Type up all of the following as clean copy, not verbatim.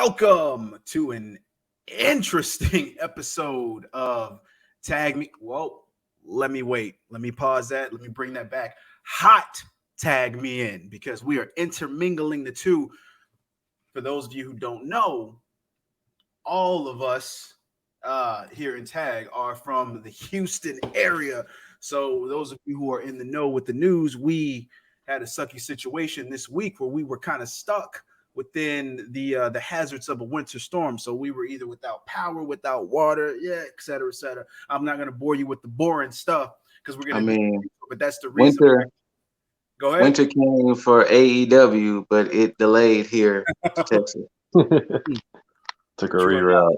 Welcome to an interesting episode of Tag Me. Well, let me wait. Let me pause that. Let me bring that back. Hot Tag Me In, because we are intermingling the two. For those of you who don't know, all of us here in Tag are from the Houston area. So those of you who are in the know with the news, we had a sucky situation this week where we were kind of stuck within the hazards of a winter storm. So we were either without power, without water, et cetera, et cetera. I'm not going to bore you with the boring stuff because we're going to but that's the reason. Go ahead. Winter came for AEW, but it delayed here to Texas. Took a reroute.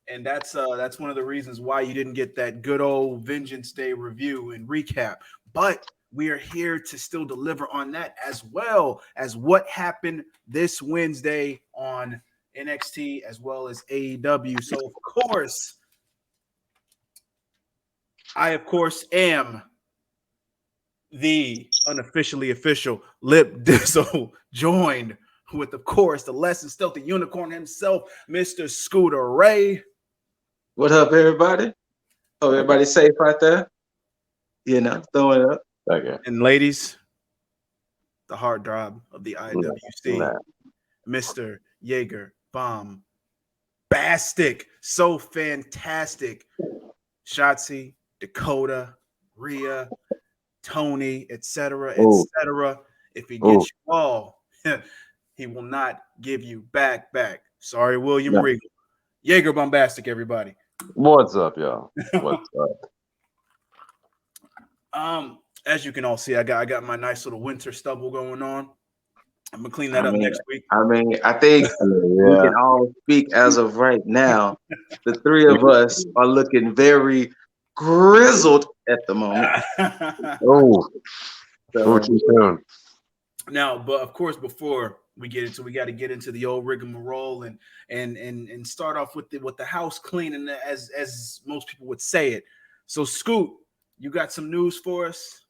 And that's one of the reasons why you didn't get that good old Vengeance Day review and recap. But we are here to still deliver on that, as well as what happened this Wednesday on NXT as well as AEW. So, of course, I am the unofficially official Lip Dizzle, joined with, of course, the less than stealthy unicorn himself, Mr. Scooter Ray. What up, everybody? Hope everybody's safe out there. You know, throwing it up. Okay. And ladies, the heartthrob of the IWC, Mr. Jaeger Bomb Bastic. So fantastic. Shotzi, Dakota, Rhea, Tony, etc. If he gets you all, he will not give you back. Sorry, William Regal. Jaeger Bombastic, everybody. What's up, y'all? What's up? As you can all see, I got my nice little winter stubble going on. I'm gonna clean that up next week. I think we can all speak as of right now. The three of us are looking very grizzled at the moment. Now, but of course, before we get into, we got to get into the old rigmarole and start off with the house cleaning, as most people would say it. So, Scoot, you got some news for us?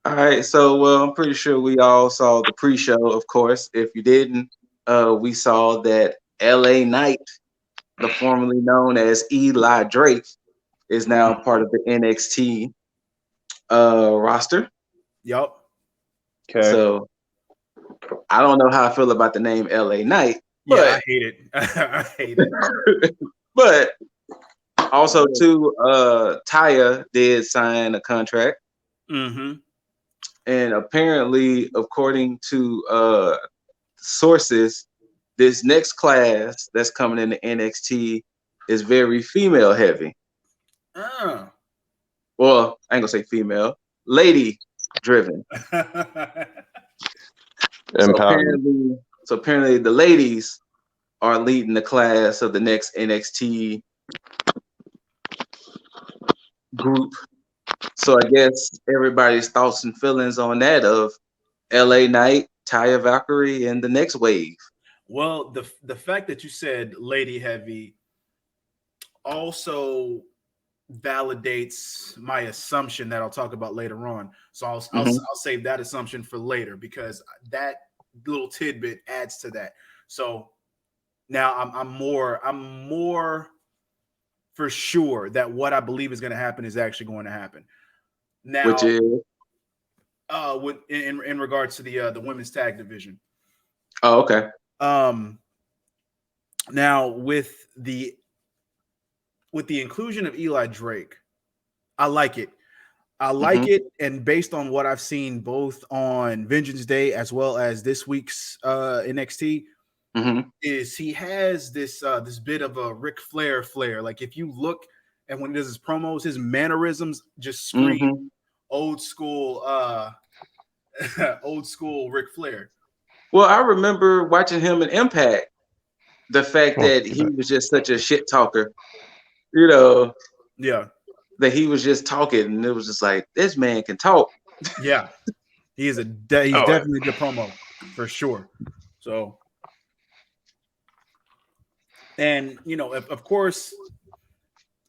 All right, so I'm pretty sure we all saw the pre-show, of course. If you didn't, we saw that LA Knight, the formerly known as Eli Drake, is now part of the NXT roster. Yup. Okay. So I don't know how I feel about the name LA Knight. Yeah, I hate it. I hate it. But also, too, Taya did sign a contract. Mm-hmm. And apparently, according to sources, this next class that's coming into NXT is very female heavy. Well, I ain't gonna say female, lady driven. So apparently the ladies are leading the class of the next NXT group. So I guess everybody's thoughts and feelings on that of LA Knight, Taya Valkyrie, and the next wave. Well, the fact that you said lady heavy also validates my assumption that I'll talk about later on. So I'll save that assumption for later, because that little tidbit adds to that. So now I'm more for sure that what I believe is going to happen is actually going to happen. Now, which is in regards to the women's tag division. Oh, okay. Now with the inclusion of Eli Drake, I like it. I like it, and based on what I've seen both on Vengeance Day as well as this week's NXT, is he has this bit of a Ric Flair flair. Like, if you look and when he does his promos, his mannerisms just scream old school Ric Flair. Well, I remember watching him in Impact. The fact that he was just such a shit talker, you know. Yeah. That he was just talking, and it was just like, this man can talk. Yeah. He's definitely a good promo for sure. So, and you know, of course,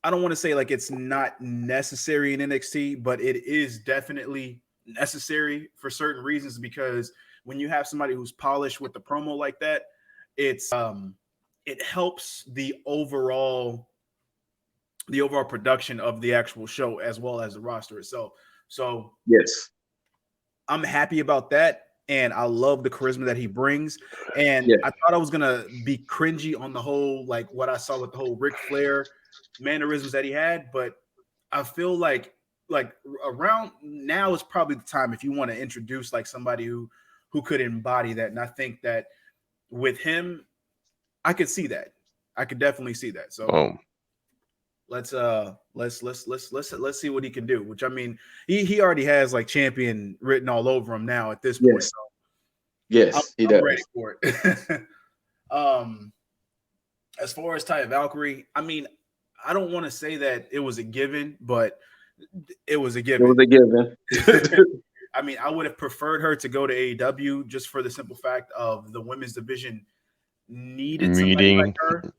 I don't want to say like it's not necessary in NXT, but it is definitely necessary for certain reasons, because when you have somebody who's polished with the promo like that, it helps the overall production of the actual show as well as the roster itself. So yes, I'm happy about that. And I love the charisma that he brings. And I thought I was gonna be cringy on the whole, like what I saw with the whole Ric Flair mannerisms that he had, but I feel like around now is probably the time if you want to introduce like somebody who could embody that. And I think that with him, I could see that. I could definitely see that. So let's see what he can do. Which I mean, he already has like champion written all over him now at this point. So yes, he does. I'm ready for it. As far as Taya Valkyrie, I mean, I don't want to say that it was a given, but it was a given. It was a given. I mean, I would have preferred her to go to AEW just for the simple fact of the women's division needed somebody like her.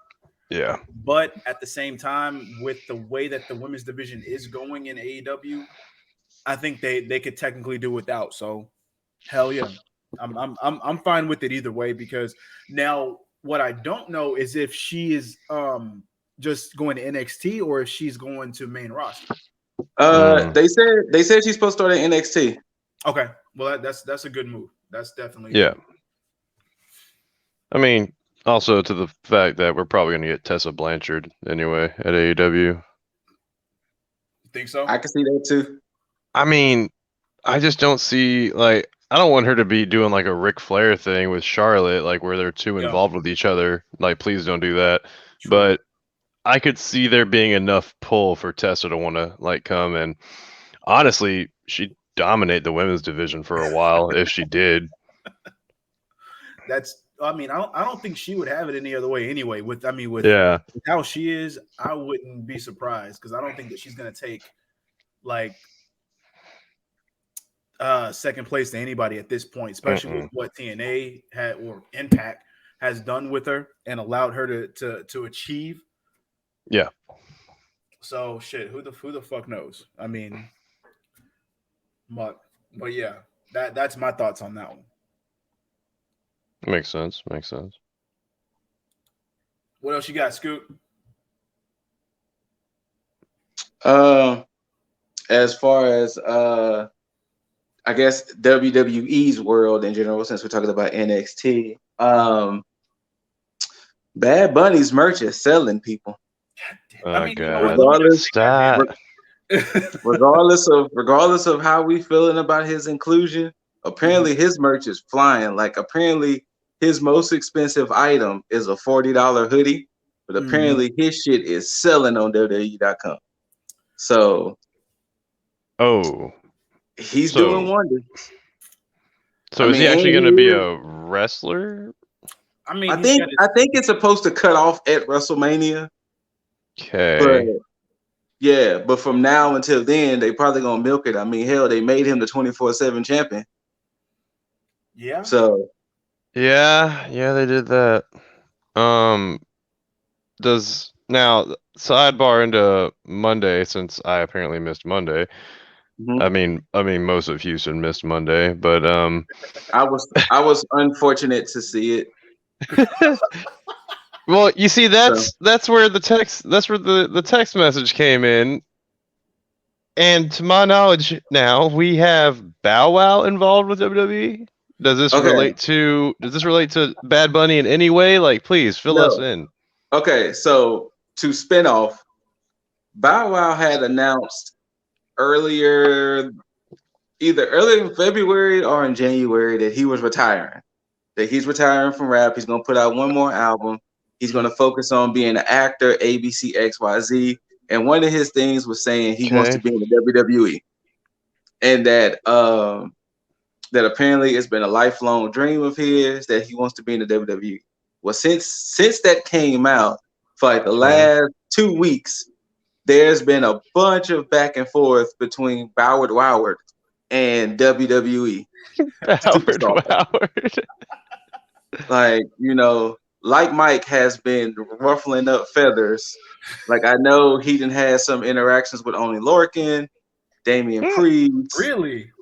Yeah. But at the same time, with the way that the women's division is going in AEW, I think they could technically do without. So hell yeah. I'm fine with it either way, because now what I don't know is if she is just going to NXT or if she's going to main roster. They said she's supposed to start at NXT. Okay, well that's a good move. That's definitely I mean, also to the fact that we're probably going to get Tessa Blanchard anyway at AEW. Think so? I can see that too. I mean, I just don't see like I don't want her to be doing like a Ric Flair thing with Charlotte, like where they're too involved with each other. Like, please don't do that. True. But I could see there being enough pull for Tessa to want to like come, and honestly, she'd dominate the women's division for a while if she did. I mean, I don't think she would have it any other way anyway. With how she is, I wouldn't be surprised, because I don't think that she's gonna take like second place to anybody at this point, especially with what TNA had or Impact has done with her and allowed her to achieve. Yeah. So shit, who the fuck knows? I mean, but yeah, that's my thoughts on that one. Makes sense. What else you got, Scoot? As far as I guess WWE's world in general, since we're talking about NXT, Bad Bunny's merch is selling, people. I mean, regardless of how we feeling about his inclusion, apparently his merch is flying. Like, apparently his most expensive item is a $40 hoodie, but apparently his shit is selling on WWE.com. So, he's doing wonders. So is he actually going to be a wrestler? I mean, I think it's supposed to cut off at WrestleMania. Okay. But from now until then, they probably gonna milk it. I mean, hell, they made him the 24/7 champion. Yeah. So. Yeah, they did that. Does now sidebar into Monday, since I apparently missed Monday. I mean, most of Houston missed Monday, but I was unfortunate to see it. Well, you see, that's where the text message came in, and to my knowledge, now we have Bow Wow involved with WWE. Does this relate to Bad Bunny in any way? Like, please fill us in. Okay, so to spin off, Bow Wow had announced either earlier in February or in January, that he was retiring. That he's retiring from rap. He's gonna put out one more album. He's going to focus on being an actor, ABC, XYZ. And one of his things was saying he wants to be in the WWE. And that apparently it's been a lifelong dream of his that he wants to be in the WWE. Well, since that came out, for like the last 2 weeks, there's been a bunch of back and forth between Boward Woward and WWE. Woward. Like, like Mike has been ruffling up feathers. Like, I know he done had some interactions with Only Lorcan, Damian Priest. Really?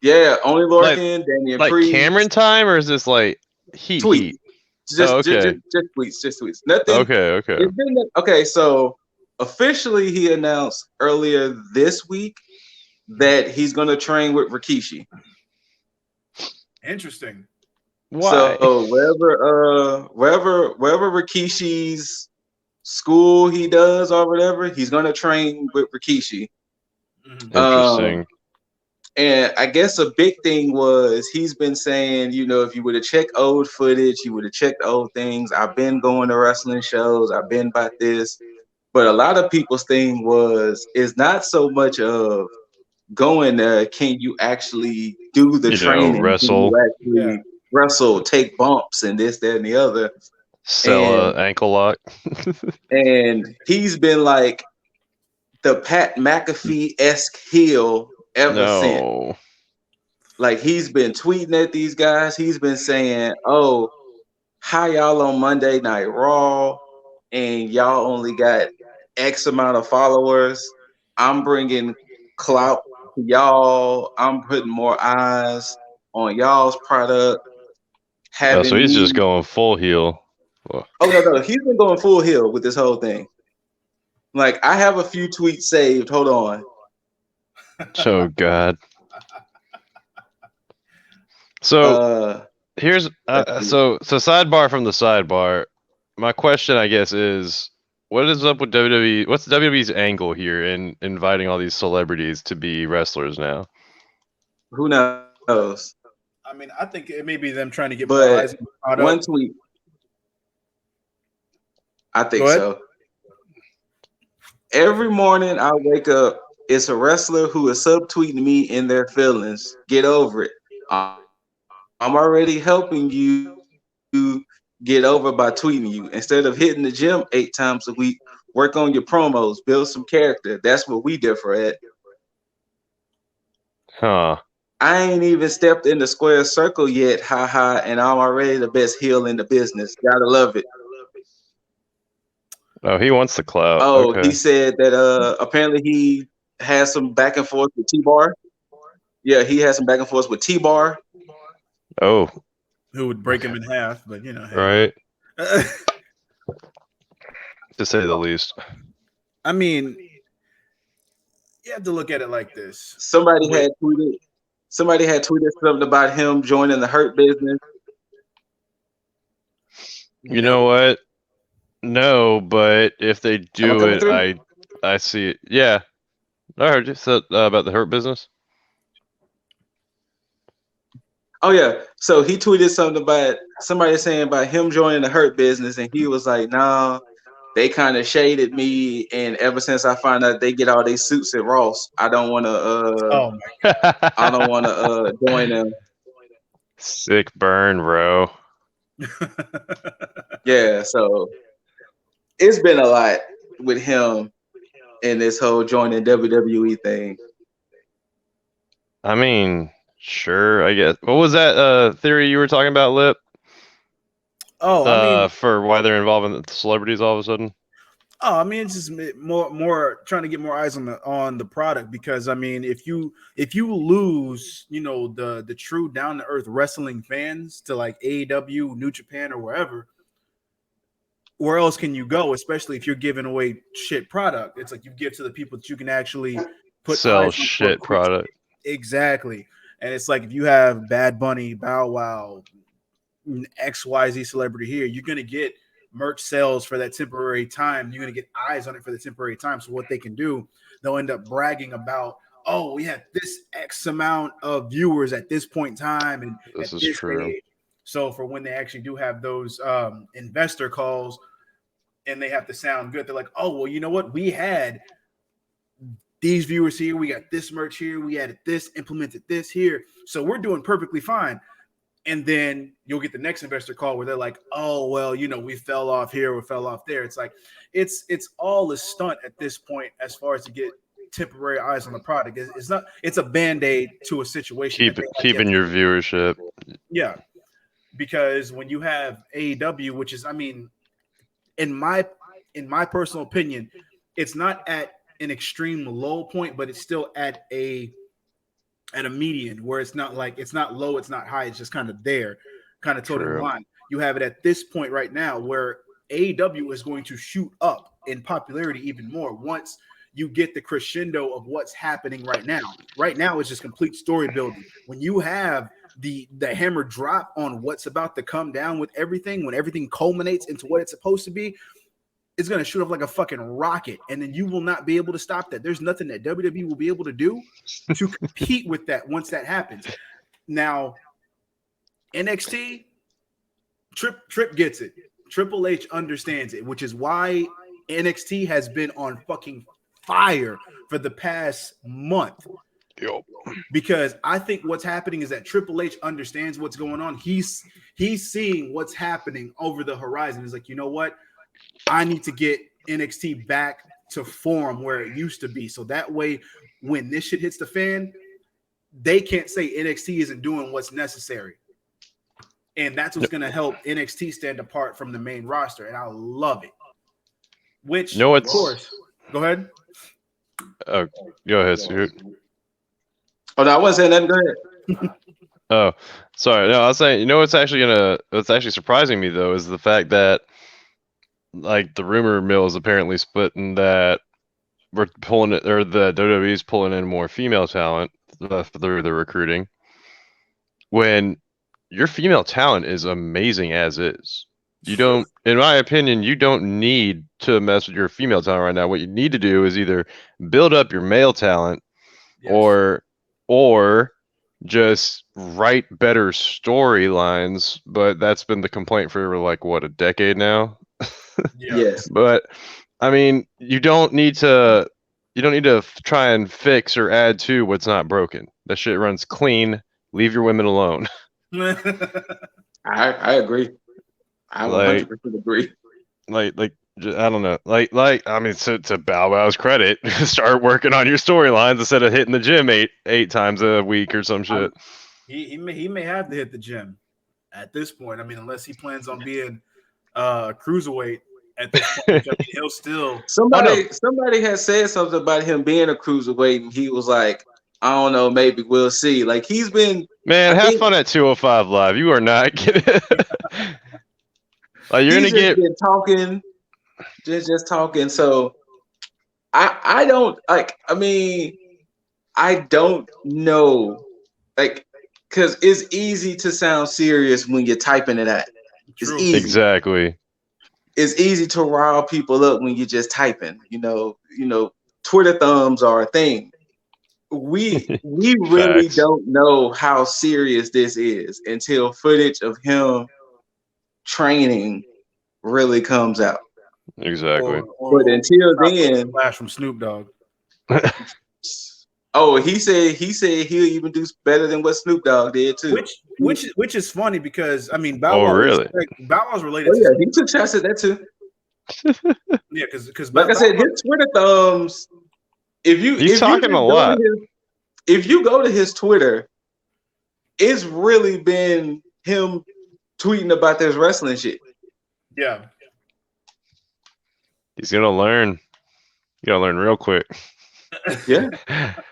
Yeah, Only Lorcan, Damian Priest. Like Cameron time, or is this like heat? Just tweets. Nothing. Okay. It's been okay. So officially, he announced earlier this week that he's going to train with Rikishi. Interesting. Why? So wherever Rikishi's school he does or whatever, he's going to train with Rikishi. Interesting. And I guess a big thing was he's been saying, you know, if you would have checked old footage, you would have checked old things. I've been going to wrestling shows. I've been about this. But a lot of people's thing is not so much of going there. Can you actually do the training? Wrestle. Can you actually wrestle, take bumps and this, that, and the other? Sell an ankle lock. And he's been like the Pat McAfee-esque heel ever since. Like he's been tweeting at these guys. He's been saying, "Oh, how y'all on Monday Night Raw, and y'all only got X amount of followers. I'm bringing clout to y'all. I'm putting more eyes on y'all's product." So he's just going full heel. Oh no, he's been going full heel with this whole thing. Like I have a few tweets saved. Hold on. Oh God. So here's so sidebar from the sidebar. My question, I guess, is what is up with WWE? What's WWE's angle here in inviting all these celebrities to be wrestlers now? Who knows? I mean, I think it may be them trying to get more eyes on the product. One tweet. I think so. Every morning I wake up, it's a wrestler who is subtweeting me in their feelings. Get over it. I'm already helping you get over by tweeting you. Instead of hitting the gym 8 times a week, work on your promos, build some character. That's what we differ at. Huh. I ain't even stepped in the square circle yet, haha, and I'm already the best heel in the business. Gotta love it. Oh, he wants the clout. Oh, okay. He said that apparently he has some back and forth with T-Bar. Yeah, he has some back and forth with T-Bar. Oh. Who would break him in half, but you know. Hey. Right. To say the least. I mean, you have to look at it like this. Somebody had tweeted something about him joining the Hurt Business. You know what? No, but if they do it, I see it. Yeah. I heard you said about the Hurt Business. Oh yeah. So he tweeted something about somebody saying about him joining the Hurt Business, and he was like, "Nah, they kind of shaded me, and ever since I found out they get all these suits at Ross, I don't want to. I don't want to join them." Sick burn, bro. Yeah. So it's been a lot with him in this whole joining WWE thing. I mean, sure, I guess. What was that theory you were talking about, Lip? Oh, I mean, for why they're involving the celebrities all of a sudden. Oh, I mean, it's just more trying to get more eyes on the product, because I mean, if you lose, you know, the true down to earth wrestling fans to like AEW, New Japan, or wherever, where else can you go? Especially if you're giving away shit product. It's like you give to the people that you can actually sell shit product. Exactly, and it's like if you have Bad Bunny, Bow Wow, XYZ celebrity here, you're gonna get merch sales for that temporary time. You're going to get eyes on it for the temporary time. So what they can do, they'll end up bragging about, oh, we have this X amount of viewers at this point in time. And this is true. Age. So for when they actually do have those investor calls and they have to sound good, they're like, oh, well, you know what? We had these viewers here. We got this merch here. We added this, implemented this here. So we're doing perfectly fine. And then you'll get the next investor call where they're like, oh, well, you know, we fell off here, we fell off there. It's like, it's all a stunt at this point as far as to get temporary eyes on the product. It's a Band-Aid to a situation. Keeping your viewership. Yeah. Because when you have AEW, which is, I mean, in my personal opinion, it's not at an extreme low point, but it's still at a median where it's not low, it's not high, it's just kind of there, kind of toting the line. you have it at this point right now where AEW is going to shoot up in popularity even more once you get the crescendo of what's happening right now. Right now, it's just complete story building. When you have the hammer drop on what's about to come down with everything, when everything culminates into what it's supposed to be, it's going to shoot up like a fucking rocket, and then you will not be able to stop that. There's nothing that WWE will be able to do to compete with that once that happens. Now, NXT, Trip gets it. Triple H understands it, which is why NXT has been on fucking fire for the past month. Yep. Because I think what's happening is that Triple H understands what's going on. He's seeing what's happening over the horizon. He's like, you know what? I need to get NXT back to form where it used to be. So that way, when this shit hits the fan, they can't say NXT isn't doing what's necessary. And that's what's going to help NXT stand apart from the main roster. And I love it. Which, of course, go ahead. Go ahead, Scoot. Oh, no, I wasn't saying nothing. Go ahead. Oh, sorry. No, I was saying, what's actually surprising me though is the fact that like the rumor mill is apparently splitting that we're pulling it, or the WWE is pulling in more female talent through the recruiting. When your female talent is amazing as is. You don't, in my opinion, you don't need to mess with your female talent right now. What you need to do is either build up your male talent, yes, or just write better storylines. But that's been the complaint for like what, a decade now. Yes. But I mean, you don't need to try and fix or add to what's not broken. That shit runs clean. Leave your women alone. I agree. I 100% agree. Like I don't know. Like I mean, to Bow Wow's credit, start working on your storylines instead of hitting the gym eight times a week or some shit. He may have to hit the gym at this point. I mean, unless he plans on being cruiserweight at this point, I mean, he'll still. Somebody has said something about him being a cruiserweight, and he was like, I don't know, maybe we'll see. Like he's been. Man, have fun at 205 Live. You are not getting. Like you're gonna get talking, just talking. So I don't like. I mean, I don't know, like, because it's easy to sound serious when you're typing it out. It's easy. Exactly. It's easy to rile people up when you're just typing. You know, Twitter thumbs are a thing. We really don't know how serious this is until footage of him training really comes out. Exactly. But until then, flash from Snoop Dogg. Oh, he said he'll even do better than what Snoop Dogg did too. Which is funny because I mean Bow Wow. Really? Bow Wow's related. Oh, yeah, he took shots at that too. Yeah, because like I said, his Twitter thumbs. He's talking a lot. If you go to his Twitter, it's really been him tweeting about this wrestling shit. Yeah. He's gonna learn. You gotta learn real quick. Yeah.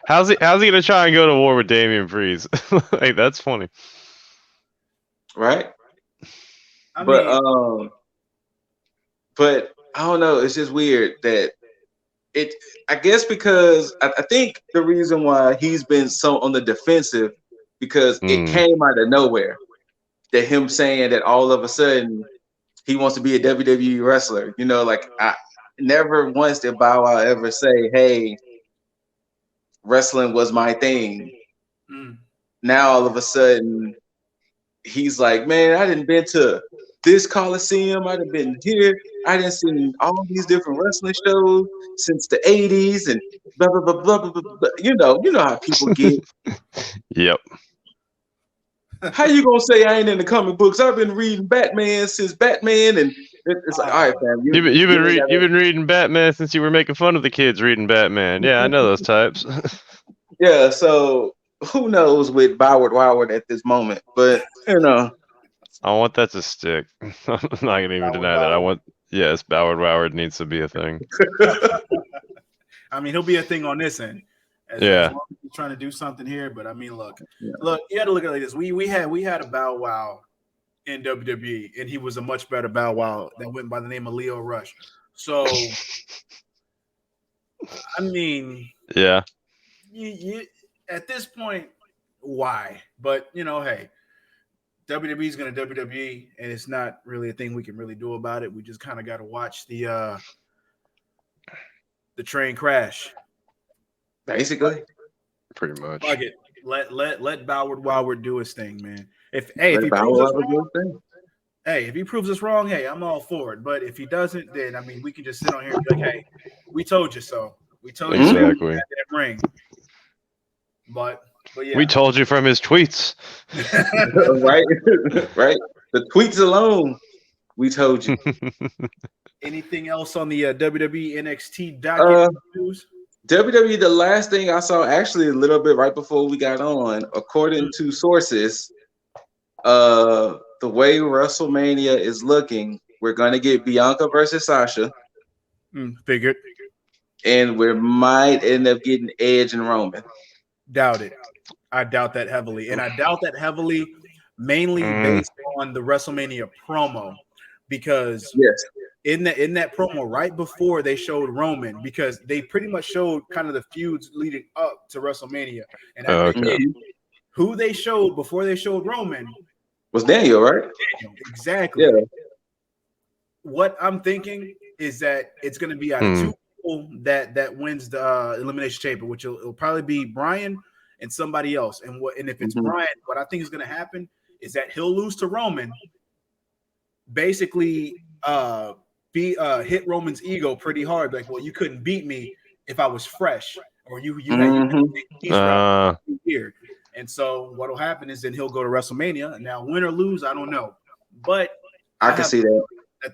How's he gonna try and go to war with Damian Priest? Like that's funny. Right? But I don't know, it's just weird that I guess because I think the reason why he's been so on the defensive because it came out of nowhere. That him saying that all of a sudden he wants to be a WWE wrestler. You know, like I never once did Bow Wow ever say, hey, wrestling was my thing. Now all of a sudden he's like, man, I didn't been to this Coliseum, I done been here, I done seen all these different wrestling shows since the 80s and blah blah blah blah blah blah. You know how people get. Yep. How you gonna say I ain't in the comic books? I've been reading Batman since Batman, and it's like, all right, fam. You've been reading Batman since you were making fun of the kids reading Batman. Yeah, I know those types. Yeah, so who knows with Boward Woward at this moment, but you know. I want that to stick. I'm not gonna even deny that. Yes, Boward Woward needs to be a thing. I mean, he'll be a thing on this end. As long as he's trying to do something here, but I mean, look, you got to look at it like this. We had a Bow Wow in WWE, and he was a much better Bow Wow that went by the name of Leo Rush. So, I mean, Yeah. At this point, why? But hey, WWE is going to WWE, and it's not really a thing we can really do about it. We just kind of got to watch the train crash. Basically, Pretty much. Fuck it. Let Boward do his thing, man. If he proves us wrong, hey, I'm all for it. But if he doesn't, then I mean, we can just sit on here and be like, hey, we told you so. We told you exactly. so. That ring. But yeah. We told you from his tweets. right? Right. The tweets alone, we told you. Anything else on the WWE NXT docket news? WWE, the last thing I saw actually a little bit right before we got on, according to sources, the way WrestleMania is looking, we're going to get Bianca versus Sasha. Figured. And we might end up getting Edge and Roman. Doubt it. I doubt that heavily. And I doubt that heavily mainly based on the WrestleMania promo. Because in that promo right before they showed Roman, because they pretty much showed kind of the feuds leading up to WrestleMania. And who they showed before they showed Roman was Daniel, right? Daniel, exactly. Yeah. What I'm thinking is that it's going to be out of two people that wins the Elimination Chamber, which it'll probably be Bryan and somebody else. And if it's Bryan, what I think is going to happen is that he'll lose to Roman, basically hit Roman's ego pretty hard. Like, well, you couldn't beat me if I was fresh, or you had here. And so what'll happen is then he'll go to WrestleMania. Now, win or lose, I don't know, but I can see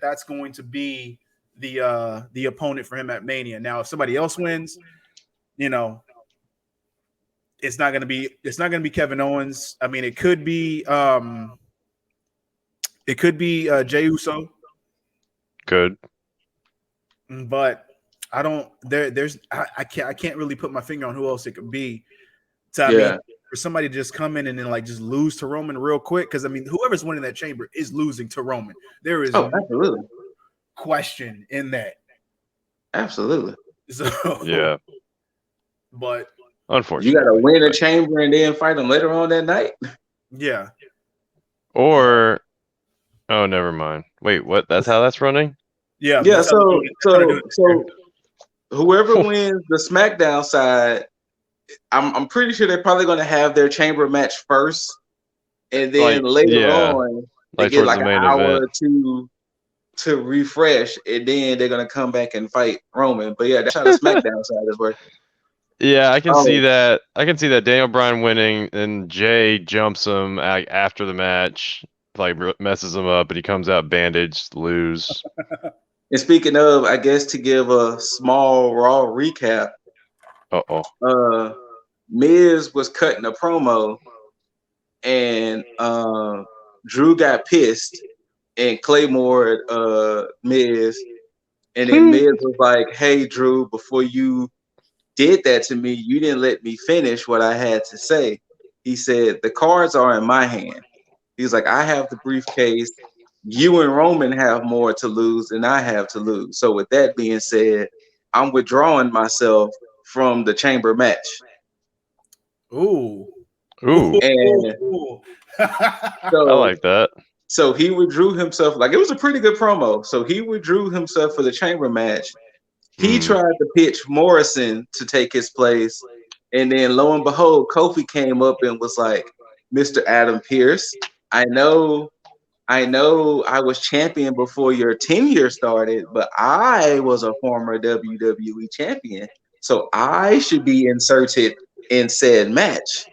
that's going to be the opponent for him at Mania. Now, if somebody else wins, it's not going to be Kevin Owens. I mean, it could be Jey Uso. Good. But I don't. I can't really put my finger on who else it could be. So, I mean, for somebody to just come in and then like just lose to Roman real quick, because I mean, whoever's winning that chamber is losing to Roman. There is absolutely question in that. Absolutely. So yeah. But unfortunately, you got to win a chamber and then fight them later on that night. Yeah. Or oh, never mind. Wait, what? That's how that's running? Yeah. Yeah. So whoever wins the SmackDown side, I'm pretty sure they're probably going to have their chamber match first, and then later on they get like an hour or two to refresh, and then they're going to come back and fight Roman. But yeah, that's how the SmackDown side is working. Yeah, I can see that. I can see that Daniel Bryan winning, and Jay jumps him after the match, like messes him up, and he comes out bandaged, lose. And speaking of, I guess to give a small Raw recap. Miz was cutting a promo, and Drew got pissed and Claymore Miz, and then Miz was like, "Hey, Drew, before you did that to me, you didn't let me finish what I had to say." He said, "The cards are in my hand." He's like, "I have the briefcase. You and Roman have more to lose than I have to lose. So with that being said, I'm withdrawing myself from the chamber match." Ooh. And so, I like that. So he withdrew himself. Like, it was a pretty good promo. So he withdrew himself for the chamber match. He tried to pitch Morrison to take his place. And then lo and behold, Kofi came up and was like, "Mr. Adam Pearce, I know I was champion before your tenure started, but I was a former WWE champion. So I should be inserted in said match."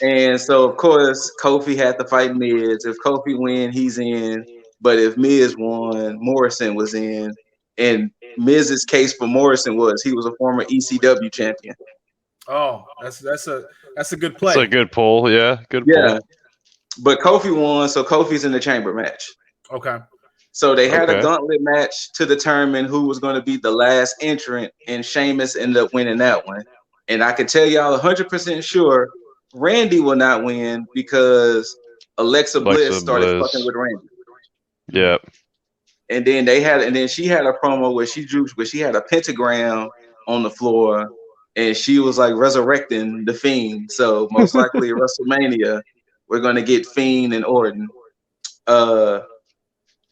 And so, of course, Kofi had to fight Miz. If Kofi win, he's in. But if Miz won, Morrison was in. And Miz's case for Morrison was he was a former ECW champion. Oh, that's a good play. That's a good pull, yeah. Good pull. But Kofi won, so Kofi's in the chamber match. Okay. So they had a gauntlet match to determine who was going to be the last entrant, and Sheamus ended up winning that one. And I can tell y'all 100% sure Randy will not win because Alexa Bliss started fucking with Randy. Yep. And then she had a promo where she had a pentagram on the floor, and she was like resurrecting the Fiend. So most likely at WrestleMania, we're gonna get Fiend and Orton.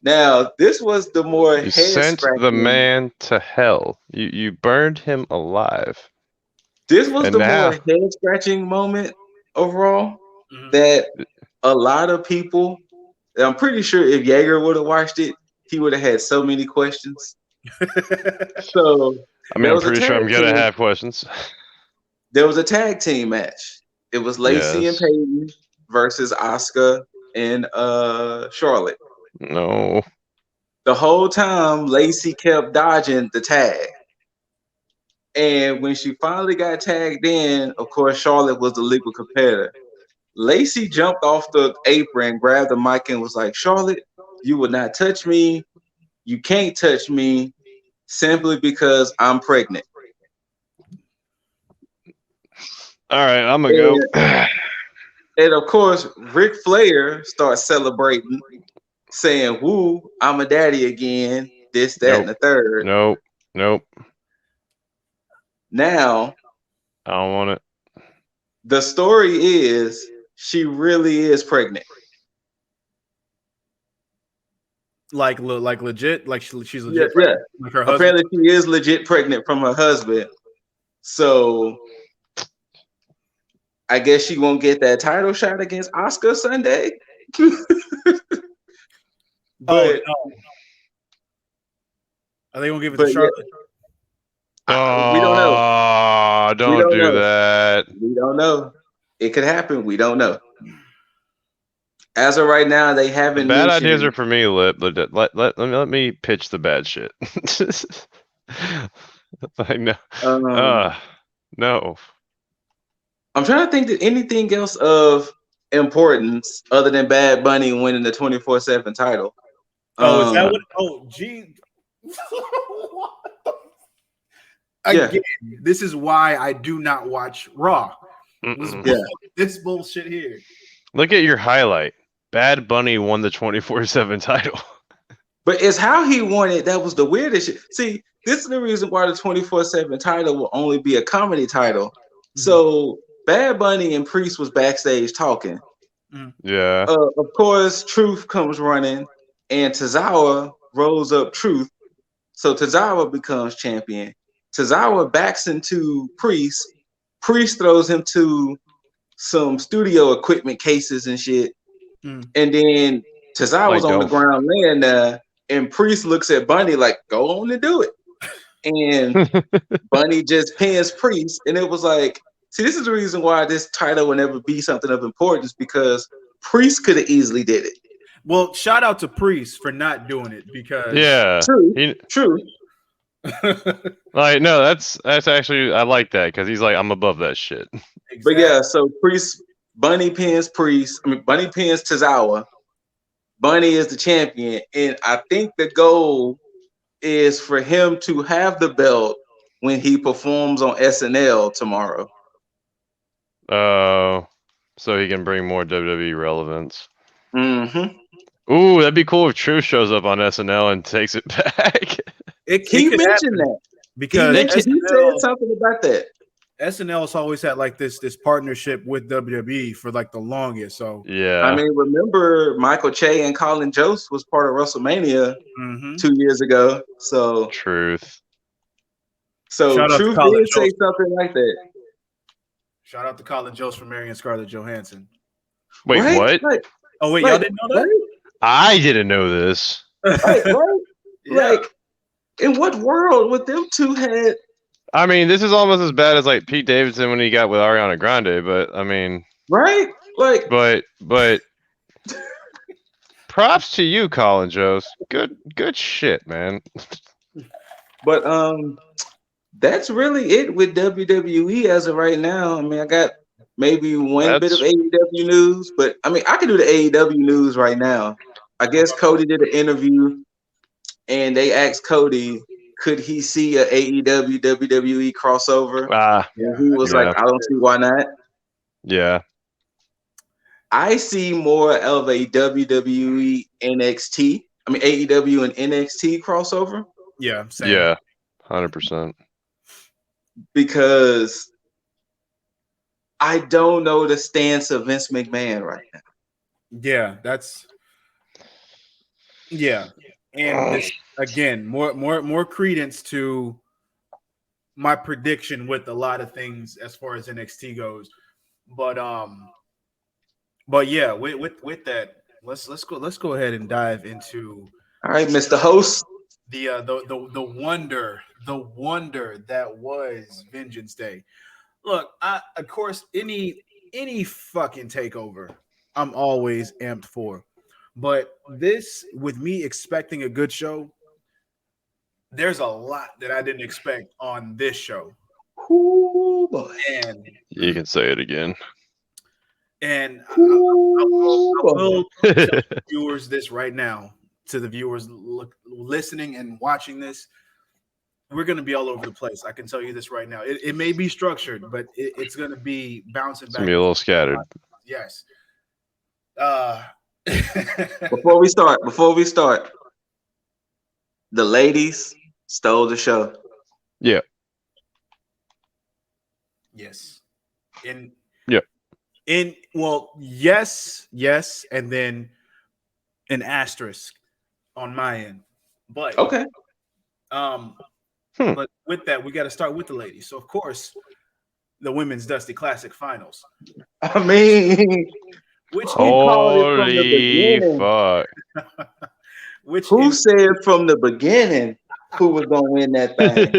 Now this was the more You head sent scratching. the man to hell. You burned him alive. This was And the now- more head scratching moment overall that a lot of people. I'm pretty sure if Jaeger would have watched it, he would have had so many questions. So I mean, I'm pretty sure I'm gonna have questions. There was a tag team match. It was Lacey and Yes. Peyton versus Asuka and Charlotte. No. The whole time, Lacey kept dodging the tag. And when she finally got tagged in, of course, Charlotte was the legal competitor. Lacey jumped off the apron, grabbed the mic, and was like, "Charlotte, you will not touch me. You can't touch me simply because I'm pregnant." All right, I'm gonna go. And of course, Ric Flair starts celebrating, saying, "Woo, I'm a daddy again." This, that, and the third. Nope. Now, I don't want it. the story is she really is pregnant. Like legit, like she's legit. Yeah. Like her husband. Apparently, she is legit pregnant from her husband. So, I guess she won't get that title shot against Asuka Sunday. But no. Are they gonna give it to Charlotte? We don't know. Don't do that. We don't know. It could happen. We don't know. As of right now, they haven't. Bad ideas are for me. Let me pitch the bad shit. Like no. No. I'm trying to think that anything else of importance other than Bad Bunny winning the 24/7 title. Oh, is that what? Oh, gee. Again, this is why I do not watch Raw. This bullshit here. Look at your highlight. Bad Bunny won the 24/7 title. But it's how he won it that was the weirdest shit. See, this is the reason why the 24/7 title will only be a comedy title. Mm-hmm. So Bad Bunny and Priest was backstage talking. Yeah. Of course, Truth comes running, and Tozawa rolls up Truth. So Tozawa becomes champion. Tozawa backs into Priest. Priest throws him to some studio equipment cases and shit. And then Tozawa's on the ground laying there, and Priest looks at Bunny like, "Go on and do it." And Bunny just pins Priest, and it was like, see, this is the reason why this title will never be something of importance, because Priest could have easily did it. Well, shout out to Priest for not doing it, because true. Like, no, that's actually, I like that, because he's like, I'm above that shit. Exactly. But yeah, so Bunny pins Tozawa. Bunny is the champion, and I think the goal is for him to have the belt when he performs on SNL tomorrow. So he can bring more WWE relevance. Mm-hmm. Ooh, that'd be cool if Truth shows up on SNL and takes it back. He mentioned that because he said something about that. SNL has always had like this partnership with WWE for like the longest. So yeah, I mean, remember Michael Che and Colin Jost was part of WrestleMania 2 years ago. So Truth. So Truth did say something like that. Shout out to Colin Jost for marrying Scarlett Johansson. Wait, what? Like, oh wait, y'all didn't know that? I didn't know this. Right? Like, in what world would them two had? I mean, this is almost as bad as like Pete Davidson when he got with Ariana Grande, but I mean, right? Like, but props to you, Colin Jost. Good shit, man. But that's really it with WWE as of right now. I mean, I got maybe one bit of AEW news, but I mean, I can do the AEW news right now. I guess Cody did an interview, and they asked Cody, could he see a AEW WWE crossover? And he was like, I don't see why not. Yeah. I see more of a WWE NXT. I mean AEW and NXT crossover. Yeah, same. Yeah, 100%. Because I don't know the stance of Vince McMahon right now. Yeah, and this again, more credence to my prediction with a lot of things as far as NXT goes. But yeah, with that, let's go ahead and dive into All right, Mr. Host. the wonder that was Vengeance Day. Look, of course any fucking takeover, I'm always amped for. But this, with me expecting a good show, there's a lot that I didn't expect on this show. Ooh, boy. And You can say it again. And I Ooh, will boy. tell the viewers this right now, to the viewers listening and watching this. We're going to be all over the place. I can tell you this right now. It may be structured, but it's going to be bouncing It's back. gonna be a little scattered. Yes. Before we start, the ladies stole the show. Yeah. Yes. Yes, and then an asterisk on my end. But okay. But with that, we got to start with the ladies. So of course, the Women's Dusty Classic Finals. I mean, which holy fuck. Who said from the beginning who was gonna win that thing?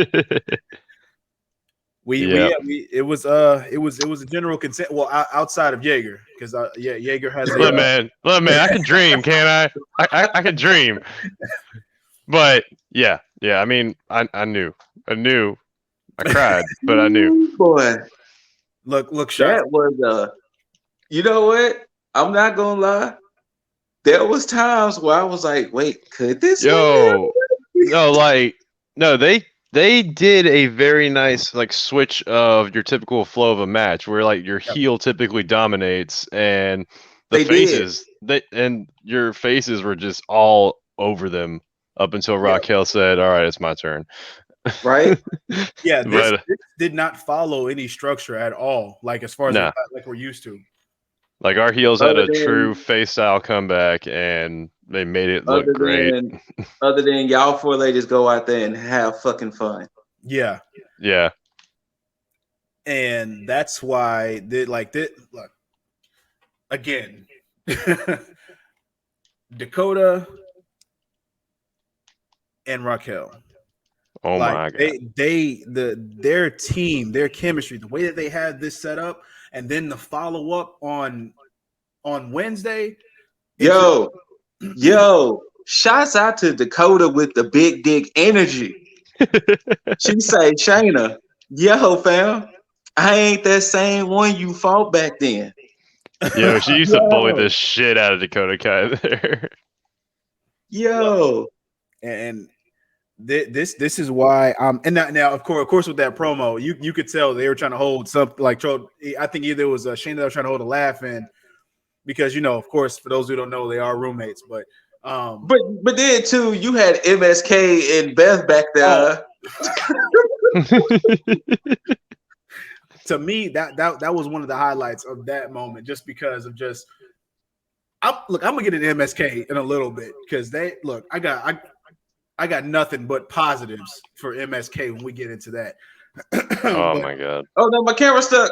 It was a general consent. Well, outside of Jaeger, because Jaeger has. Look, man, I can dream, can't I? I can dream. But yeah. I mean, I knew. I cried, but I knew. Boy, look, Shaq. That was you know what? I'm not gonna lie. There was times where I was like, "Wait, could this?" No, they did a very nice like switch of your typical flow of a match, where like your heel typically dominates, and your faces were just all over them up until Raquel said, "All right, it's my turn." Right? Yeah, this did not follow any structure at all. Like as far as like we're used to. Like our heels had a true face style comeback, and they made it look great. Other than y'all four ladies go out there and have fucking fun. Yeah. And that's why look again. Dakota and Raquel. Oh my god! Their team, their chemistry, the way that they had this set up, and then the follow up on Wednesday. Yo, shouts out to Dakota with the big dick energy. She say, Shayna, yo, fam, I ain't that same one you fought back then. Yo, she used to bully the shit out of Dakota Kai there. Yo, and this is why and now of course with that promo you could tell they were trying to hold something like I think either it was Shane that was trying to hold a laugh in, because of course, for those who don't know, they are roommates, but then too, you had MSK and Beth back there. To me, that was one of the highlights of that moment, just because of I'm gonna get an MSK in a little bit, because I got nothing but positives for MSK when we get into that. My god! Oh no, my camera's stuck.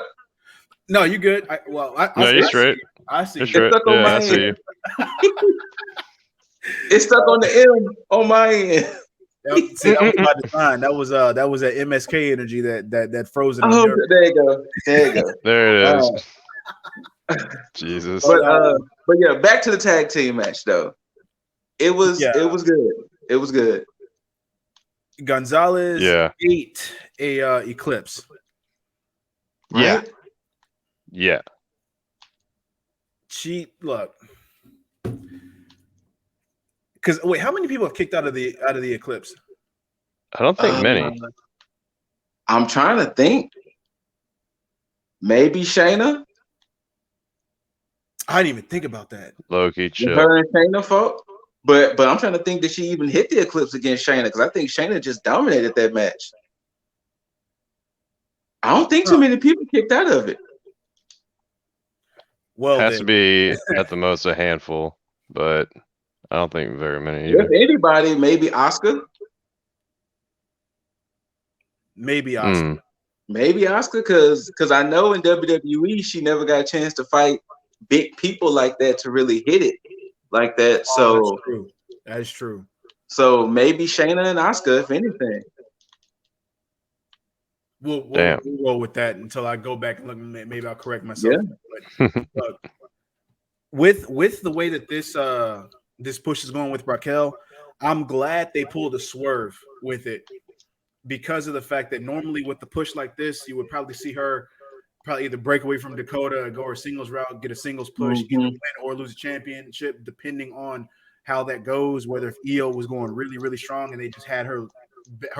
No, you good? You're straight. I see. It's stuck on my end. It's stuck on the M on my end. See, that was by design. That was that MSK energy that frozen. Oh, there you go. There it is. Jesus. But yeah, back to the tag team match though. It was good. It was good. Gonzalez ate a Eclipse. Right? Yeah. Look. Because wait, how many people have kicked out of the Eclipse? I don't think many. I'm trying to think. Maybe Shayna. I didn't even think about that. Low-key chill. Her and Shayna fought. But I'm trying to think, did she even hit the Eclipse against Shayna? Because I think Shayna just dominated that match. I don't think too many people kicked out of it. Well, Has then, to be at the most a handful, but I don't think very many If either. anybody, maybe Asuka. maybe Oscar. Maybe Asuka, because I know in WWE she never got a chance to fight big people like that to really hit it like that. Oh, that's So true. That is true. so maybe Shayna and Asuka, if anything. We'll roll with that until I go back and look. Maybe I'll correct myself. Yeah. But with the way that this push is going with Raquel, I'm glad they pulled a swerve with it because of the fact that normally with the push like this, you would probably see her probably either break away from Dakota, go her singles route, get a singles push, either win or lose a championship, depending on how that goes. Whether if Io was going really, really strong and they just had her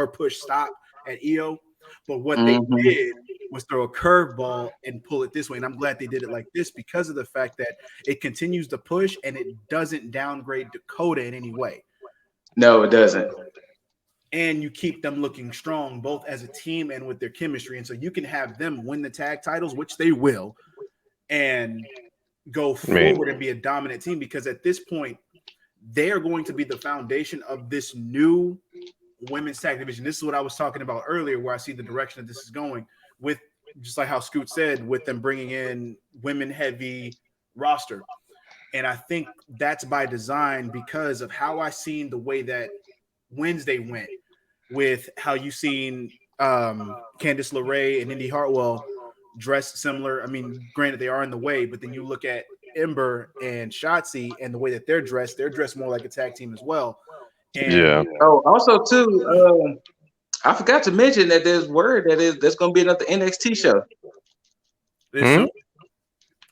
push stop at Io, but what they did was throw a curveball and pull it this way. And I'm glad they did it like this because of the fact that it continues to push and it doesn't downgrade Dakota in any way. No, it doesn't. And you keep them looking strong, both as a team and with their chemistry. And so you can have them win the tag titles, which they will, and go forward and be a dominant team because at this point, they are going to be the foundation of this new women's tag division. This is what I was talking about earlier, where I see the direction that this is going with, just like how Scoot said, with them bringing in women heavy roster. And I think that's by design because of how I seen the way that Wednesday went with how you seen Candice LeRae and Indy Hartwell dressed similar. I mean, granted, they are in the way, but then you look at Ember and Shotzi and the way that they're dressed more like a tag team as well. And Oh, also too, I forgot to mention that there's word that there's going to be another NXT show.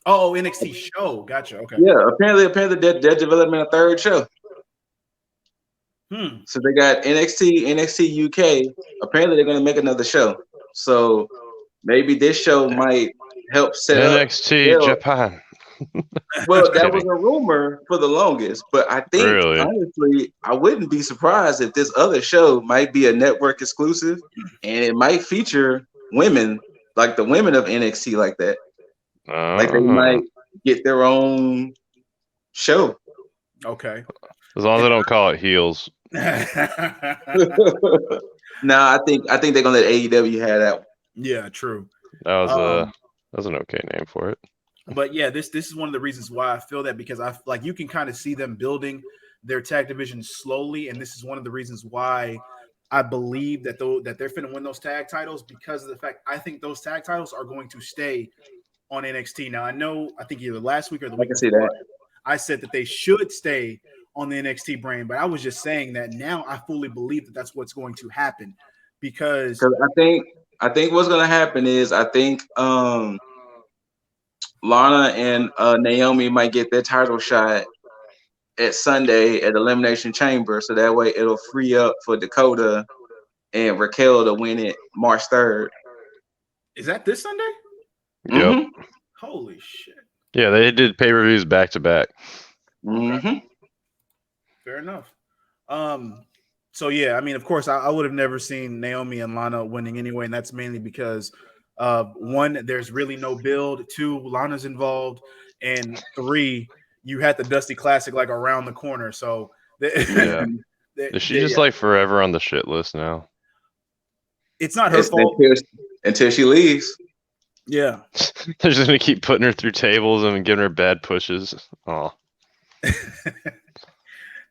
Oh, NXT show. Gotcha. Okay. Yeah, apparently they're developing a third show. So they got NXT UK. Apparently they're going to make another show. So maybe this show might help set NXT up Japan. Well, that was a rumor for the longest, but I think honestly, I wouldn't be surprised if this other show might be a network exclusive, and it might feature women, like the women of NXT, like that. Like they might get their own show. Okay. As long as they don't call it heels. No, I think they're gonna let AEW have that one. Yeah, true. That was an okay name for it. But yeah, this is one of the reasons why I feel that, because I like you can kind of see them building their tag division slowly, and this is one of the reasons why I believe that they're finna win those tag titles, because of the fact I think those tag titles are going to stay on NXT. Now I think either last week or the week before, I said that they should stay on the NXT brand, but I was just saying that now I fully believe that that's what's going to happen, because I think what's gonna happen is I think Lana and Naomi might get their title shot at Sunday at Elimination Chamber, so that way it'll free up for Dakota and Raquel to win it March 3rd. Is that this Sunday? Yep. Holy shit. Yeah, they did pay-per-views back to back. Okay. Fair enough. So yeah, I mean, of course, I would have never seen Naomi and Lana winning anyway, and that's mainly because one, there's really no build. Two, Lana's involved, and three, you had the Dusty Classic like around the corner. So yeah, is she just like forever on the shit list now? It's not her fault until she leaves. Yeah, they're just gonna keep putting her through tables and giving her bad pushes. Oh.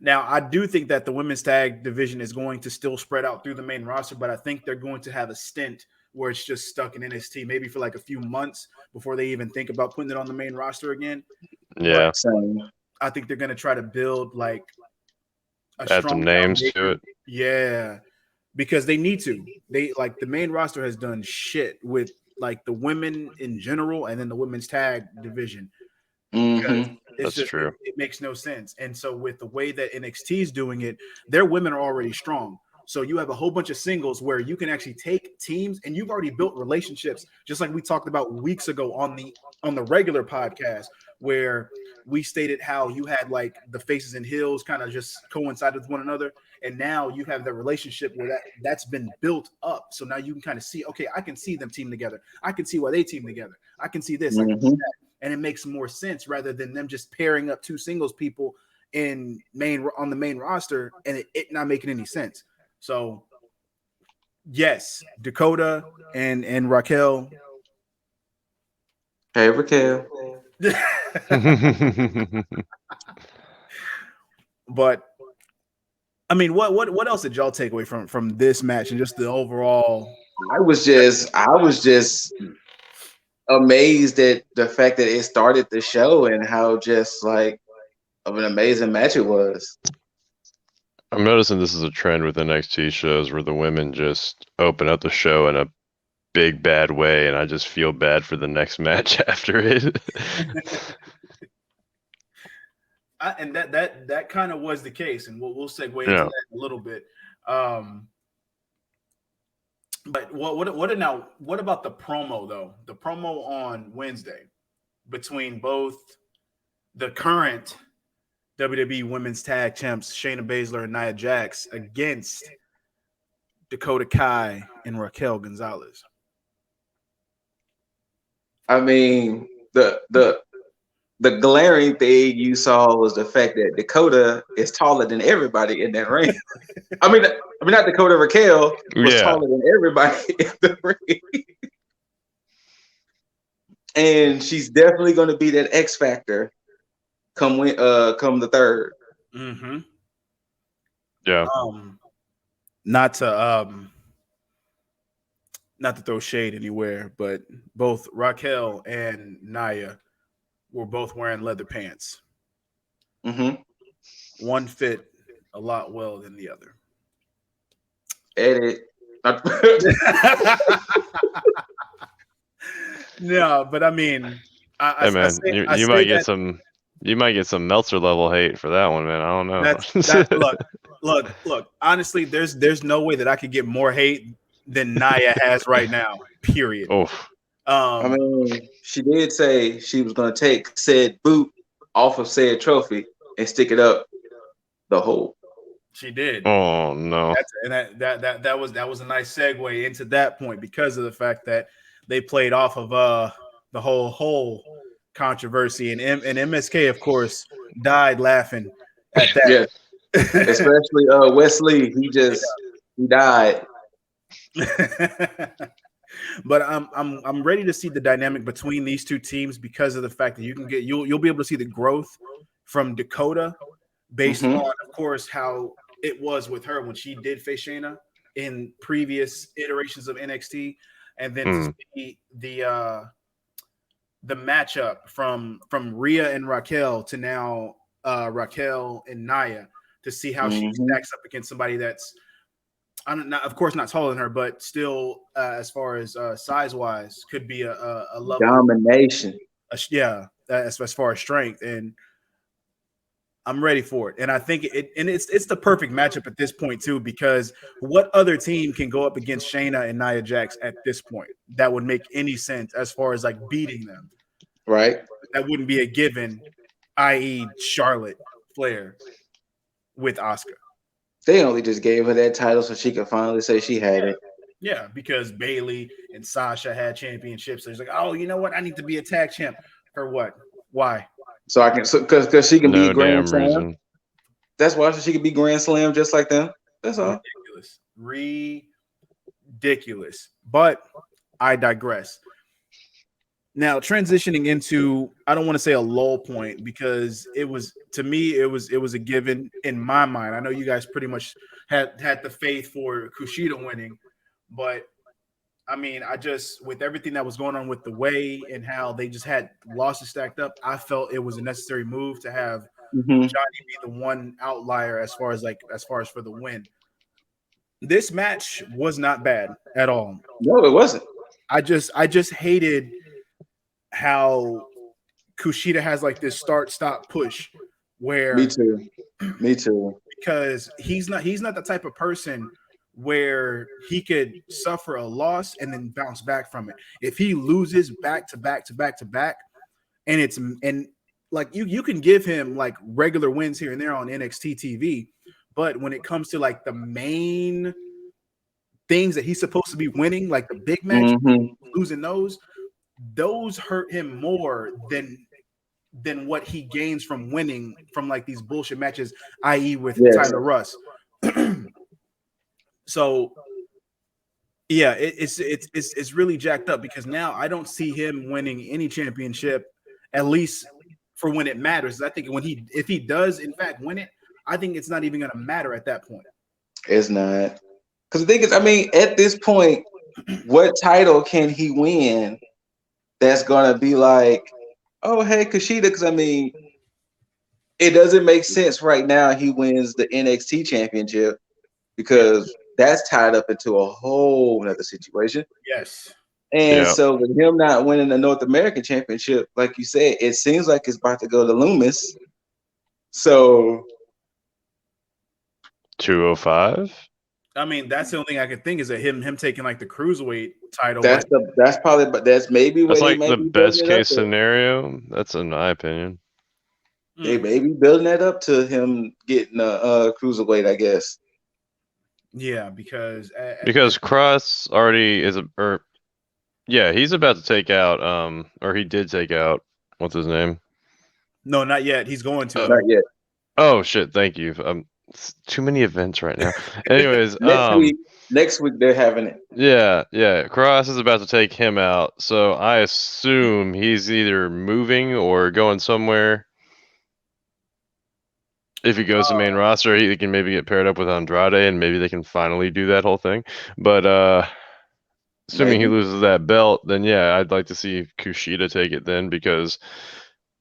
Now, I do think that the women's tag division is going to still spread out through the main roster, but I think they're going to have a stint where it's just stuck in NXT, maybe for like a few months before they even think about putting it on the main roster again. Yeah. But I think they're going to try to build like add some names to it. Yeah, because they need to. They like the main roster has done shit with like the women in general and then the women's tag division. That's true. It makes no sense. And so with the way that NXT is doing it, their women are already strong. So you have a whole bunch of singles where you can actually take teams and you've already built relationships, just like we talked about weeks ago on the regular podcast, where we stated how you had like the faces and heels kind of just coincide with one another. And now you have the relationship where that's been built up. So now you can kind of see, okay, I can see them team together. I can see why they team together. I can see this, I can see that. And it makes more sense rather than them just pairing up two singles people on the main roster and it not making any sense. So yes, Dakota and Raquel. Hey, Raquel. But I mean, what else did y'all take away from this match and just the overall? I was just amazed at the fact that it started the show and how just like of an amazing match it was. I'm noticing this is a trend with NXT shows where the women just open up the show in a big bad way, and I just feel bad for the next match after it. And that kind of was the case, and we'll segue into that in a little bit. But what about the promo though? The promo on Wednesday between both the current WWE Women's Tag Champs Shayna Baszler and Nia Jax against Dakota Kai and Raquel Gonzalez. I mean, the glaring thing you saw was the fact that Dakota is taller than everybody in that ring. I mean, not Dakota, Raquel was taller than everybody in the ring. And she's definitely going to be that X factor come the third. Mm-hmm. Yeah. Not to throw shade anywhere, but both Raquel and Nia were both wearing leather pants. Mm-hmm. One fit a lot well than the other. Edit. No, but I mean, hey man, you might get some Meltzer level hate for that one, man. I don't know. Look. Honestly, there's no way that I could get more hate than Nia has right now. Period. Oh. I mean, she did say she was going to take said boot off of said trophy and stick it up the hole. She did. Oh no! That was a nice segue into that point because of the fact that they played off of the whole controversy and MSK, of course, died laughing at that. Yeah, especially Wesley. He died. But I'm ready to see the dynamic between these two teams because of the fact that you'll be able to see the growth from Dakota based on, of course, how it was with her when she did face Shayna in previous iterations of NXT, and then to see the matchup from Rhea and Raquel to now Raquel and Nia to see how she stacks up against somebody that's of course not taller than her, but still as far as size wise could be a level domination. As far as strength, and I'm ready for it. And I think it's the perfect matchup at this point too, because what other team can go up against Shayna and Nia Jax at this point that would make any sense as far as like beating them? Right. That wouldn't be a given, i.e. Charlotte Flair with Asuka. They only just gave her that title so she could finally say she had it. Yeah, because Bayley and Sasha had championships. So he's like, oh, you know what? I need to be a tag champ. For what? Why? So I can, because she can be Grand Slam. Reason. That's why she can be Grand Slam just like them. That's all. Ridiculous. But I digress. Now transitioning into, I don't want to say a low point because it was a given in my mind. I know you guys pretty much had the faith for Kushida winning, but I mean, with everything that was going on with the way and how they just had losses stacked up, I felt it was a necessary move to have Johnny be the one outlier as far as for the win. This match was not bad at all. No, it wasn't. I just hated how Kushida has like this start-stop push where Me too. Because he's not the type of person where he could suffer a loss and then bounce back from it. If he loses back to back to back to back, and like you can give him like regular wins here and there on NXT TV, but when it comes to like the main things that he's supposed to be winning, like the big match, losing those hurt him more than what he gains from winning from like these bullshit matches, i.e. with Tyler Russ. So yeah, it's really jacked up because now I don't see him winning any championship, at least for when it matters. I think if he does in fact win it, I think it's not even going to matter at that point. It's not, because the thing is, I mean, at this point, what title can he win that's gonna be like, oh hey, Kushida? Because I mean, it doesn't make sense right now. He wins the NXT championship because that's tied up into a whole other situation. Yes. And so with him not winning the North American championship, like you said, it seems like it's about to go to Loomis. So 205. I mean, that's the only thing I could think is that him taking like the cruiserweight title. That's maybe That's where like the best case scenario. That's in my opinion. They may be building that up to him getting a cruiserweight, I guess. Yeah, because Cross already is he's about to take out or he did take out, what's his name? No, not yet. He's going to. Not yet. Oh shit! Thank you. Too many events right now. Anyways, next week they're having it. Yeah. Cross is about to take him out, so I assume he's either moving or going somewhere. If he goes to main roster, he can maybe get paired up with Andrade, and maybe they can finally do that whole thing. But assuming he loses that belt, then yeah, I'd like to see Kushida take it then, because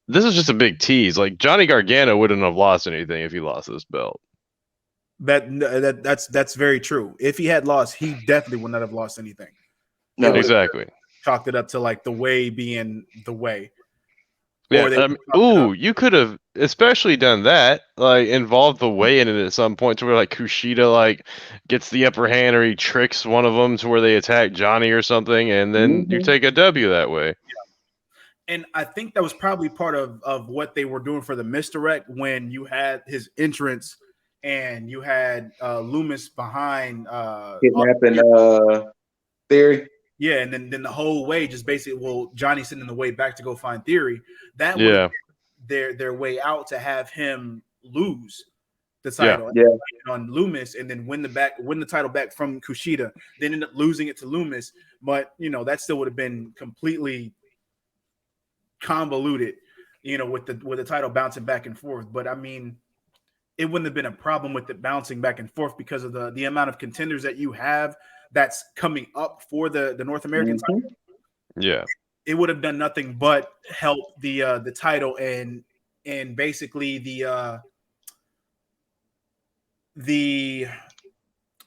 this is just a big tease. Like Johnny Gargano wouldn't have lost anything if he lost this belt. That's very true. If he had lost, he definitely would not have lost anything. No, exactly. Chalked it up to like the way being the way. Yeah. You could have especially done that, like involved the way in it at some point to where like Kushida like gets the upper hand or he tricks one of them to where they attack Johnny or something, and then you take a W that way. Yeah. And I think that was probably part of what they were doing for the misdirect when you had his entrance and you had Loomis behind kidnapping Theory. Yeah, and then the whole way just basically, Johnny sitting in the way back to go find Theory. That was their way out to have him lose the title on Loomis, and then win the title back from Kushida, then end up losing it to Loomis. But that still would have been completely convoluted, with the title bouncing back and forth. But I mean, it wouldn't have been a problem with it bouncing back and forth because of the amount of contenders that you have that's coming up for the North American title. Yeah, it would have done nothing but help the title and basically the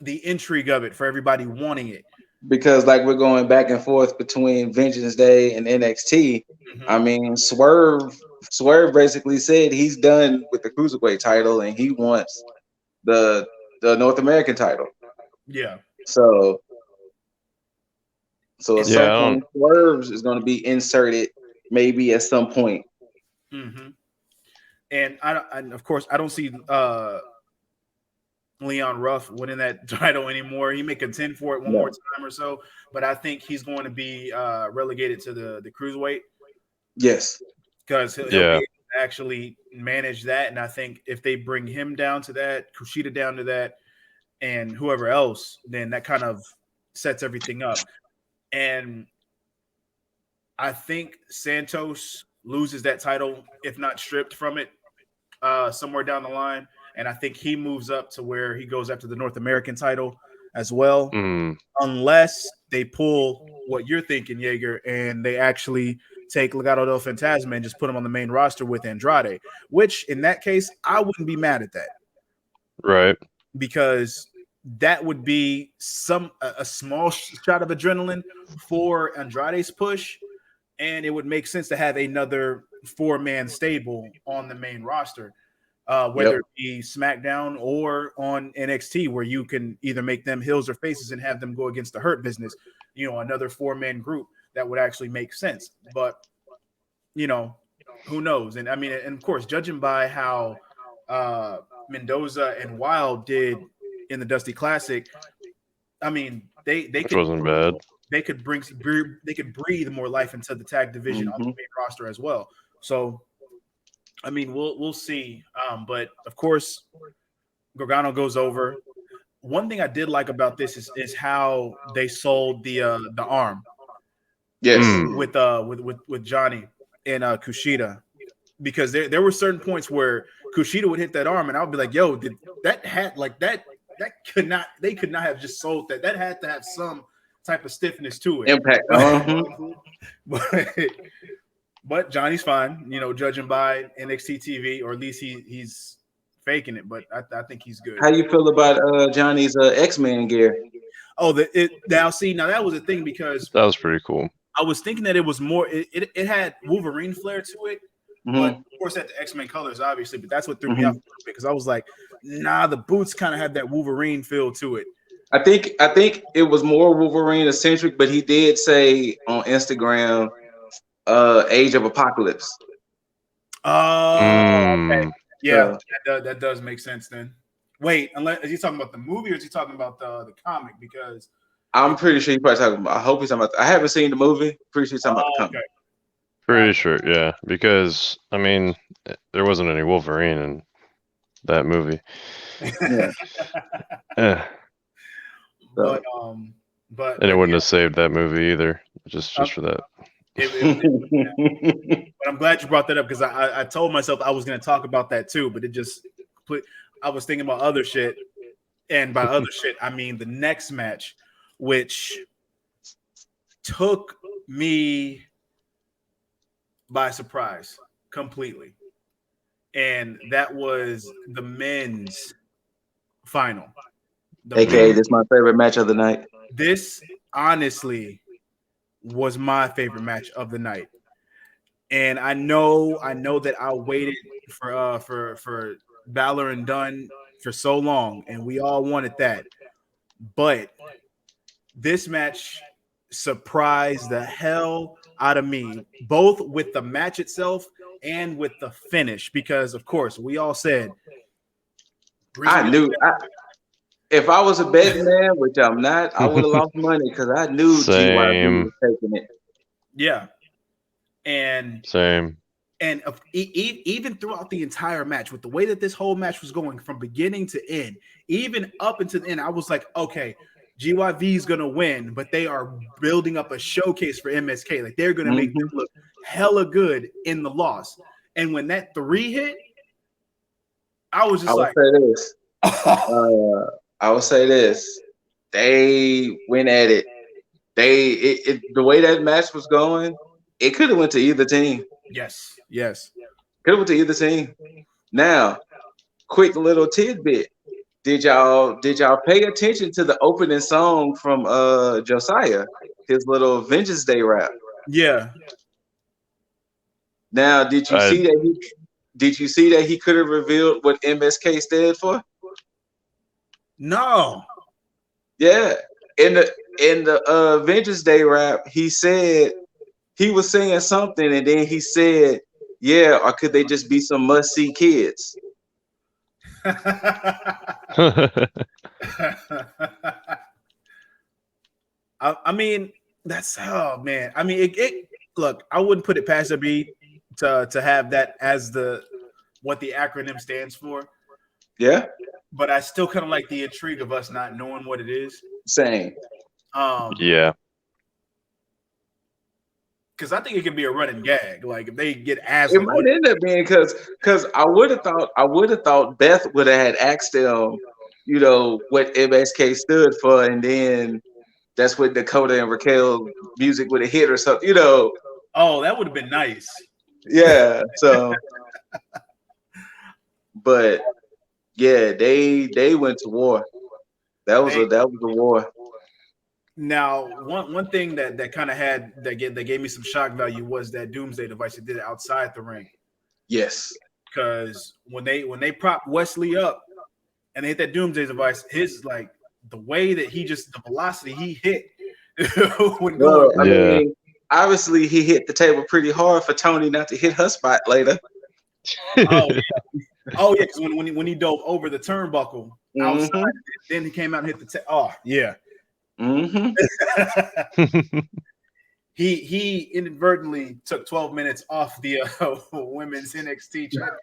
intrigue of it for everybody wanting it. Because like we're going back and forth between Vengeance Day and NXT. I mean, Swerve basically said he's done with the Cruiserweight title and he wants the North American title. Yeah. So at some point, Swerve is going to be inserted maybe at some point. And of course, I don't see Leon Ruff winning that title anymore. He may contend for it one more time or so, but I think he's going to be relegated to the Cruiserweight. Yes. Because he'll be able to actually manage that. And I think if they bring him down to that, Kushida down to that, and whoever else, then that kind of sets everything up. And I think Santos loses that title, if not stripped from it, somewhere down the line. And I think he moves up to where he goes after the North American title as well, unless they pull what you're thinking, Jaeger, and they actually take Legado del Fantasma and just put him on the main roster with Andrade, which in that case, I wouldn't be mad at that. Right. Because that would be a small shot of adrenaline for Andrade's push, and it would make sense to have another 4-man stable on the main roster. whether it be SmackDown or on NXT, where you can either make them heels or faces and have them go against the Hurt Business, another 4-man group that would actually make sense. But, who knows? And I mean, and of course, judging by how Mendoza and Wilde did in the Dusty Classic, I mean, they Which wasn't bad. They could breathe more life into the tag division on the main roster as well. So, I mean, we'll see. But of course, Gargano goes over. One thing I did like about this is how they sold the arm. Yes. With Johnny and Kushida, because there were certain points where Kushida would hit that arm, and I would be like, "Yo, did that hat like that? That could not. They could not have just sold that. That had to have some type of stiffness to it." Impact. But Johnny's fine, judging by NXT TV, or at least he's faking it. But I think he's good. How you feel about Johnny's X-Men gear? Oh, now that was a thing, because that was pretty cool. I was thinking that it was more. It had Wolverine flair to it, but of course had the X-Men colors, obviously. But that's what threw me off a little bit, because I was like, nah, the boots kind of had that Wolverine feel to it. I think it was more Wolverine eccentric, but he did say on Instagram, Age of Apocalypse. Okay. Yeah, that does make sense then. Wait, is he talking about the movie, or is he talking about the comic? Because I'm pretty sure he's probably talking about. I hope he's talking about. I haven't seen the movie. Pretty sure he's talking about the comic. Okay. Pretty sure, yeah. Because I mean, there wasn't any Wolverine in that movie. Yeah. But and it wouldn't have saved that movie either, just for that. But I'm glad you brought that up, because I told myself I was going to talk about that too, but it just I was thinking about other shit, and by other shit I mean the next match, which took me by surprise completely, and that was the men's final. AKA, this is my favorite match of the night. This honestly was my favorite match of the night, and I know that I waited for Balor and Dunn for so long, and we all wanted that, but this match surprised the hell out of me, both with the match itself and with the finish, because of course we all said I knew if I was a betting man, which I'm not, I would have lost money, because I knew GYV was taking it. Yeah, and same. And even throughout the entire match, with the way that this whole match was going from beginning to end, even up into the end, I was like, okay, GYV is going to win, but they are building up a showcase for MSK. Like, they're going to make them look hella good in the loss. And when that 3 hit, I was just like, I will say this. They went at it. The way that match was going, it could have went to either team. Yes. Could have went to either team. Now, quick little tidbit. Did y'all pay attention to the opening song from Josiah, his little Vengeance Day rap? Yeah. Now, did you see that he could have revealed what MSK stood for? No. Yeah. In the Vengeance Day rap, he said he was saying something, and then he said, yeah, or could they just be some must-see kids? I mean, that's man. I mean, it look, I wouldn't put it past WB to have that as what the acronym stands for. Yeah. But I still kind of like the intrigue of us not knowing what it is. Same. Yeah. Because I think it could be a running gag. Like, if they get asked, it might end up being because I would have thought Beth would have had asked them, what MSK stood for, and then that's what Dakota and Raquel music would have hit or something, Oh, that would have been nice. Yeah. So, but yeah, they went to war. That was a war. Now, one thing that kind of that gave me some shock value was that Doomsday device that did it outside the ring. Yes. because when they prop Wesley up and they hit that Doomsday device, his like the way that the velocity he hit when Well, going. I Yeah. mean, obviously he hit the table pretty hard for Tony not to hit her spot later. Oh yeah, because when he dove over the turnbuckle outside, then he came out and hit the oh yeah. He inadvertently took 12 minutes off the women's NXT championship.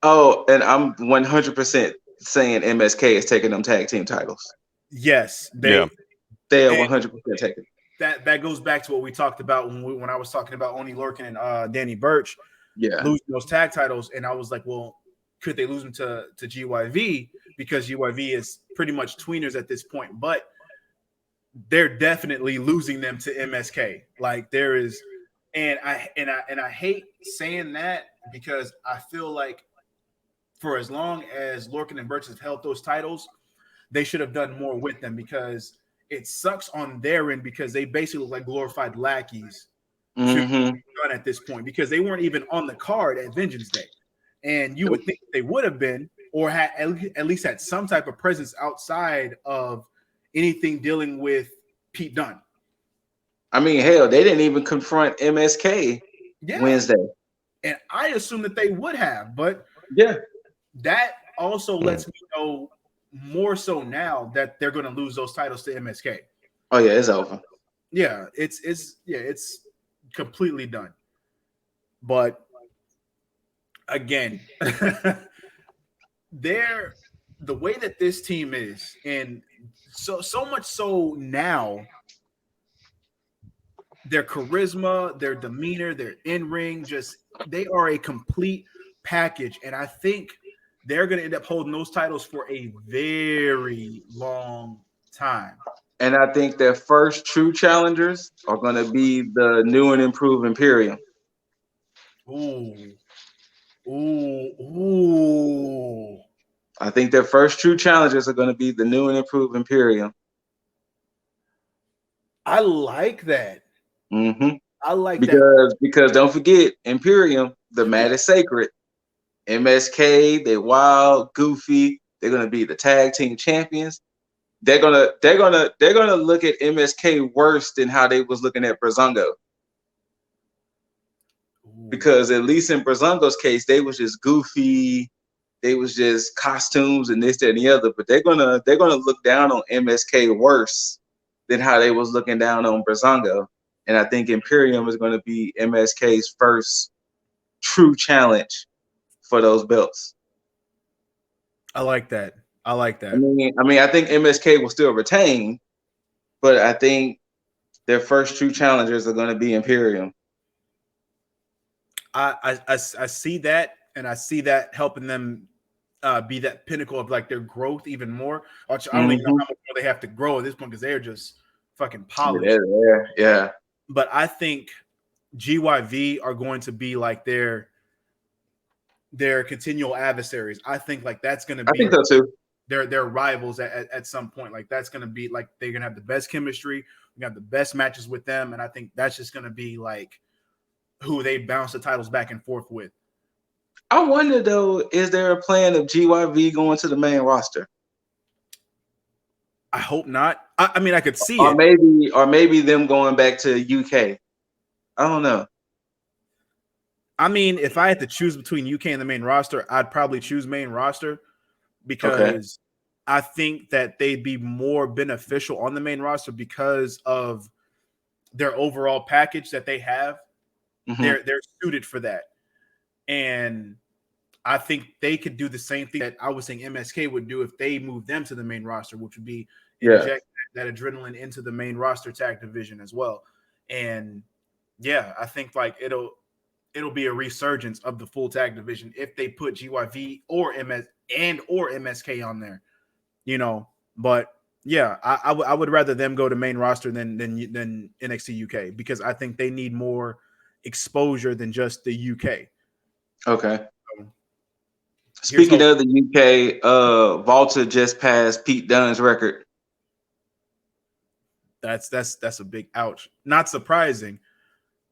Oh, and I'm 100% saying MSK is taking them tag team titles. Yes, they are 100% taking. That goes back to what we talked about when I was talking about Oney Lorcan and Danny Burch, losing those tag titles, and I was like, well, could they lose them to GYV because GYV is pretty much tweeners at this point, but they're definitely losing them to MSK. Like there is, and I hate saying that because I feel like for as long as Lorcan and Burch have held those titles, they should have done more with them because it sucks on their end because they basically look like glorified lackeys at this point because they weren't even on the card at Vengeance Day. And you would think they would have been or had at least had some type of presence outside of anything dealing with Pete Dunne. I mean, hell, they didn't even confront MSK Wednesday. And I assume that they would have, but that also lets me know more so now that they're going to lose those titles to MSK. Oh yeah, it's over. Yeah, it's completely done. But again, the way that this team is, and so much so now, their charisma, their demeanor, their in-ring, they are a complete package. And I think they're going to end up holding those titles for a very long time. And I think their first true challengers are going to be the new and improved Imperium. Ooh. I think their first true challengers are going to be the new and improved Imperium. I like that. I like that because don't forget Imperium, the mat is sacred. MSK, they wild, goofy. They're gonna be the tag team champions. They're gonna look at MSK worse than how they was looking at Breezango. Because at least in Breezango's case, they was just goofy. They was just costumes and this, that, and the other. But they're gonna look down on MSK worse than how they was looking down on Breezango. And I think Imperium is going to be MSK's first true challenge for those belts. I like that. I mean, I think MSK will still retain, but I think their first true challengers are going to be Imperium. I see that, and I see that helping them be that pinnacle of like their growth even more. I don't even know how much more they have to grow at this point because they're just fucking polished. Yeah. But I think GYV are going to be like their continual adversaries. I think like that's going to be. I think so too. Their rivals at some point. Like that's going to be like they're going to have the best chemistry. We have the best matches with them, and I think that's just going to be like who they bounce the titles back and forth with. I wonder though, is there a plan of GYV going to the main roster? I hope not. I mean, I could see it. Or maybe them going back to UK. I don't know. I mean, if I had to choose between UK and the main roster, I'd probably choose main roster because I think that they'd be more beneficial on the main roster because of their overall package that they have. They're suited for that. And I think they could do the same thing that I was saying MSK would do if they moved them to the main roster, which would be inject that adrenaline into the main roster tag division as well. And I think like it'll be a resurgence of the full tag division if they put GYV or MSK on there, But I would rather them go to main roster than NXT UK because I think they need more exposure than just the UK. Okay. Speaking of the UK, Volta just passed Pete Dunne's record. That's a big ouch. Not surprising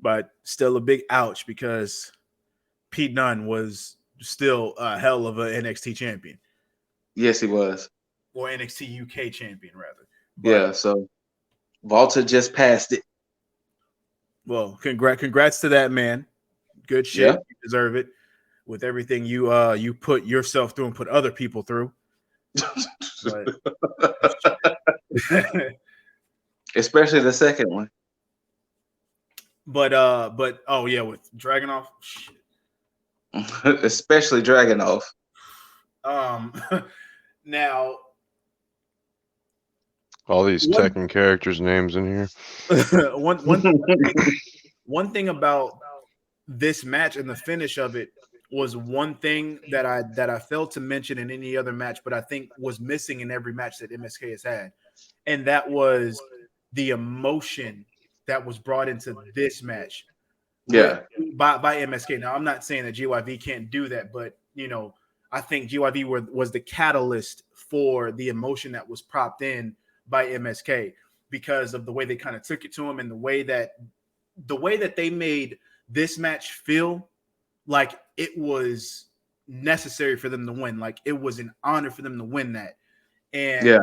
but still a big ouch because Pete Dunne was still a hell of an NXT champion. Yes, he was. Or NXT UK champion, rather. But, yeah, so Walter just passed it. Well, congrats to that man. Good shit. Yeah. You deserve it with everything you put yourself through and put other people through. But, especially the second one. But oh yeah, with Dragunov, shit. Especially Dragunov. Now all these Tekken characters' names in here. one thing about this match and the finish of it was one thing that I failed to mention in any other match, but I think was missing in every match that MSK has had, and that was the emotion that was brought into this match. Yeah, by MSK. Now, I'm not saying that GYV can't do that, but I think GYV was the catalyst for the emotion that was propped in by MSK because of the way they kind of took it to him and the way that they made this match feel like it was necessary for them to win. Like it was an honor for them to win that. And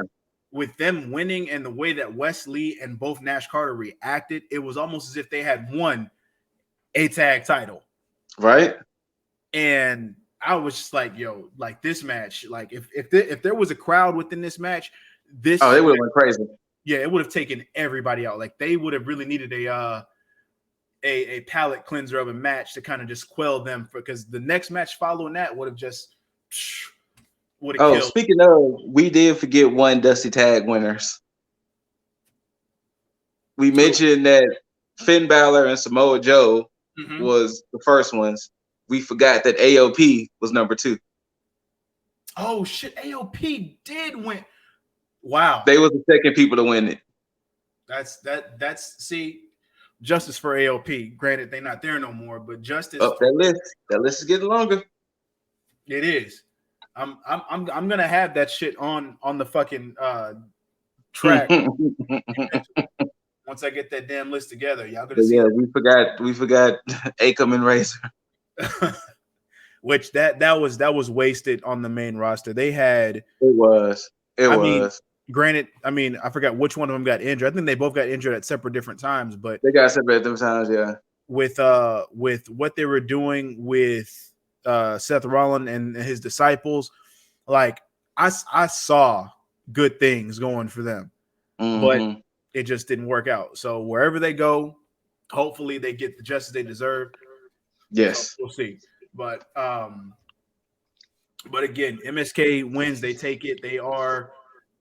with them winning and the way that Wes Lee and both Nash Carter reacted, it was almost as if they had won a tag title. Right. And I was just like, yo, like this match, like if there was a crowd within this match, they would have went crazy. Yeah, it would have taken everybody out. Like they would have really needed a palate cleanser of a match to kind of just quell them because the next match following that would have just killed. Speaking of, we did forget one Dusty Tag winners. We mentioned that Finn Balor and Samoa Joe was the first ones. We forgot that AOP was number 2. Oh shit, AOP did win. Wow. They were the second people to win it. That's see, justice for AOP. Granted, they're not there no more, but justice. That list is getting longer. It is. I'm gonna have that shit on the fucking track. Once I get that damn list together, y'all gonna see. Yeah, we forgot Akam and Razor. Which that was wasted on the main roster. They had it was. Granted, I mean, I forgot which one of them got injured. I think they both got injured at separate different times, but they got separate at different times, yeah. With what they were doing with Seth Rollins and his disciples, like I saw good things going for them, but it just didn't work out. So wherever they go, hopefully they get the justice they deserve. Yes, so we'll see. But again, MSK wins. They take it. They are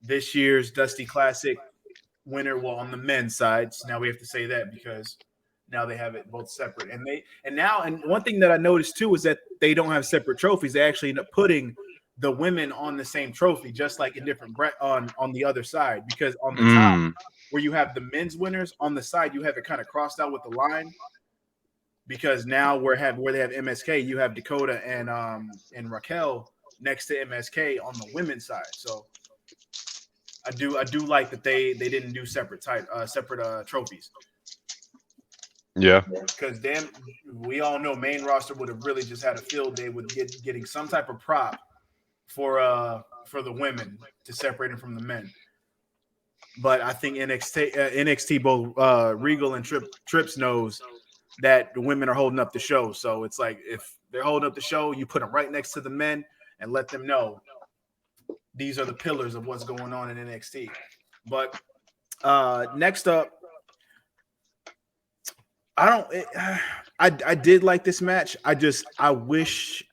this year's Dusty Classic winner. Well, on the men's side, so now we have to say that because now they have it both separate. And one thing that I noticed too is that they don't have separate trophies. They actually end up putting the women on the same trophy, just like in different on the other side. Because on the top, where you have the men's winners, on the side you have it kind of crossed out with the line. Because now where they have MSK, you have Dakota and Raquel next to MSK on the women's side. So I do like that they didn't do separate trophies. Yeah, because we all know main roster would have really just had a field day with getting some type of prop for the women to separate them from the men. But I think NXT both Regal and Trips knows that the women are holding up the show. So it's like if they're holding up the show, you put them right next to the men and let them know these are the pillars of what's going on in NXT. But next up, I did like this match. I wish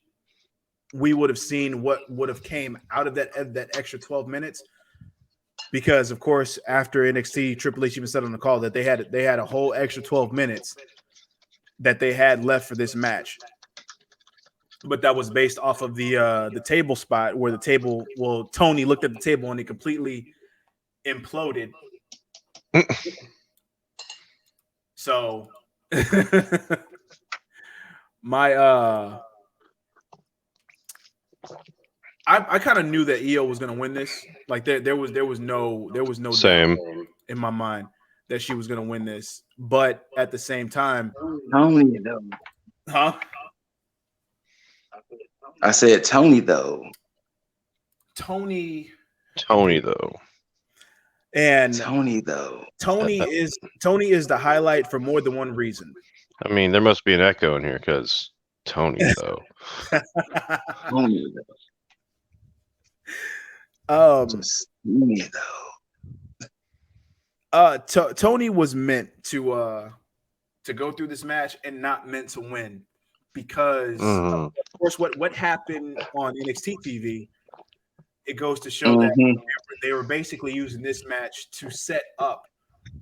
we would have seen what would have came out of that extra 12 minutes. Because of course, after NXT, Triple H even said on the call that they had a whole extra 12 minutes that they had left for this match. But that was based off of the table spot where Tony looked at the table and it completely imploded. So I kind of knew that EO was going to win this. Like there was no same doubt in my mind. that she was going to win this, but at the same time, Tony though. huh? I said Tony though. Tony though. and Tony though. Tony is the highlight for more than one reason. I mean, there must be an echo in here because Tony though. Tony though. Just Tony though. Tony was meant to go through this match and not meant to win because of course what happened on NXT TV, it goes to show that they were basically using this match to set up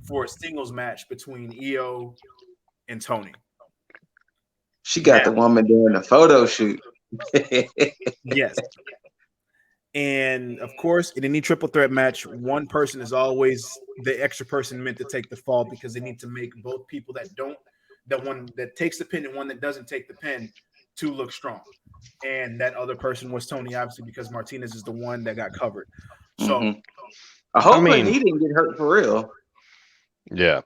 for a singles match between Io and Tony. She got the woman doing the photo shoot. Yes. And of course, in any triple threat match, one person is always the extra person meant to take the fall because they need to make both people the one that takes the pin and one that doesn't take the pin to look strong. And that other person was Tony, obviously, because Martinez is the one that got covered. So I hope he didn't get hurt for real. Yeah.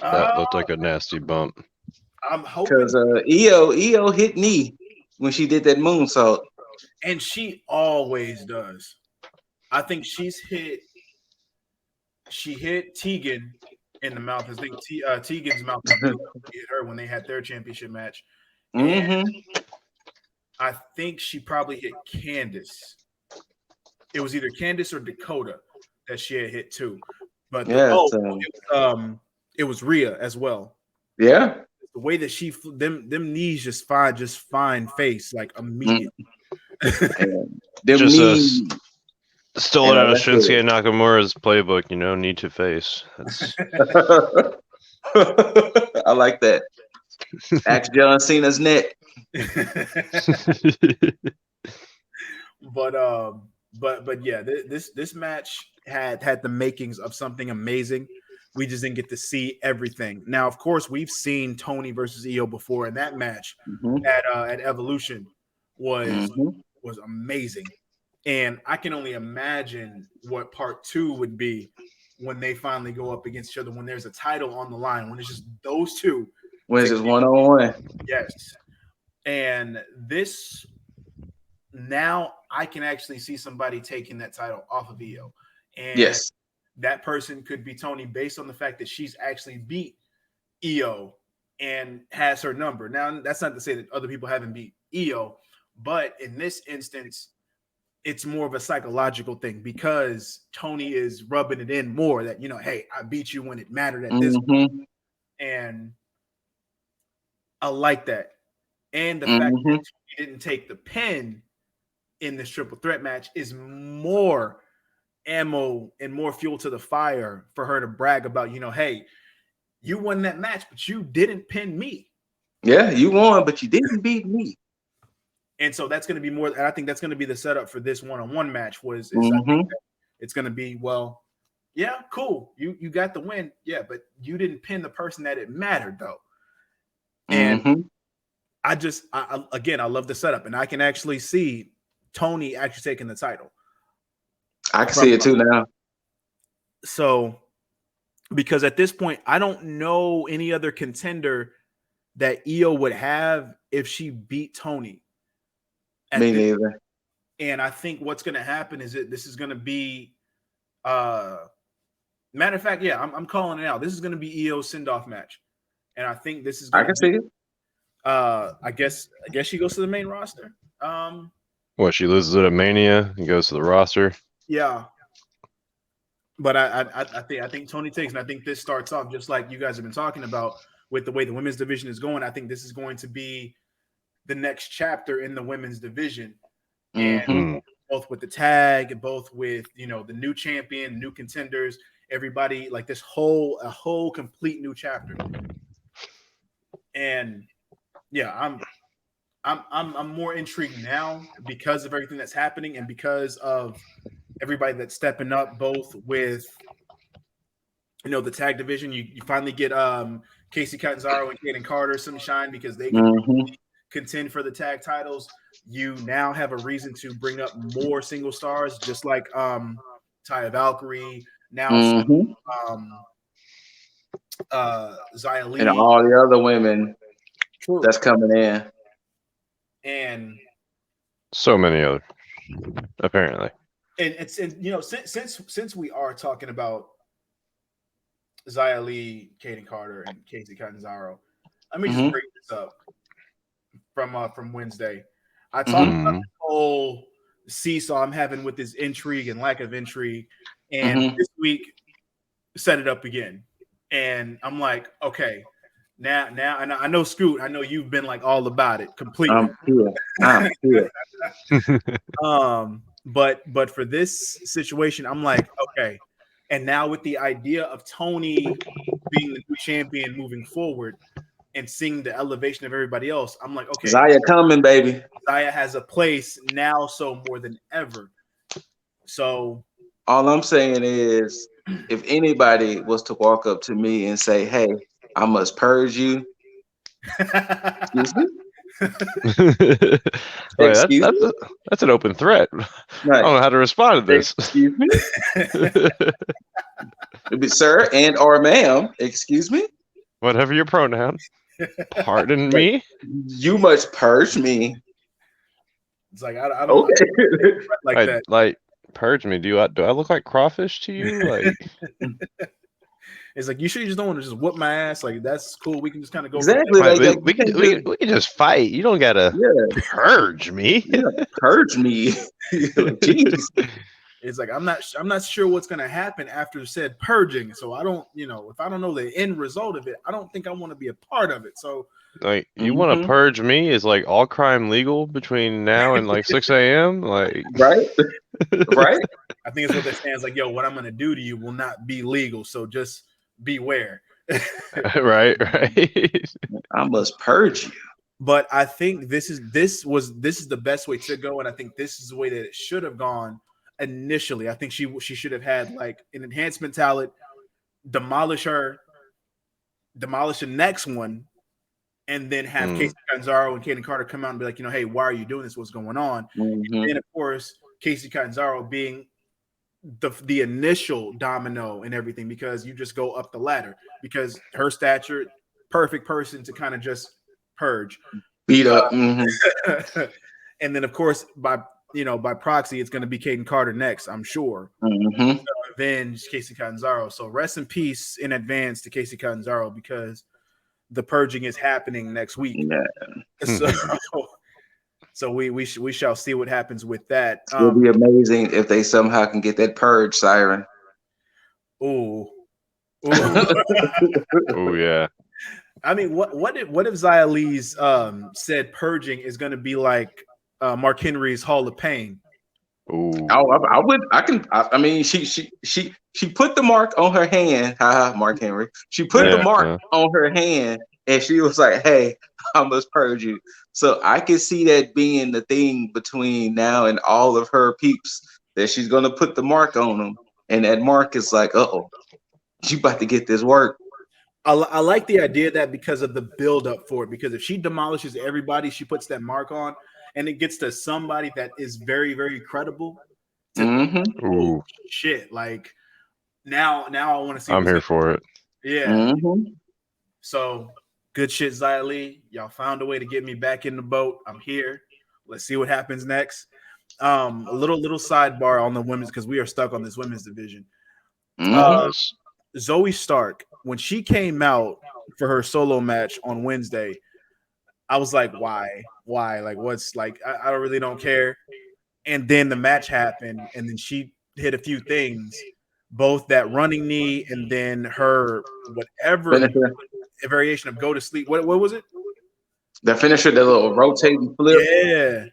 That looked like a nasty bump. I'm hoping because Io hit knee when she did that moonsault. And she always does. I think she hit Tegan in the mouth. I think Tegan's mouth hit her when they had their championship match. I think she probably hit Candice. It was either Candice or Dakota that she had hit too. But it was Rhea as well. Yeah. The way that she them knees just fine face like immediately. Stole it out of Shinsuke Nakamura's playbook, knee to face. I like that. Axe John Cena's neck. But yeah, this match had the makings of something amazing. We just didn't get to see everything. Now, of course, we've seen Tony versus Io before, and that match at Evolution was amazing. And I can only imagine what part 2 would be when they finally go up against each other, when there's a title on the line, when it's just those two. When it's just one-on-one. Yes. And this, now I can actually see somebody taking that title off of Io. And yes, that person could be Tony based on the fact that she's actually beat Io and has her number. Now, that's not to say that other people haven't beat Io, but in this instance, it's more of a psychological thing because Tony is rubbing it in more that, hey, I beat you when it mattered at this point. And I like that. And the fact that Tony didn't take the pin in this triple threat match is more ammo and more fuel to the fire for her to brag about, hey, you won that match, but you didn't pin me. Yeah, you won, but you didn't beat me. And so that's going to be more, and I think that's going to be the setup for this one-on-one match I think it's going to be, well, yeah, cool. You got the win. Yeah, but you didn't pin the person that it mattered, though. And I love the setup, and I can actually see Tony actually taking the title. I can see it too now. So, because at this point, I don't know any other contender that Io would have if she beat Tony. Me neither. And I think what's going to happen is that this is going to be, matter of fact, yeah, I'm calling it out. This is going to be Io's send-off match, and I think this is. I can see it. I guess she goes to the main roster. She loses at a Mania and goes to the roster. Yeah, but I think Tony takes, and I think this starts off just like you guys have been talking about with the way the women's division is going. I think this is going to be the next chapter in the women's division, and both with the tag, both with the new champion, new contenders, everybody, like a whole complete new chapter. And yeah, I'm more intrigued now because of everything that's happening and because of everybody that's stepping up, both with the tag division. You finally get Casey Catanzaro and Kaden Carter some shine because they can contend for the tag titles. You now have a reason to bring up more single stars, just like Taya Valkyrie. Now Xia Li, and all the other women that's coming in. And so many other, apparently. And it's since we are talking about Xia Li, Kaden Carter, and Casey Catanzaro, let me just break this up from Wednesday. I talked about the whole seesaw I'm having with this intrigue and lack of intrigue, and this week set it up again. And I'm like, okay, now, and I know Scoot, I know you've been like all about it completely. I'm here. But for this situation, I'm like, okay. And now with the idea of Tony being the new champion moving forward and seeing the elevation of everybody else, I'm like, okay, Xia coming, baby. Xia has a place now, so more than ever. So all I'm saying is, if anybody was to walk up to me and say, "Hey, I must purge you," excuse me. That's an open threat. Right. I don't know how to respond to this. Excuse me, sir and or ma'am. Excuse me. Whatever your pronoun. Pardon me. You must purge me. It's like I don't like that. Like purge me. Do I look like crawfish to you? Like it's like you sure you just don't want to just whoop my ass? Like that's cool. We can just kind of go. Exactly. Like, we can just fight. You don't gotta purge me. Purge me. Jeez. It's like I'm not sure what's gonna happen after said purging. So I don't, if I don't know the end result of it, I don't think I want to be a part of it. So like you want to purge me? Is like all crime legal between now and like 6 a.m. Like right. I think it's what they're saying. It's like, yo, what I'm gonna do to you will not be legal. So just beware. right. I must purge you. But I think this is the best way to go, and I think this is the way that it should have gone initially. I think she should have had like an enhancement talent, demolish the next one, and then have Casey Catanzaro and Kaden Carter come out and be like, hey, why are you doing this? What's going on? And then of course Casey Catanzaro being the initial domino and everything, because you just go up the ladder, because her stature, perfect person to kind of just purge, beat up. And then of course by proxy it's going to be Kaden Carter next, I'm sure. Avenge Casey Catanzaro. So rest in peace in advance to Casey Catanzaro, because the purging is happening next week. So we shall see what happens with that. It'll be amazing if they somehow can get that purge siren. Oh yeah. I mean, what if Xia Li's said purging is going to be like Mark Henry's Hall of Pain? I mean, she put the mark on her hand. Mark Henry. She put the mark on her hand, and she was like, "Hey, I must purge you." So I can see that being the thing between now and all of her peeps, that she's gonna put the mark on them, and that mark is like, "Uh-oh, you about to get this work." I like the idea of that because of the build up for it. Because if she demolishes everybody, she puts that mark on, and it gets to somebody that is very, very credible. Oh shit! Like now I want to see. I'm here for it. Yeah. So good shit, Xia Li. Y'all found a way to get me back in the boat. I'm here. Let's see what happens next. A little sidebar on the women's, because we are stuck on this women's division. Zoe Stark, when she came out for her solo match on Wednesday, I was like, why? Like, what's like, I really don't care. And then the match happened, and then she hit a few things, both that running knee and then her whatever variation of go to sleep. What was it? The finisher, the little rotating flip. Yeah.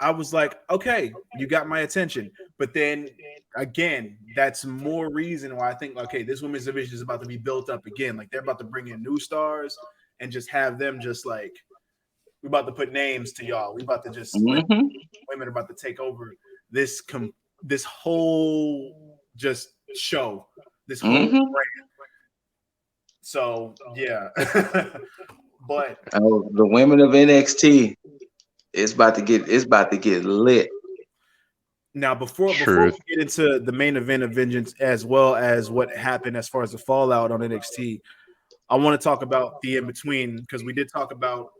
I was like, okay, you got my attention. But then again, that's more reason why I think, okay, this women's division is about to be built up again. Like they're about to bring in new stars and just have them just like, we're about to put names to y'all. We about to just women are about to take over this whole just show, this whole brand. So yeah. But the women of NXT, it's about to get lit. Now, before we Truth. get into the main event of Vengeance, as well as what happened as far as the fallout on NXT, I want to talk about the in between, because we did talk about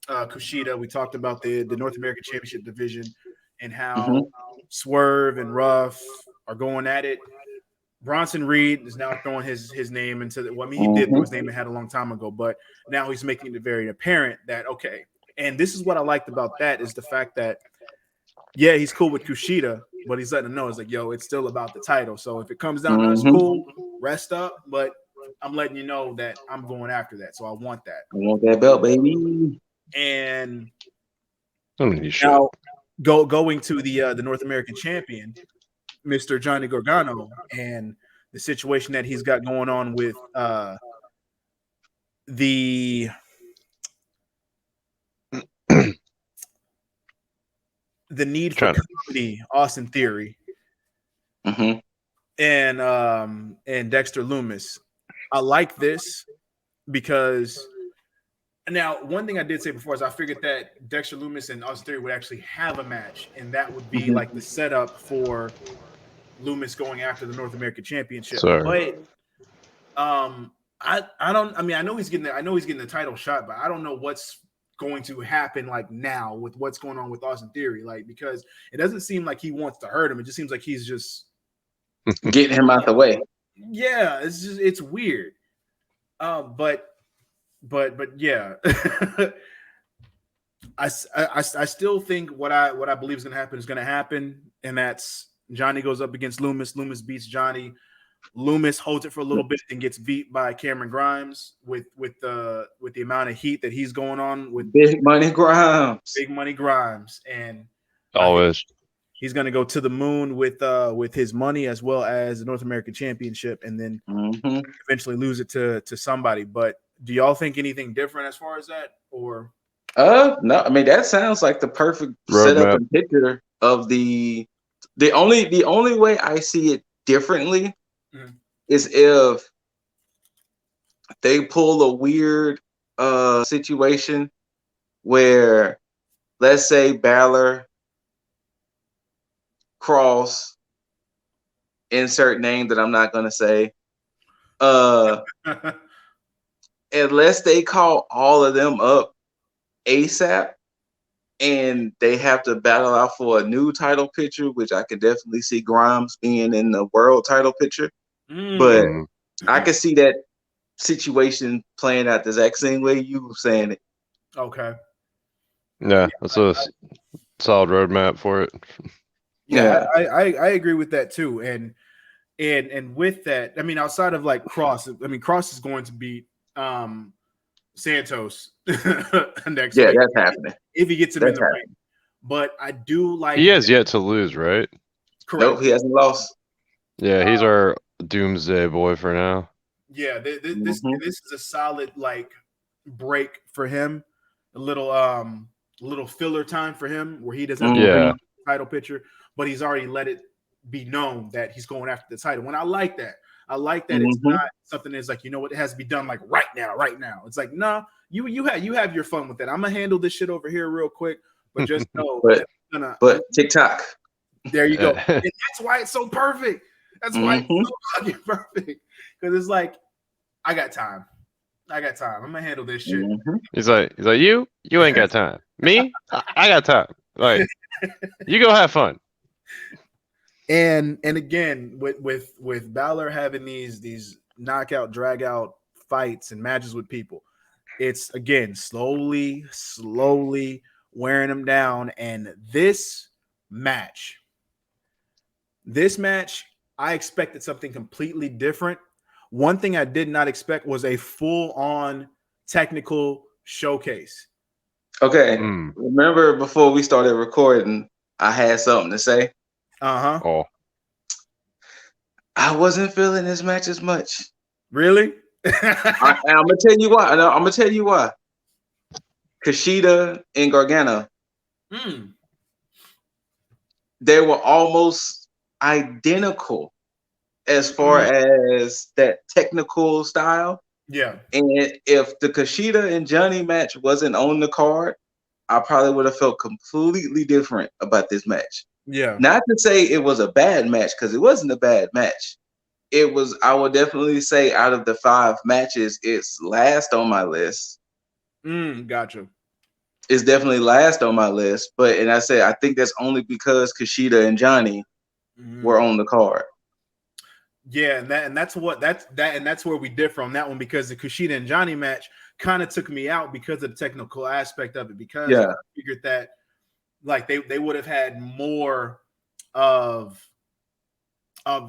Kushida. We talked about the North American Championship division and how Swerve and Ruff are going at it. Bronson Reed is now throwing his name into the. Well, I mean, he did throw his name and had a long time ago, but now he's making it very apparent that okay. And this is what I liked about that is the fact that yeah, he's cool with Kushida, but he's letting him know it's like, yo, it's still about the title. So if it comes down to us, cool, rest up. But I'm letting you know that I'm going after that. So I want that. I want that belt, baby. And now going to the North American champion, Mr. Johnny Gargano, and the situation that he's got going on with the need for comedy, Austin Theory, and Dexter Lumis. I like this because now one thing I did say before is I figured that Dexter Lumis and Austin Theory would actually have a match, and that would be like the setup for Lumis going after the North American Championship. But I don't. I mean, I know he's getting the title shot, but I don't know what's going to happen like now with what's going on with Austin Theory, like because it doesn't seem like he wants to hurt him. It just seems like he's just getting him out the way. Yeah, it's weird. But yeah, I still think what I believe is going to happen, and that's Johnny goes up against Lumis. Lumis beats Johnny. Lumis holds it for a little bit and gets beat by Cameron Grimes with the amount of heat that he's going on with Big Money Grimes, and always he's going to go to the moon with his money as well as the North American Championship, and then eventually lose it to somebody. But do y'all think anything different as far as that, or? No, I mean that sounds like the perfect setup and picture of the only way I see it differently is if they pull a weird situation where, let's say, Balor, Cross, insert name that I'm not gonna say, unless they call all of them up ASAP and they have to battle out for a new title picture, which I could definitely see Grimes being in the world title picture. But I could see that situation playing out the exact same way you were saying it. Okay. Yeah, that's a solid roadmap for it. Yeah, I agree with that too. And with that, I mean, outside of like Cross, I mean, Cross is going to beat Santos next week. That's happening. If he gets him in the ring. But I do like he has yet to lose, right? Correct. Nope, he hasn't lost. Yeah, he's our doomsday boy for now. Yeah, this is a solid like break for him. A little filler time for him where he doesn't have to bring up the title picture, but he's already let it be known that he's going after the title. And I like that. It's not something that's like, you know what, it has to be done like right now. It's like, no, you have your fun with that. I'm gonna handle this shit over here real quick, but just know but TikTok. There you go. And that's why it's so perfect. That's why it's so fucking perfect. Because it's like, I got time. I'm gonna handle this shit. He's like, you ain't got time. Me, I got time. Like, you go have fun. And again, with Balor having these knockout, drag out fights and matches with people, it's again slowly wearing them down. And this match, I expected something completely different. One thing I did not expect was a full-on technical showcase. Okay. Remember before we started recording, I had something to say. Oh. I wasn't feeling this match as much. Really? I'm gonna tell you why. I'm gonna tell you why. Kushida and Gargano. They were almost identical as far as that technical style. Yeah. And if the Kushida and Johnny match wasn't on the card, I probably would have felt completely different about this match. Yeah. Not to say it was a bad match, because it wasn't a bad match. It was, I would definitely say, out of the 5 matches, it's last on my list. Gotcha. It's definitely last on my list. But, and I said, I think that's only because Kushida and Johnny were on the card. Yeah, and that's where we differ on that one, because the Kushida and Johnny match kind of took me out because of the technical aspect of it, because I figured that like they would have had more of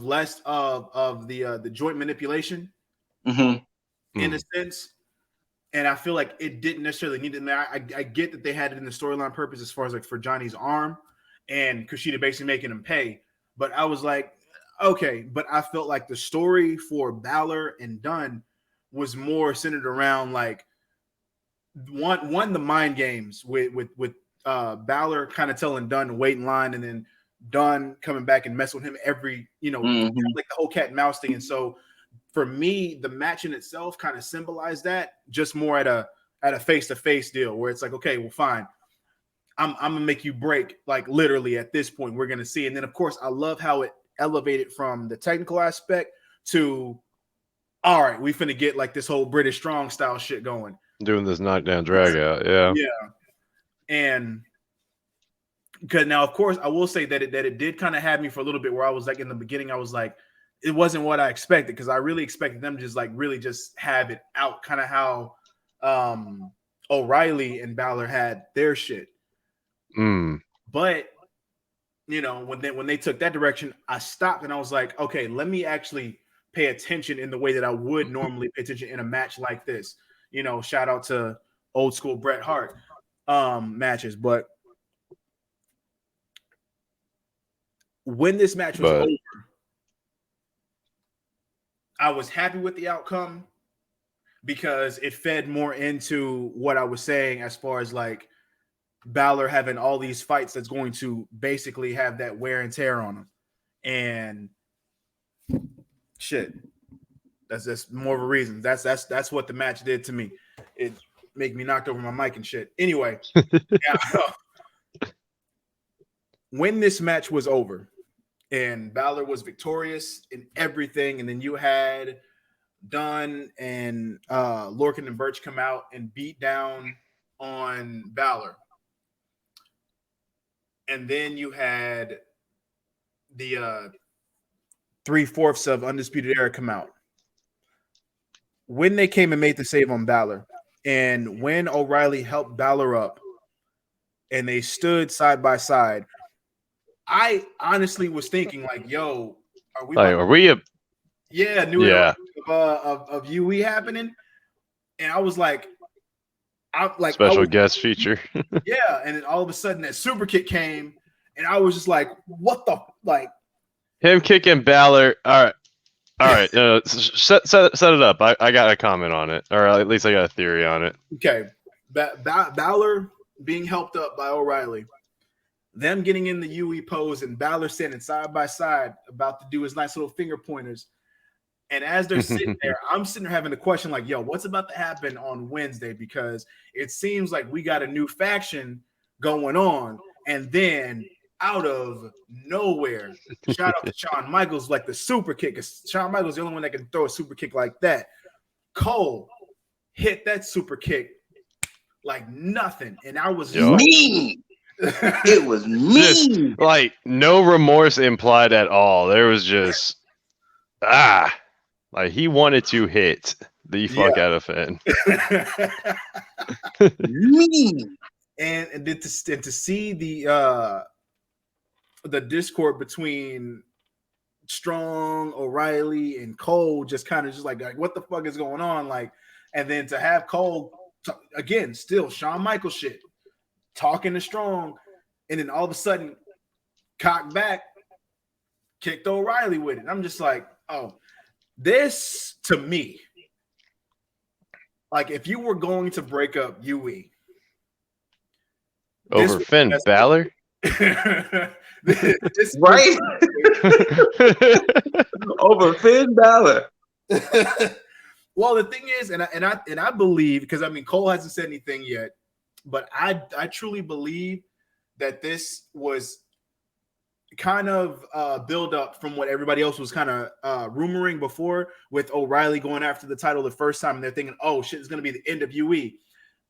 less of the joint manipulation in a sense. And I feel like it didn't necessarily need it. I get that they had it in the storyline purpose as far as like for Johnny's arm and Kushida basically making him pay. But I was like, okay, but I felt like the story for Balor and Dunn was more centered around like one the mind games with Balor kind of telling Dunn to wait in line, and then Dunn coming back and mess with him every, like the whole cat and mouse thing. And so for me, the match in itself kind of symbolized that, just more at a face-to-face deal where it's like, okay, well, fine. I'm gonna make you break, like literally at this point, we're gonna see. And then of course, I love how it elevated from the technical aspect to, all right, we finna get like this whole British strong style shit going. Doing this knockdown drag out, yeah. Yeah. And because now, of course, I will say that it did kind of have me for a little bit where I was like in the beginning, I was like, it wasn't what I expected, because I really expected them to just like really just have it out, kind of how O'Reilly and Balor had their shit. But when they took that direction, I stopped and I was like, okay, let me actually pay attention in the way that I would normally pay attention in a match like this. Shout out to old school Bret Hart matches. But when this match was over, I was happy with the outcome because it fed more into what I was saying as far as like Balor having all these fights that's going to basically have that wear and tear on him. And shit, that's more of a reason. That's what the match did to me. It made me knocked over my mic and shit. Anyway, when this match was over and Balor was victorious in everything, and then you had Dunn and Lorcan and Birch come out and beat down on Balor. And then you had the 3/4 of Undisputed Era come out. When they came and made the save on Balor, and when O'Reilly helped Balor up and they stood side by side, I honestly was thinking like, yo, are we of UE happening? And I was like, special guest feature. Yeah, and then all of a sudden that super kick came, and I was just like, what the like? Him kicking Balor. All right. Set it up. I got a comment on it, or at least I got a theory on it. Okay, Balor being helped up by O'Reilly, them getting in the UE pose, and Balor standing side by side about to do his nice little finger pointers. And as they're sitting there, I'm sitting there having the question like, yo, what's about to happen on Wednesday? Because it seems like we got a new faction going on. And then out of nowhere, shout out to Shawn Michaels, like the super kick. Shawn Michaels is the only one that can throw a super kick like that. Cole hit that super kick like nothing. And I was mean. It was mean. Just, like no remorse implied at all. There was just like he wanted to hit the fuck out of Finn. Mean. And to see the discord between Strong, O'Reilly, and Cole, just kind of just like what the fuck is going on? Like, and then to have Cole again, still Shawn Michaels shit, talking to Strong, and then all of a sudden cock back, kicked O'Reilly with it. I'm just like, oh, this to me, like if you were going to break up UE over Finn Balor, right? Over Finn Balor. Well, the thing is, and I believe, because I mean Cole hasn't said anything yet, but I truly believe that this was kind of build up from what everybody else was kind of rumoring before, with O'Reilly going after the title the first time, and they're thinking, oh shit, it's going to be the NWE.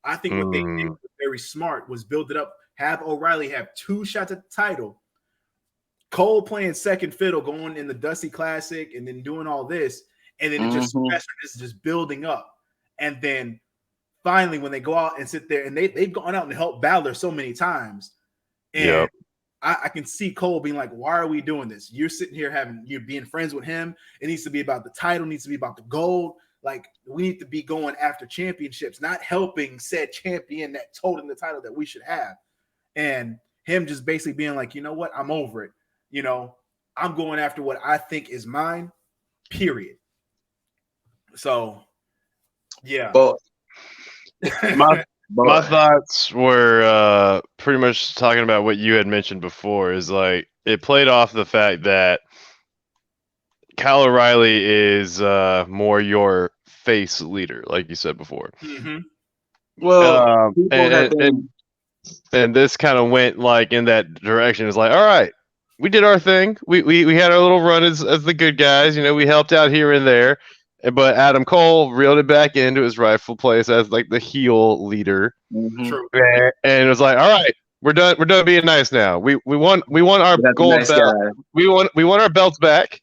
I think what they did was very smart, was build it up, have O'Reilly have 2 shots at the title, Cole playing second fiddle, going in the Dusty Classic, and then doing all this, and then it just is just building up, and then finally when they go out and sit there, and they've gone out and helped Balor so many times, and I can see Cole being like, why are we doing this? You're sitting here you're being friends with him. It needs to be about the title, needs to be about the gold. Like, we need to be going after championships, not helping said champion that told him the title that we should have. And him just basically being like, you know what? I'm over it. You know, I'm going after what I think is mine, period. So, yeah. But my thoughts were pretty much talking about what you had mentioned before, is like, it played off the fact that Kyle O'Reilly is more your face leader, like you said before. Well, and this kind of went like in that direction. It's like, all right, we did our thing. We had our little run as the good guys. You know, we helped out here and there. But Adam Cole reeled it back into his rightful place as like the heel leader. True. And it was like, all right, we're done being nice now. We want our gold belt. We want our belts back.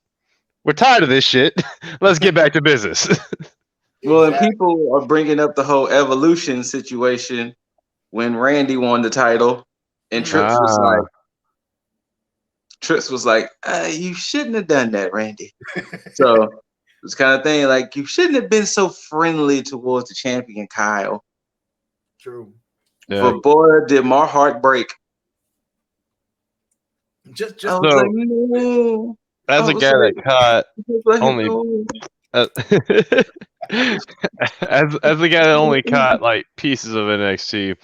We're tired of this shit. Let's get back to business. Well, and people are bringing up the whole Evolution situation when Randy won the title, and Trips was like, you shouldn't have done that, Randy. So it's kind of thing like, you shouldn't have been so friendly towards the champion, Kyle. True. Yeah. But boy, did my heart break. Just so, like, no. As a guy that caught only as the guy that only caught like pieces of NXT,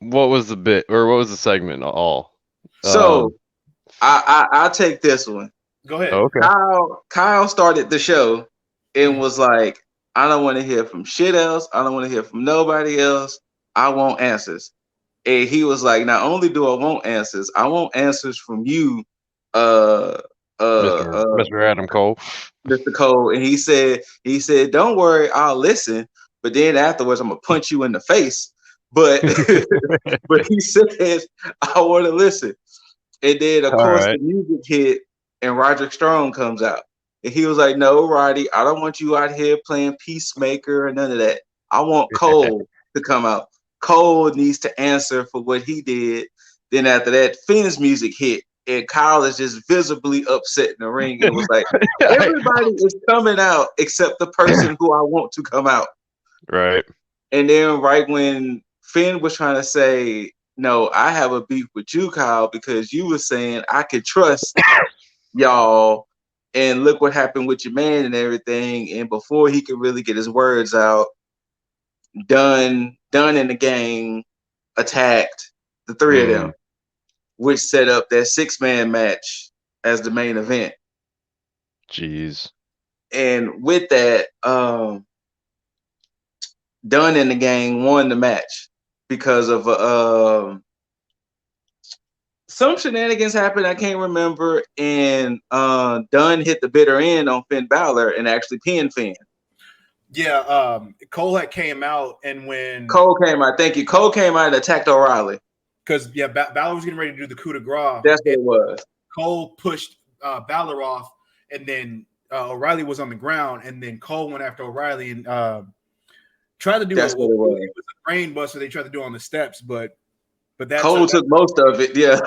what was the bit or what was the segment all? So I'll take this one. Go ahead. Okay. Kyle started the show and was like, I don't want to hear from shit else. I don't want to hear from nobody else. I want answers. And he was like, not only do I want answers, I want answers from you, Mr. Adam Cole. Mr. Cole. And he said, don't worry, I'll listen. But then afterwards, I'm gonna punch you in the face. But but he said, I want to listen. And then of course the music hit and Roderick Strong comes out. And he was like, no, Roddy, I don't want you out here playing Peacemaker or none of that. I want Cole to come out. Cole needs to answer for what he did. Then after that, Finn's music hit. And Kyle is just visibly upset in the ring. It was like, everybody is coming out except the person who I want to come out. Right. And then right when Finn was trying to say, no, I have a beef with you, Kyle, because you were saying I could trust y'all. And look what happened with your man and everything. And before he could really get his words out, Dunn and the gang attacked the three of them, which set up that 6-man match as the main event. Jeez. And with that, Dunn and the gang won the match because of some shenanigans happened. I can't remember. And Dunn hit the bitter end on Finn Balor and actually pinned Finn. Yeah, Cole had came out, and when Cole came out, thank you. Cole came out and attacked O'Reilly. Because Balor was getting ready to do the coup de grace. That's what it was. Cole pushed Balor off, and then O'Reilly was on the ground, and then Cole went after O'Reilly and tried to do it was a brain buster. They tried to do on the steps, but that Cole took most of it. Yeah.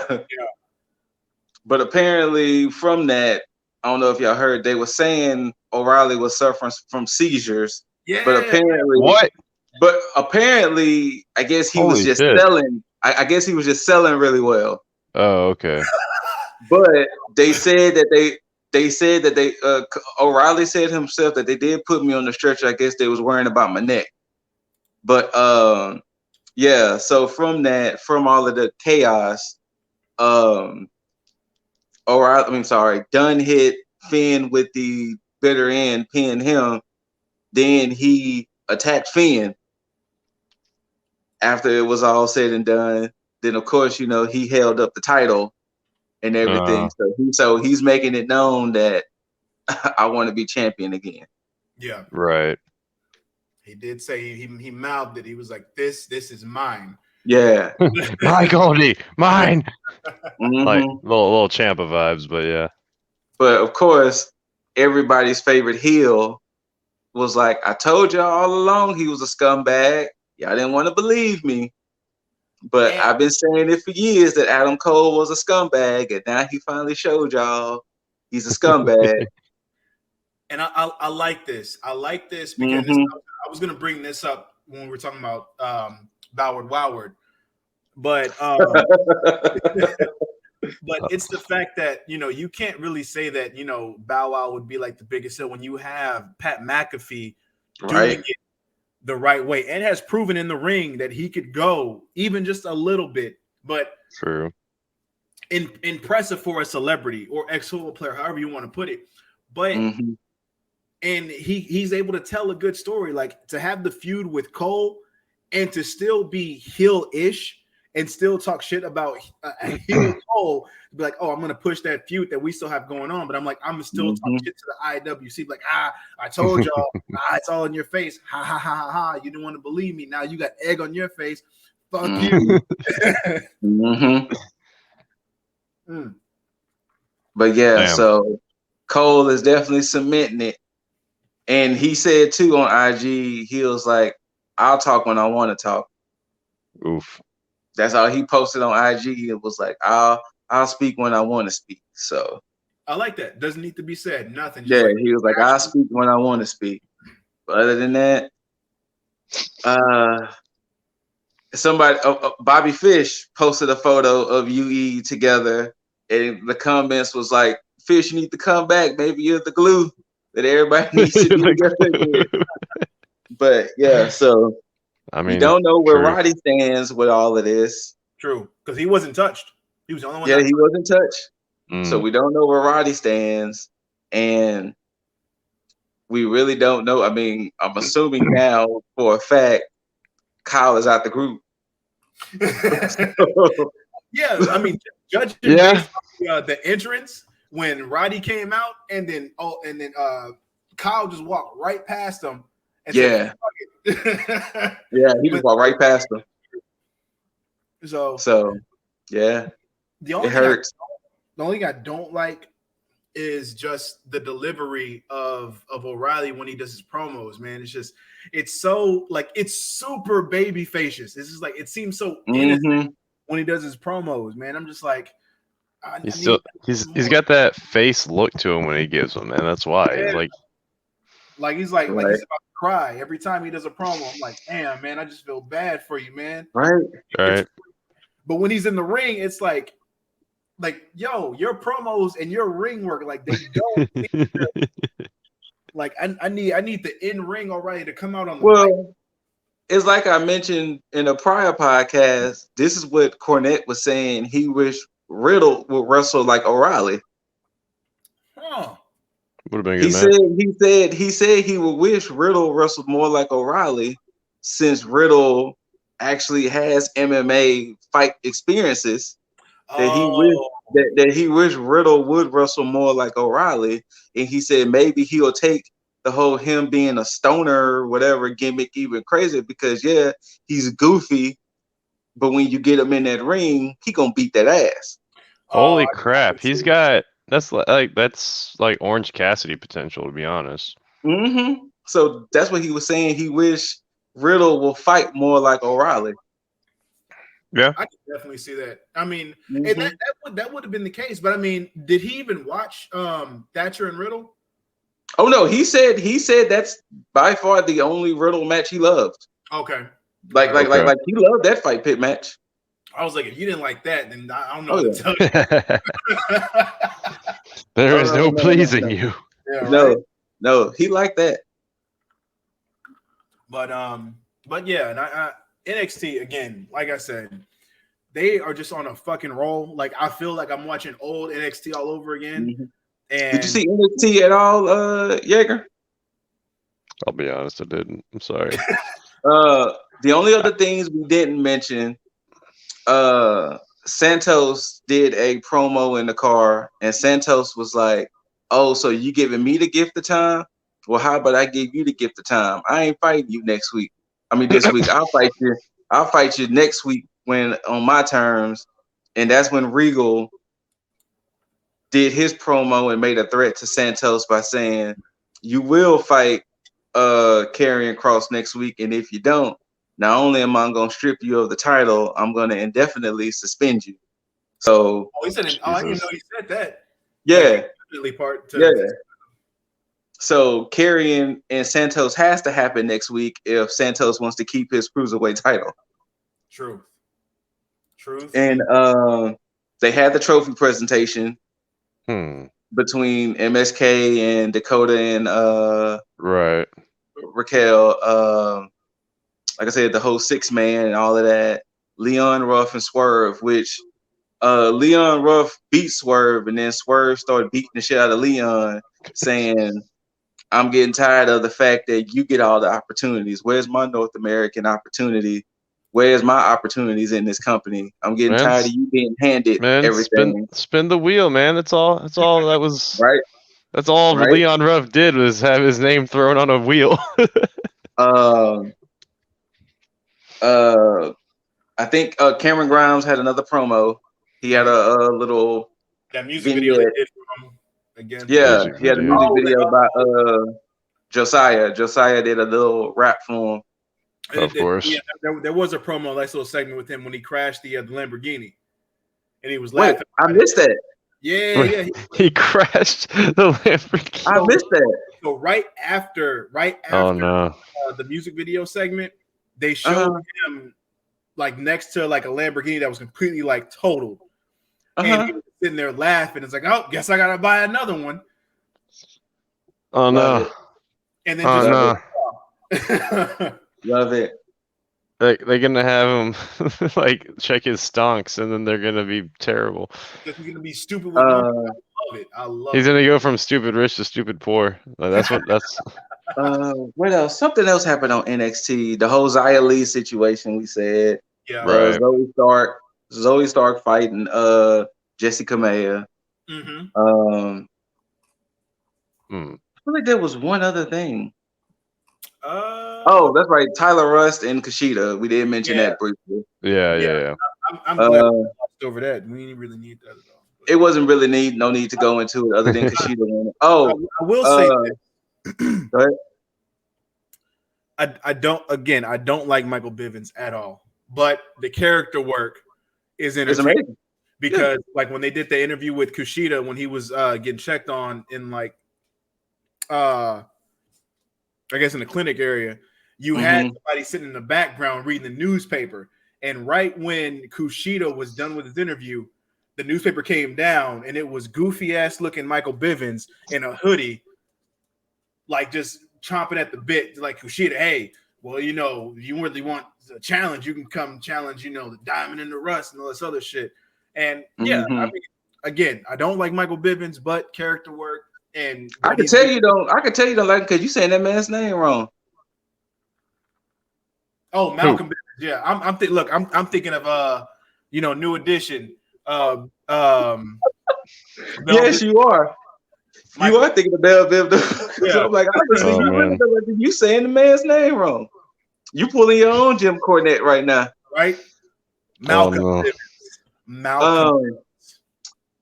But apparently from that, I don't know if y'all heard, they were saying O'Reilly was suffering from seizures. Yeah. But apparently, I guess he was just selling. I guess he was just selling really well. Oh, okay. But they said that O'Reilly said himself that they did put me on the stretcher. I guess they was worrying about my neck. But yeah. So from all of the chaos, Dunn hit Finn with the bitter end, pinned him. Then he attacked Finn. After it was all said and done, then of course, he held up the title and everything. So he's making it known that I want to be champion again. Yeah, right. he did say he mouthed it. He was like, "This is mine." Yeah. My Goldie, mine. Like Mhm. little Champa vibes, but yeah. But of course, everybody's favorite heel was like, I told y'all all along he was a scumbag. Y'all didn't want to believe me. But And, I've been saying it for years that Adam Cole was a scumbag, and now he finally showed y'all he's a scumbag. and I like this. I like this because I was going to bring this up when we were talking about Boward Woward, but but it's the fact that you can't really say that Bow Wow would be like the biggest hill when you have Pat McAfee doing it the right way and has proven in the ring that he could go even just a little bit, but True. Impressive for a celebrity or ex-football player, however you want to put it. But and he's able to tell a good story, like to have the feud with Cole and to still be heel-ish and still talk shit about heel Cole, be like, oh, I'm gonna push that feud that we still have going on, but I'm gonna still talk shit to the IWC, like, I told y'all, it's all in your face, ha ha ha ha ha. You didn't want to believe me. Now you got egg on your face. Fuck you. But yeah, Damn. so Cole is definitely cementing it, and he said too on IG, he was like, "I'll talk when I want to talk." Oof. That's how he posted on IG. It was like, I'll speak when I want to speak. So I like that. Doesn't need to be said. Nothing. Just he was like, I'll speak when I want to speak. But other than that, somebody, Bobby Fish posted a photo of UE together, and the comments was like, "Fish, you need to come back. Maybe you're the glue that everybody needs to be together again." But yeah, so I mean, we don't know where true. Roddy stands with all of this. True, because he wasn't touched. He was the only one. Yeah, he wasn't touched. So Mm. we don't know where Roddy stands, and we really don't know. I mean, I'm assuming now for a fact Kyle is out the group. Yeah, I mean, judging based on the entrance when Roddy came out, and then Kyle just walked right past him. And yeah, said, yeah, he just walked right past him. So yeah, the only it hurts. The only thing I don't like is just the delivery of O'Reilly when he does his promos, man. It's so like, it's super baby facious. It's just like, it seems so innocent when he does his promos, man. I'm just like, he's got that face look to him when he gives them, man. That's why he's like he's about to cry every time he does a promo. I'm like, damn, man, I just feel bad for you, man. Right. But when he's in the ring, it's like, yo, your promos and your ring work, like, they don't like, I need the in-ring already to come out on the mic. It's like I mentioned in a prior podcast, this is what Cornette was saying. He wished Riddle would wrestle like O'Reilly. Would have been He said he would wish Riddle wrestled more like O'Reilly, since Riddle actually has MMA fight experiences. That he wished Riddle would wrestle more like O'Reilly, and he said maybe he'll take the whole him being a stoner or whatever gimmick even crazier, because he's goofy, but when you get him in that ring, he gonna beat that ass. Holy crap, he's got that's like Orange Cassidy potential, to be honest. So that's what he was saying. He wished Riddle will fight more like O'Reilly. Yeah, I can definitely see that. I mean, and that would have been the case. But I mean, did he even watch Thatcher and Riddle? Oh no, he said that's by far the only Riddle match he loved. Okay. Like he loved that fight pit match. I was like, if you didn't like that, then I don't know what to tell you. There is no pleasing you. Yeah, right? No, he liked that. But yeah, and NXT again, like I said, they are just on a fucking roll. Like, I feel like I'm watching old NXT all over again. And did you see NXT at all, Jaeger? I'll be honest, I didn't. I'm sorry. The only other things we didn't mention, Santos did a promo in the car, and Santos was like, "Oh, so you giving me the gift of time? Well, how about I give you the gift of time? I ain't fighting you next week. I mean, this week. I'll fight you. I'll fight you next week when on my terms." And that's when Regal did his promo and made a threat to Santos by saying, "You will fight Karrion Kross next week, and if you don't, not only am I going to strip you of the title, I'm going to indefinitely suspend you." So, he said it. Oh, I didn't know he said that. yeah, Part to, yeah. So Karrion and Santos has to happen next week if Santos wants to keep his cruiserweight title. Truth. And they had the trophy presentation between MSK and Dakota and right. Raquel. Like I said, the whole 6-man and all of that. Leon Ruff and Swerve, which Leon Ruff beat Swerve, and then Swerve started beating the shit out of Leon, saying, "I'm getting tired of the fact that you get all the opportunities. Where's my North American opportunity? Where's my opportunities in this company? I'm getting tired of you being handed everything." Spin the wheel, man. That's all that was. Right. That's all Leon Ruff did was have his name thrown on a wheel. I think Cameron Grimes had another promo. He had a little music video they did for him again. Yeah, he had a music video by Josiah. Josiah did a little rap for him. Of course. Yeah, there was a promo, nice little segment with him when he crashed the Lamborghini, and he was laughing. I missed that. Yeah. He crashed the Lamborghini. I missed that. So right after the music video segment, they showed him like next to like a Lamborghini that was completely like totaled. And he was sitting there laughing. It's like, oh, guess I gotta buy another one. Oh no! And then love it. They're gonna have him like check his stonks, and then they're gonna be terrible. He's gonna be stupid. I love it. He's gonna go from stupid rich to stupid poor. Like, that's what. That's. What else? Something else happened on NXT. The whole Xia Li situation. We said. Yeah. Right. Zoe Stark fighting Jessica Maya. I feel like there was one other thing. That's right. Tyler Rust and Kushida. We did mention that briefly. Yeah. I'm glad we watched over that. We didn't really need that at all. It wasn't really no need to go into it other than Kushida winning. I will say that. Go ahead. I don't like Michael Bivens at all. But the character work is entertaining because, like, when they did the interview with Kushida when he was getting checked on in like, I guess in the clinic area, you had somebody sitting in the background reading the newspaper, and right when Kushida was done with his interview, the newspaper came down, and it was goofy ass looking Michael Bivens in a hoodie, like just chomping at the bit, like Kushida, hey. Well, you really want a challenge, you can come challenge, the Diamond and the Rust and all this other shit. And I mean, again, I don't like Michael Bivens, but character work and I can tell you don't like it because you saying that man's name wrong. Oh, Malcolm Bivens, yeah. I'm thinking of New Edition. Yes, you are. You are thinking of Bell Biv. Yeah. I'm like, obviously, you saying the man's name wrong. You pulling your own Jim Cornette right now, right? Malcolm.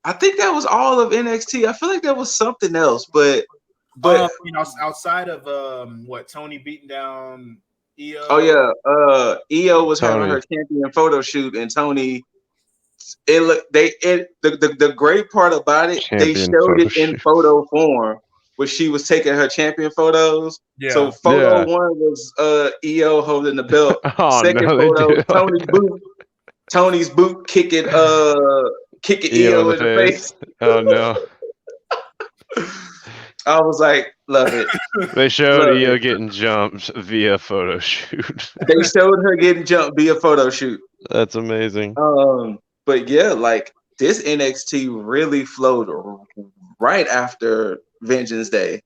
I think that was all of NXT. I feel like there was something else, but outside of Tony beating down Io. Oh yeah, Io was having her champion photo shoot, and Tony. The great part about it, they showed it in photo form, where she was taking her champion photos. Yeah. So photo one was Io holding the belt. Second photo, Tony's boot kicking Io in the face. Oh no. I was like, love it. They showed Io getting jumped via photo shoot. They showed her getting jumped via photo shoot. That's amazing. But yeah, like this NXT really flowed right after Vengeance Day.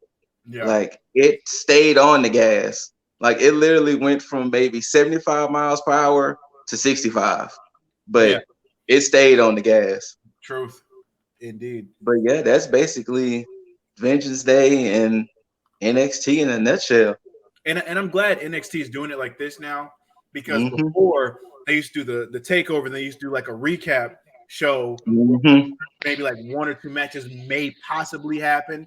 Yeah. Like it stayed on the gas. Like it literally went from maybe 75 miles per hour to 65. But it stayed on the gas. Truth, indeed. But yeah, that's basically Vengeance Day and NXT in a nutshell. And I'm glad NXT is doing it like this now, because Mhm. before they used to do the takeover, and they used to do like a recap show, Mhm. maybe like 1 or 2 matches may possibly happen,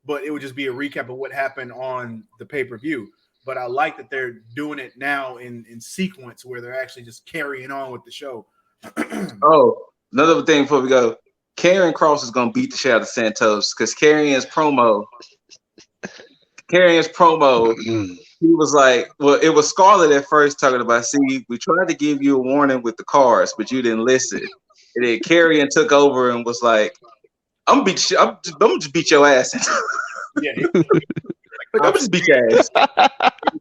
but it would just be a recap of what happened on the pay-per-view. But I like that they're doing it now in sequence where they're actually just carrying on with the show. Oh, another thing before we go. Karrion Kross is gonna beat the shit out of Santos because Karrion's promo, he was like, well, it was Scarlett at first talking about, see, we tried to give you a warning with the cars, but you didn't listen. And then Karrion took over and was like, I'm gonna just beat your ass. Yeah, I'm gonna just beat your ass.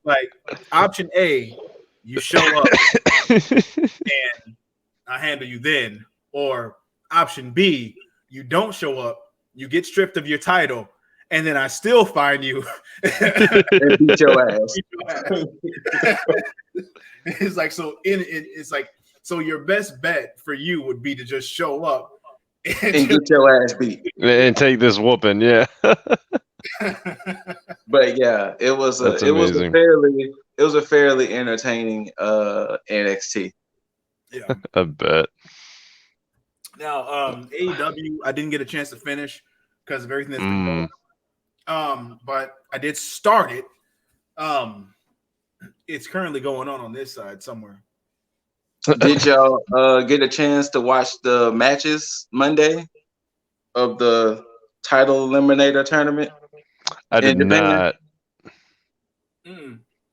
like option A, you show up and I handle you then, or option B, you don't show up, you get stripped of your title, and then I still find you and beat your ass. It's like, so it's like, so your best bet for you would be to just show up and get your ass beat and take this whooping. Yeah. But yeah, it was a fairly entertaining NXT. Yeah, I bet. Now, AEW, I didn't get a chance to finish because of everything that's been going on. But I did start it. It's currently going on this side somewhere. Did y'all get a chance to watch the matches Monday of the title eliminator tournament? I did not.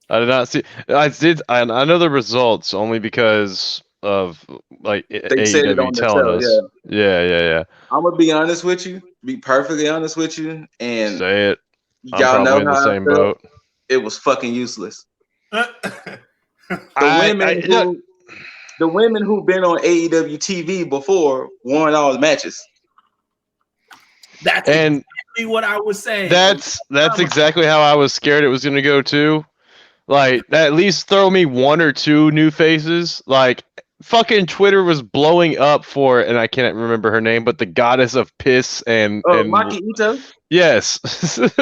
I did not see. I know the results only because of like AEW telling us. Yeah. I'm gonna be honest with you. Be perfectly honest with you, and say it. I'm y'all probably know in the how same boat. It was fucking useless. The women who've been on AEW TV before won all the matches. That's exactly what I was saying. That's exactly how I was scared it was going to go too. Like, at least throw me 1 or 2 new faces. Like, fucking Twitter was blowing up for, and I can't remember her name, but the goddess of piss and Maki Ito. Yes.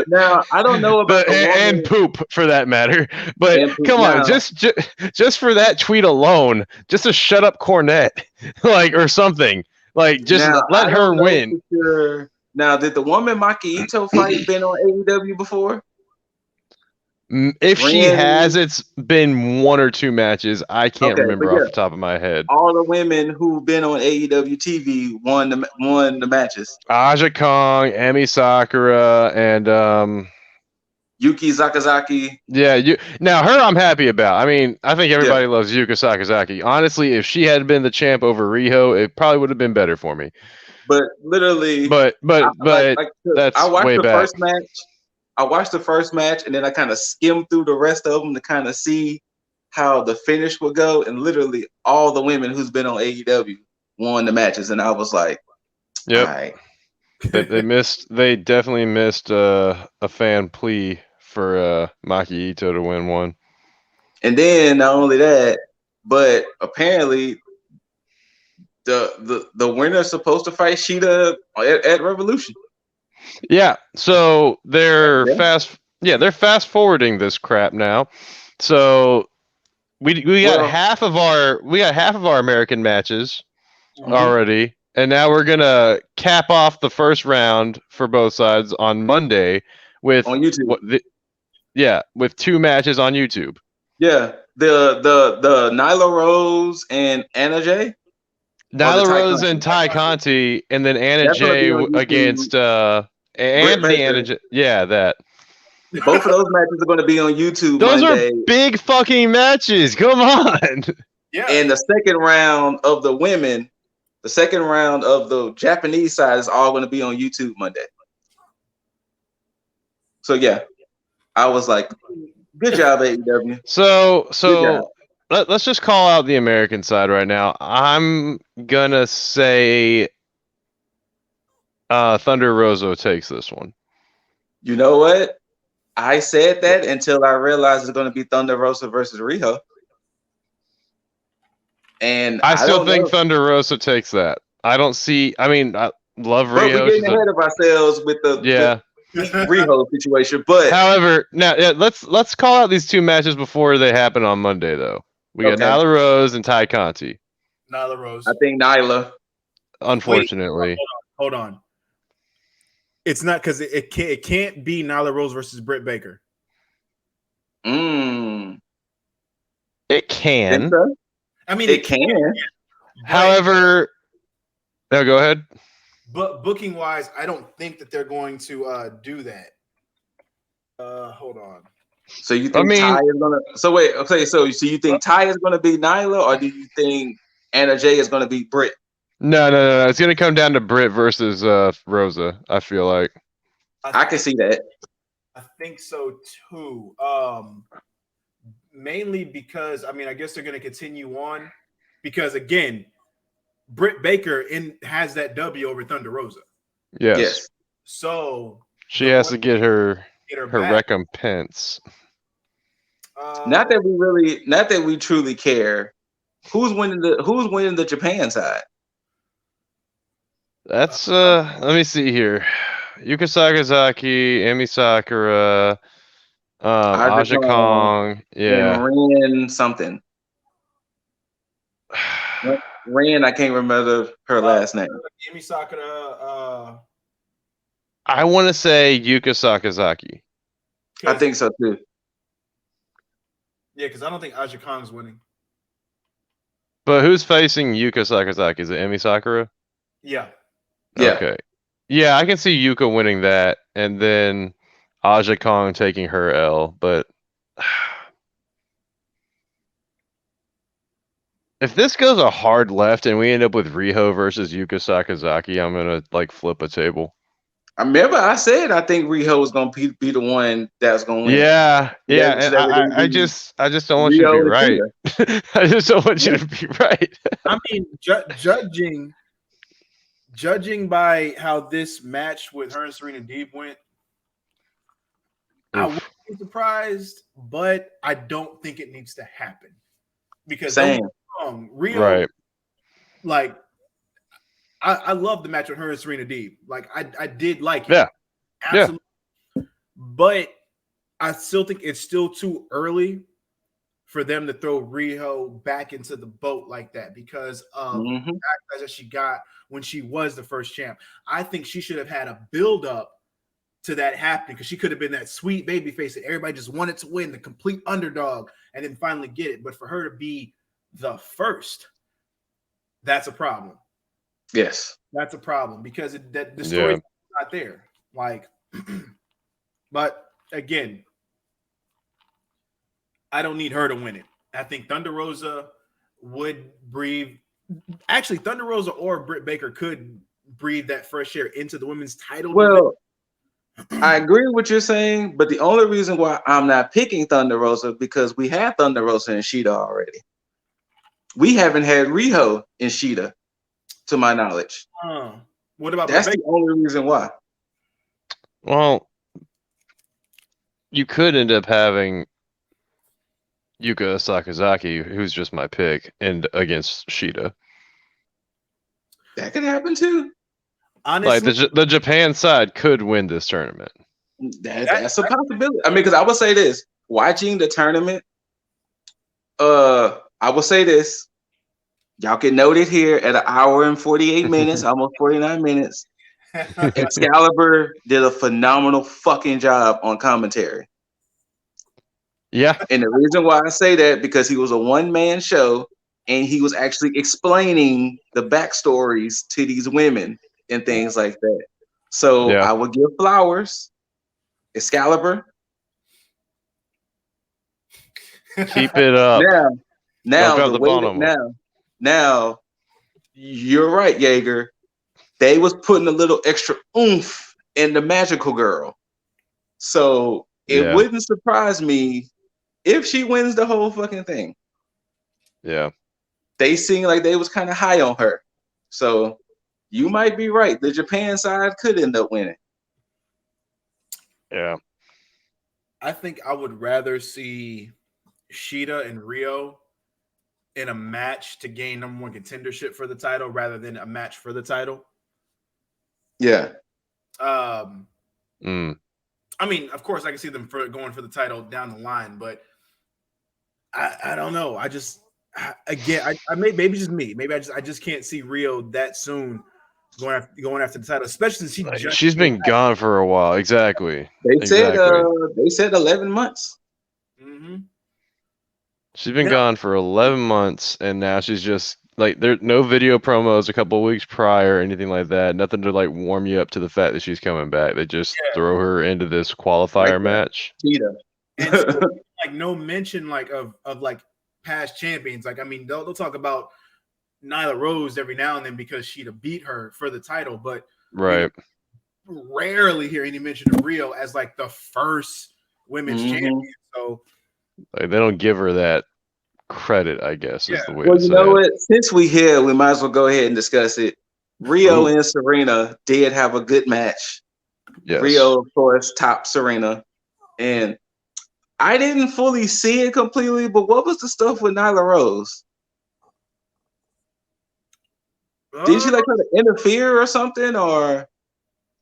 Now I don't know about and poop for that matter, but come on, just for that tweet alone, just to shut up Cornette, like, or something, like, just now, let her win. Now, did the woman Maki Ito fight been on AEW before? If she has, it's been 1 or 2 matches. I can't remember off the top of my head. All the women who've been on AEW TV won the matches. Aja Kong, Emi Sakura, and Yuki Sakazaki. Yeah, now her I'm happy about. I mean, I think everybody loves Yuka Sakazaki. Honestly, if she had been the champ over Riho, it probably would have been better for me. But literally, but that's I watched way the back. first match. I watched the first match, and then I kind of skimmed through the rest of them to kind of see how the finish would go. And literally, all the women who's been on AEW won the matches, and I was like, "Yep." All right. They definitely missed a fan plea for Maki Ito to win one. And then not only that, but apparently the winner's supposed to fight Shida at Revolution. Yeah, so they're fast forwarding this crap now. So we got half of our American matches already, and now we're gonna cap off the first round for both sides on Monday with on YouTube. With 2 matches on YouTube. Yeah, the Nyla Rose and Anna Jay. Nyla Rose and Ty Conti, and then Anna Jay against that. Both of those matches are going to be on YouTube. Those Monday. Are big fucking matches. Come on. Yeah. And the second round of the women, the second round of the Japanese side is all going to be on YouTube Monday. So yeah, I was like, good job, AEW. So let's just call out the American side right now. I'm gonna say Thunder Rosa takes this one. You know what? I said that until I realized it's going to be Thunder Rosa versus Riho. And I still don't think know. Thunder Rosa takes that. I don't see. I mean, I love But we're Rio. getting ahead of ourselves with Yeah. Riho situation. But However, now let's call out these two matches before they happen on Monday, though. We got okay, Nyla Rose and Ty Conti. Nyla Rose. I think Nyla. Unfortunately, Hold on. It's not because it can't be Nyla Rose versus Britt Baker. Mm. it can. So? I mean, It can. However, no, go ahead. But booking wise, I don't think that they're going to do that. Hold on. So you think Ty is gonna? So wait, okay. So you think Ty is gonna be Nyla, or do you think Anna Jay is gonna be Britt? No. It's gonna come down to Britt versus Rosa. I feel like. I can see that. I think so too. Mainly because I guess they're going to continue on because again, Britt Baker has that W over Thunder Rosa. Yes. So she has to get her recompense. Not that we truly care. Who's winning the Japan side? That's let me see here. Yuka Sakazaki, Emi Sakura, Aja Kong, yeah. And Ren something. Ren, I can't remember her last name. Emi Sakura. I want to say Yuka Sakazaki. I think so too. Yeah, because I don't think Aja Kong's winning. But who's facing Yuka Sakazaki? Is it Emi Sakura? Yeah. Okay. Yeah, I can see Yuka winning that, and then Aja Kong taking her L. But if this goes a hard left and we end up with Riho versus Yuka Sakazaki, I'm gonna flip a table. I remember I said I think Riho was gonna be the one that's gonna win. Yeah. And I just don't want you to be right. I just don't want you to be right. I mean, judging by how this match with her and Serena Deeb went, I wouldn't be surprised, but I don't think it needs to happen because Rio, right. I love the match with her and Serena Deeb. I did like it. Yeah. Absolutely. Yeah. But I still think it's still too early for them to throw Riho back into the boat like that because of the backlash that she got when she was the first champ. I think she should have had a build up to that happening because she could have been that sweet baby face that everybody just wanted to win, the complete underdog, and then finally get it. But for her to be the first, that's a problem. Yes, that's a problem because the story's not there. But again, I don't need her to win it. I think Thunder Rosa would breathe. Actually, Thunder Rosa or Britt Baker could breathe that fresh air into the women's title. Well, I agree with what you're saying, but the only reason why I'm not picking Thunder Rosa because we had Thunder Rosa and Shida already. We haven't had Riho and Shida, to my knowledge. What about that's the only reason why? Well, you could end up having Yuka Sakazaki, who's just my pick, and against Shida. That could happen too. Honestly, the Japan side could win this tournament. That's a possibility. I mean, because I would say this: watching the tournament, I will say this. Y'all can note it here at 1 hour and 48 minutes, almost 49 minutes. Excalibur did a phenomenal fucking job on commentary. Yeah. And the reason why I say that, because he was a one-man show and he was actually explaining the backstories to these women and things like that. So I would give flowers. Excalibur. Keep it up. Now, you're right, Jaeger. They was putting a little extra oomph in the magical girl. So it wouldn't surprise me if she wins the whole fucking thing. Yeah. They seem like they was kind of high on her. So you might be right. The Japan side could end up winning. Yeah. I think I would rather see Shida and Rio in a match to gain number one contendership for the title rather than a match for the title. Yeah. I mean, of course, I can see them going for the title down the line, but I don't know. Maybe just me. Maybe I just can't see Rio that soon going after the title, especially since she's been gone for a while. Exactly. They said 11 months. Mm-hmm. She's been gone for 11 months, and now she's just like there's no video promos a couple of weeks prior, or anything like that. Nothing to like warm you up to the fact that she's coming back. They just throw her into this qualifier match. And so, like no mention like of like past champions. Like I mean, they'll talk about Nyla Rose every now and then because Sheeta beat her for the title, but right. Rarely hear any mention of Rio as like the first women's champion. So like, they don't give her that credit, I guess, is the way well, to say you know it. what? Since we here, we might as well go ahead and discuss it. Rio and Serena did have a good match. Yes. Rio, of course, topped Serena. And I didn't fully see it completely, but what was the stuff with Nyla Rose? Did she like try to interfere or something, or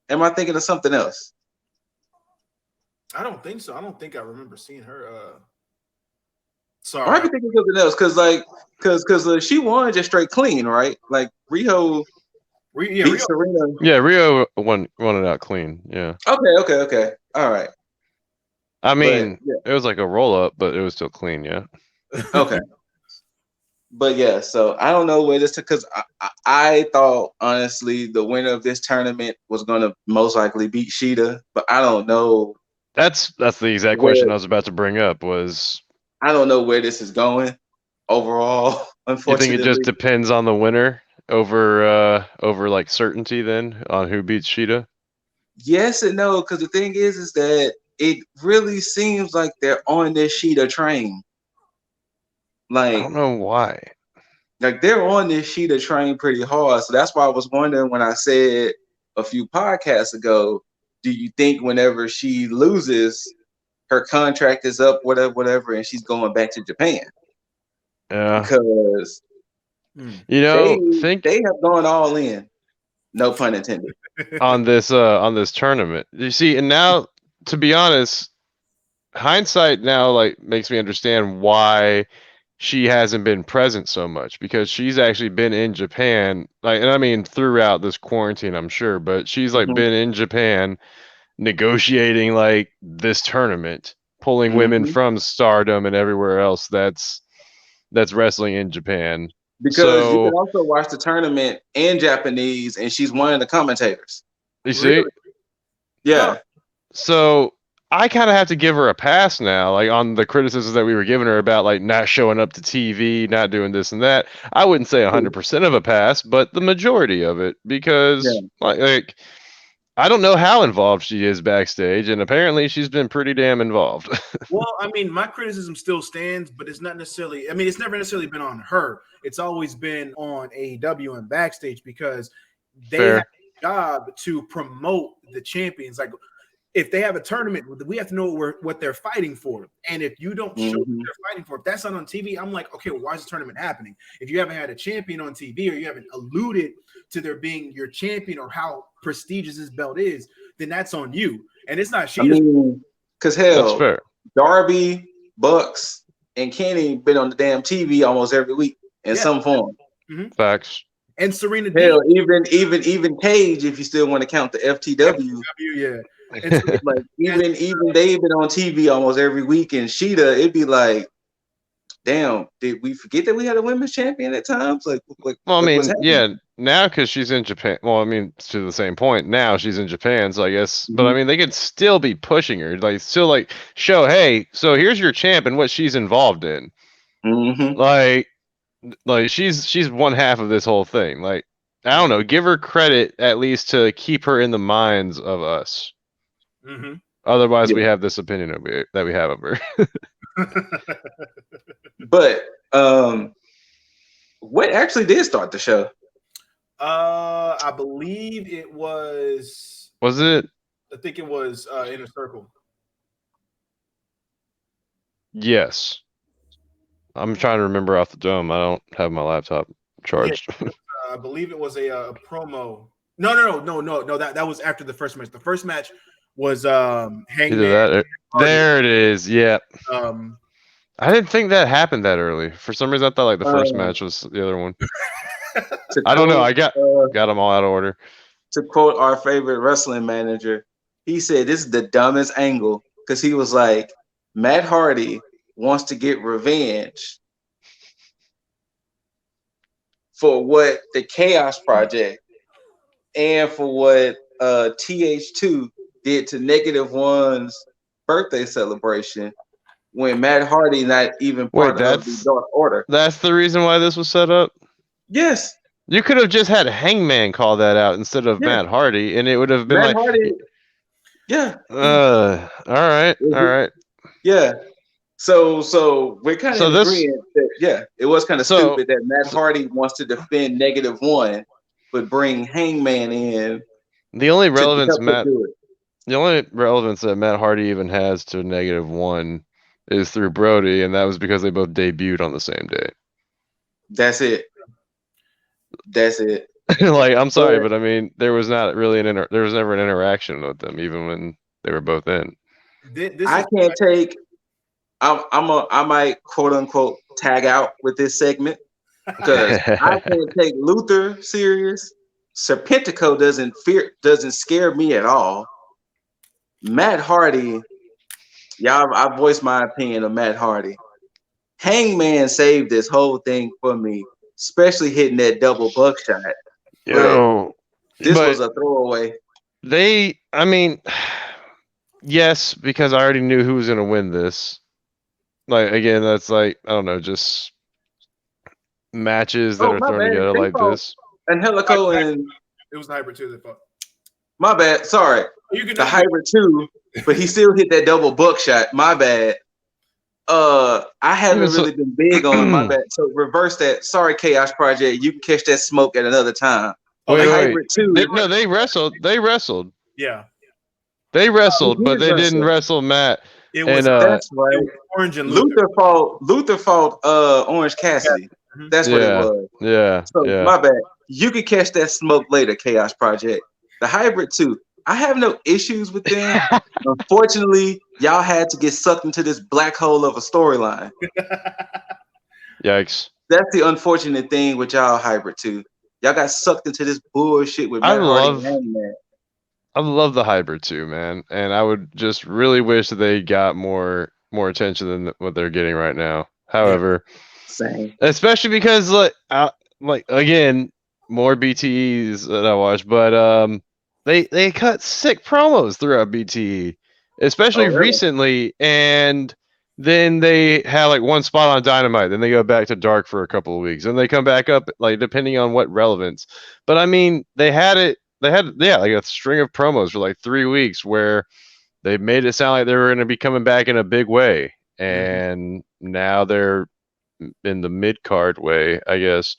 am I thinking of something else? I don't think so. I don't think I remember seeing her. Sorry, I might be thinking of something else because she won just straight clean, right? Like Rio beat Serena. Yeah, Rio won it out clean. Yeah. Okay. All right. I mean, it was like a roll up, but it was still clean. Yeah. Okay. But yeah, so I don't know where this because I thought honestly the winner of this tournament was gonna most likely beat Sheeta, but I don't know. That's the exact question I was about to bring up. Was I don't know where this is going overall. Unfortunately, you think it just depends on the winner over like certainty then on who beats Sheeta? Yes and no, because the thing is that it really seems like they're on this Sheeta train. Like I don't know why. Like they're on this Sheeta train pretty hard. So that's why I was wondering when I said a few podcasts ago, do you think whenever she loses, her contract is up, whatever, and she's going back to Japan? Yeah. Because they have gone all in. No pun intended. on this tournament. You see, and now to be honest, hindsight now like makes me understand why she hasn't been present so much, because she's actually been in Japan, like, and I mean throughout this quarantine, I'm sure, but she's like been in Japan negotiating like this tournament, pulling women from Stardom and everywhere else that's wrestling in Japan. Because you can also watch the tournament in Japanese, and she's one of the commentators. You see? Yeah. So I kind of have to give her a pass now, like on the criticisms that we were giving her about like not showing up to TV, not doing this and that. I wouldn't say 100% of a pass, but the majority of it, because like I don't know how involved she is backstage, and apparently she's been pretty damn involved. Well, I mean, my criticism still stands, but it's not necessarily. I mean, it's never necessarily been on her. It's always been on AEW and backstage because they have a job to promote the champions. Like, if they have a tournament, we have to know what they're fighting for. And if you don't show what they're fighting for, if that's not on TV, I'm like, okay, well, why is the tournament happening? If you haven't had a champion on TV or you haven't alluded to there being your champion or how prestigious this belt is, then that's on you. And it's not Sheeta's. Because hell, Darby, Bucks, and Kenny been on the damn TV almost every week in some form. Facts. And Serena. Hell, even T.A.G, if you still want to count the FTW. Yeah. Like even they've been on TV almost every week, and Sheeta, it'd be like, damn, did we forget that we had a women's champion at times? Like well, I mean, yeah, now because she's in Japan. Well, I mean, to the same point, now she's in Japan, so I guess. But I mean, they could still be pushing her, like still like show, hey, so here's your champ and what she's involved in. Like she's one half of this whole thing. Like I don't know, give her credit at least to keep her in the minds of us. Otherwise, we have this opinion that we have of her. But what actually did start the show? I believe it was. Was it? I think it was Inner Circle. Yes. I'm trying to remember off the dome. I don't have my laptop charged. Yeah, I believe it was a promo. No. That was after the first match. The first match was Either Hangman. that. There it is. Yeah. Um, I didn't think that happened that early. For some reason, I thought like the first Uh, match was the other one. to I don't know. quote, I got them all out of order. to quote our favorite wrestling manager, he said this is the dumbest angle because he was like, Matt Hardy wants to get revenge for what the Chaos Project and for what TH2 did to Negative One's birthday celebration when Matt Hardy not even Wait, part of the Dark Order. that's the reason why this was set up? Yes. You could have just had Hangman call that out instead of Yeah. Matt Hardy, and it would have been Matt like, Hardy. Yeah. all right. Yeah. So we're kind of So in this- agreement that it was kind of So- stupid that Matt Hardy wants to defend Negative One, but bring Hangman in. The only to relevance help him do it. the only relevance that Matt Hardy even has to Negative One is through Brody, and that was because they both debuted on the same day. That's it. Like, I'm sorry, but I mean, there was not really there was never an interaction with them, even when they were both in. I can't take. I might quote unquote tag out with this segment because I can't take Luther serious. Serpentico doesn't scare me at all. Matt Hardy, y'all, I voiced my opinion of Matt Hardy. Hangman saved this whole thing for me, especially hitting that double buckshot. Yo, This was a throwaway. I mean, yes, because I already knew who was going to win this. Like, again, that's like, I don't know, just matches that are thrown together like this. Angelico and it was the Hybrid 2 that fought. My bad. Sorry. The Hybrid 2, but he still hit that double buckshot. My bad. I haven't really been big on my bad. So reverse that. Sorry, Chaos Project. You can catch that smoke at another time. Wait. Hybrid 2. They wrestled. Yeah. They wrestled, but they didn't wrestle Matt. It was that's right. It was Orange and Luther fought Orange Cassidy. That's what it was. Yeah. So my bad. You can catch that smoke later, Chaos Project. The Hybrid 2. I have no issues with them. Unfortunately, y'all had to get sucked into this black hole of a storyline. Yikes. That's the unfortunate thing with y'all Hybrid 2. Y'all got sucked into this bullshit with Matt Hardy and Hangman. I love the Hybrid 2, man, and I would just really wish that they got more attention than what they're getting right now. However, same, especially because like again, more BTEs that I watch, but they cut sick promos throughout BTE, especially recently, and then they had like one spot on Dynamite, then they go back to Dark for a couple of weeks, and they come back up like depending on what relevance. But I mean, they had like a string of promos for like 3 weeks where they made it sound like they were going to be coming back in a big way, and now they're in the mid card way, I guess.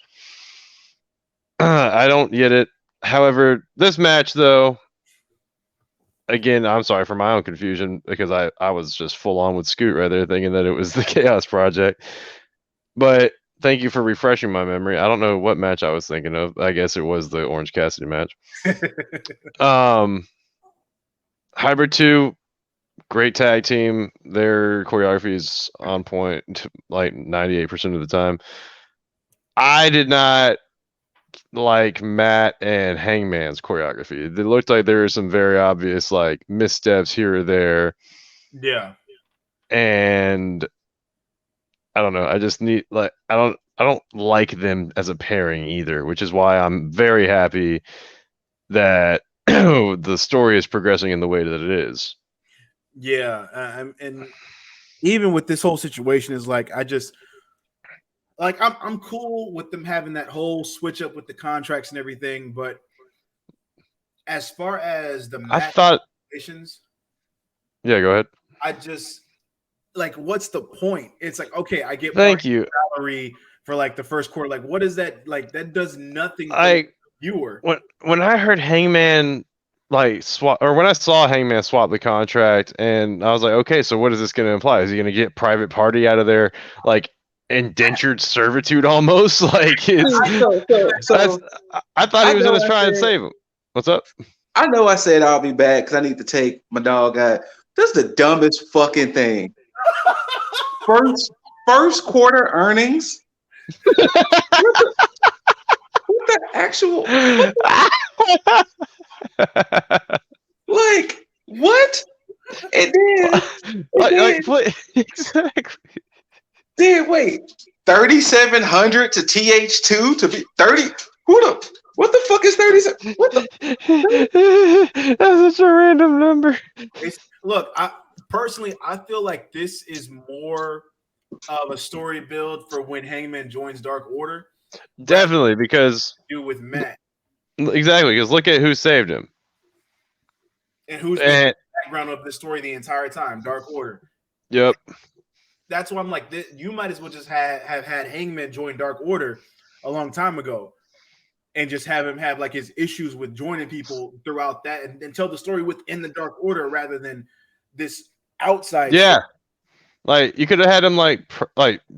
I don't get it. However, this match though, again, I'm sorry for my own confusion because I was just full on with Scoot right there thinking that it was the Chaos Project. But thank you for refreshing my memory. I don't know what match I was thinking of. I guess it was the Orange Cassidy match. Hybrid 2, great tag team. Their choreography is on point like 98% of the time. I did not like Matt and Hangman's choreography. It looked like there were some very obvious like missteps here or there. Yeah. And I don't know. I just need I don't like them as a pairing either, which is why I'm very happy that the story is progressing in the way that it is. Yeah, and even with this whole situation is like I'm cool with them having that whole switch up with the contracts and everything, but as far as the match situations, yeah, go ahead. I just like, what's the point? It's like, okay, I get salary for like the first quarter. Like, what is that? Like, that does nothing for the viewer. When I heard Hangman like swap, or when I saw Hangman swap the contract, and I was like, okay, so what is this going to imply? Is he going to get Private Party out of there? Like, indentured servitude almost. Like it's So I thought he I was know gonna try and save him. What's up? I said I'll be back because I need to take my dog out. This is the dumbest fucking thing. First quarter earnings. What the actual like what? And Exactly. then wait, 3,700 to TH2 to be 30. What the fuck is 37? What the That's such a random number. Look, I personally feel like this is more of a story build for when Hangman joins Dark Order. Definitely, because Do with Matt exactly, because look at who saved him. and who's been in the background of the story the entire time, Dark Order. Yep. That's why I'm like, you might as well just have had Hangman join Dark Order a long time ago, and just have him have like his issues with joining people throughout that, and tell the story within the Dark Order rather than this outside. Yeah. Like you could have had him like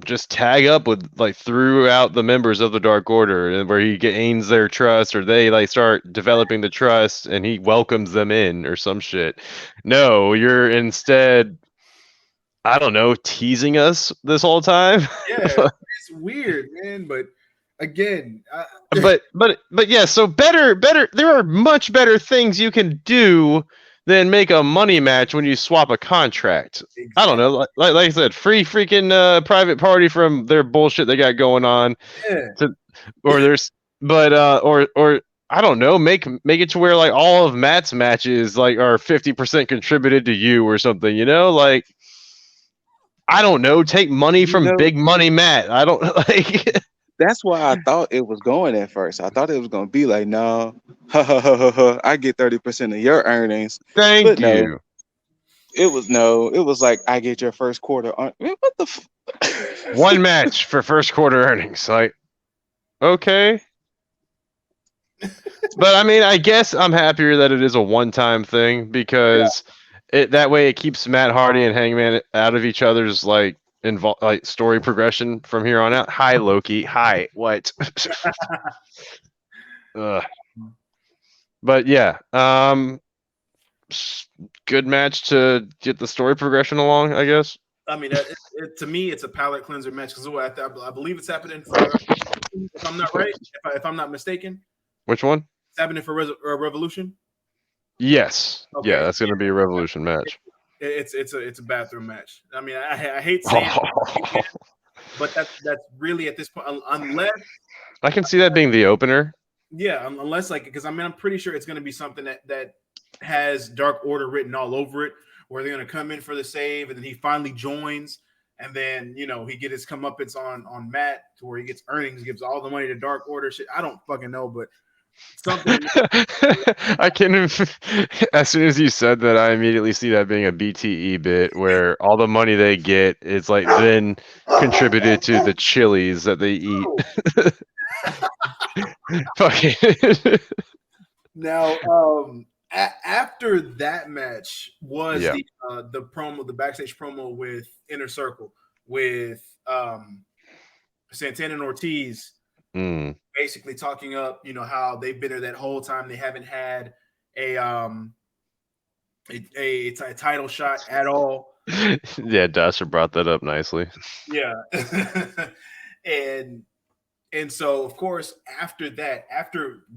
just tag up with like throughout the members of the Dark Order, and where he gains their trust, or they like start developing the trust, and he welcomes them in, or some shit. No, you're instead, I don't know, teasing us this whole time. Yeah, it's weird, man. But again, but yeah. So better. There are much better things you can do than make a money match when you swap a contract. Exactly. I don't know, like I said, free freaking private party from their bullshit they got going on. Yeah. Or there's, but or I don't know, make it to where like all of Matt's matches like are 50% contributed to you or something. You know, like I don't know, take money from Big Money Matt. I don't like. That's why I thought it was going at first. I thought it was going to be like, no, I get 30% of your earnings. Thank you. It was like, I get your first quarter. What the? One match for first quarter earnings. Like, okay. But I mean, I guess I'm happier that it is a one-time thing, because that way it keeps Matt Hardy and Hangman out of each other's like story progression from here on out. Hi, Loki. Hi. What? But yeah, good match to get the story progression along, I guess. I mean, to me, it's a palate cleanser match because I believe it's happening for, if I'm not right, if I'm not mistaken. Which one? It's happening for Revolution. Yes. Okay. Yeah, that's going to be a Revolution match. It's a bathroom match. I mean, I hate saying it, but that's really at this point, unless I can see that being the opener. Yeah, unless like, because I mean, I'm pretty sure it's going to be something that has Dark Order written all over it, where they're going to come in for the save, and then he finally joins, and then he get his comeuppance on Matt to where he gets earnings, gives all the money to Dark Order. Shit, I don't fucking know, but something. I can. As soon as you said that, I immediately see that being a BTE bit where all the money they get is like then contributed to the chilies that they eat. Fucking. Now, after that match was the backstage promo with Inner Circle with Santana and Ortiz. Basically talking up, how they've been there that whole time. They haven't had a title shot at all. Yeah, Dasher brought that up nicely. Yeah. and so of course after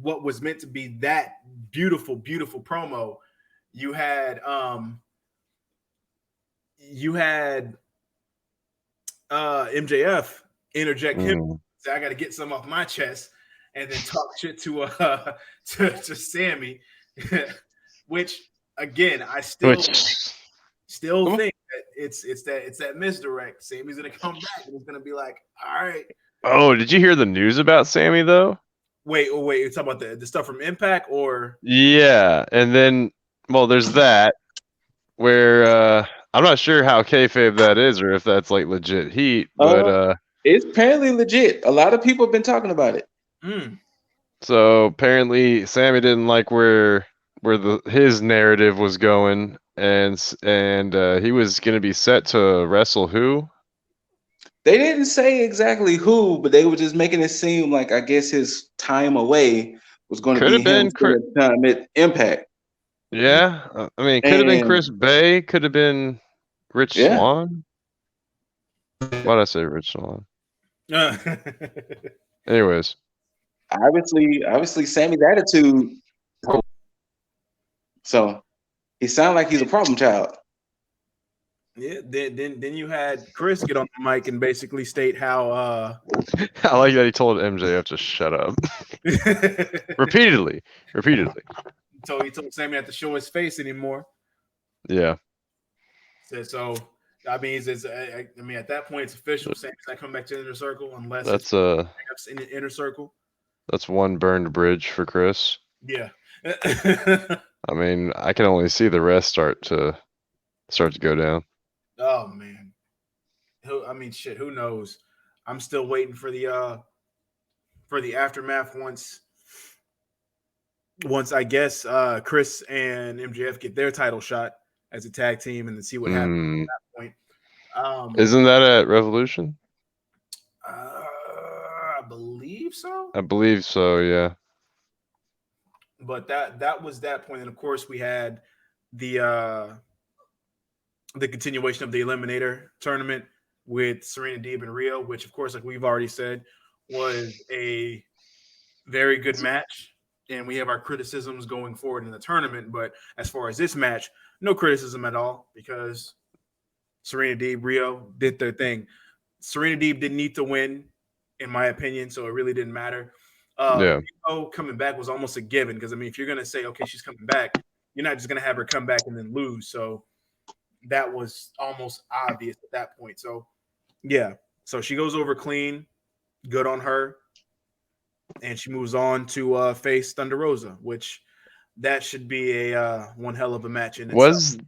what was meant to be that beautiful, beautiful promo, you had MJF interject him. Say, I got to get some off my chest, and then talk shit to Sammy, which again I still think that it's that misdirect. Sammy's gonna come back and it's gonna be like, all right. Oh, did you hear the news about Sammy though? Wait, you're talking about the stuff from Impact, or? Yeah, and then there's that where I'm not sure how kayfabe that is, or if that's like legit heat, but it's apparently legit. A lot of people have been talking about it. So apparently Sammy didn't like where his narrative was going, and he was going to be set to wrestle who? They didn't say exactly who, but they were just making it seem like I guess his time away was going to Could be have him been spending time at Impact. Yeah, I mean, could have been And Chris Bay. Could have been Rich yeah, Swann. Why'd I say Rich Swann? Anyways, obviously Sammy's attitude. So he sounded like he's a problem child. Yeah, then you had Chris get on the mic and basically state how I like that he told MJF to shut up repeatedly. so he told Sammy not to show his face anymore. Yeah, So I mean, I mean, at that point, it's official. Sammy's not coming back to the inner circle unless that's it's in the inner circle. that's one burned bridge for Chris. Yeah. I mean, I can only see the rest start to go down. Oh man. I mean, shit. Who knows? I'm still waiting for the aftermath once I guess Chris and MJF get their title shot as a tag team and then see what happens at that point. Isn't that at Revolution? I believe so. I believe so, yeah. But that was that point, and of course we had the continuation of the Eliminator tournament with Serena Deeb and Rio, which of course, like we've already said, was a very good match. And we have our criticisms going forward in the tournament. But as far as this match, no criticism at all because Serena Deeb, Rio did their thing. Serena Deeb didn't need to win, in my opinion, so it really didn't matter. Yeah. Rio coming back was almost a given because, I mean, if you're going to say, okay, she's coming back, you're not just going to have her come back and then lose. So that was almost obvious at that point. So, yeah. So she goes over clean. Good on her. And she moves on to face Thunder Rosa, which that should be a one hell of a match in itself.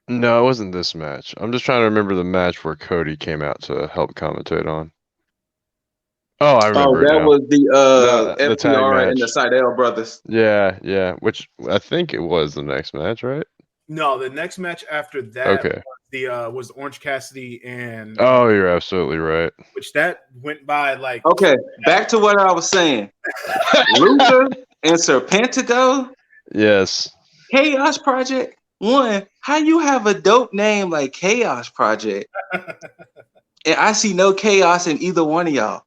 No, it wasn't this match. I'm just trying to remember the match where Cody came out to help commentate on. Oh, I remember. That now. was the the tag FTR and match. the Seidel brothers. Yeah. Which I think it was the next match, right? No, the next match after that was Orange Cassidy and oh, you're absolutely right. Which that went by like okay. Back to what I was saying. Luther and Serpentico. Yes. Chaos Project. One, how you have a dope name like Chaos Project, and I see no chaos in either one of y'all.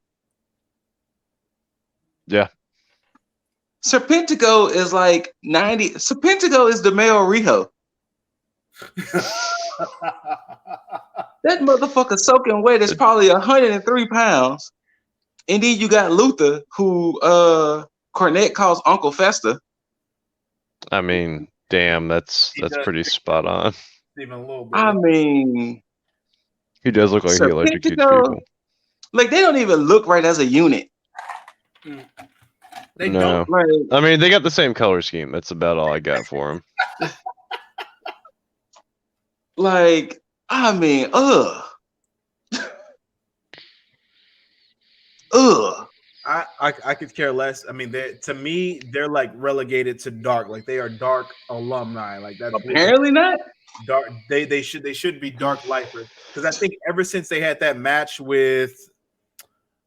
Yeah. Serpentico is like 90. Serpentico is the male Riho. That motherfucker soaking wet is probably 103 pounds. And then you got Luther, who Cornette calls Uncle Fester. I mean, damn, that's pretty spot on. Even a little bit. I mean, he does look like he electrocutes people. Like they don't even look right as a unit. They don't. Right. I mean, they got the same color scheme. That's about all I got for them. Like, I mean, I could care less. I mean, to me, they're like relegated to dark. Like they are dark alumni. Like that's apparently not dark. They should be dark lifers because I think ever since they had that match with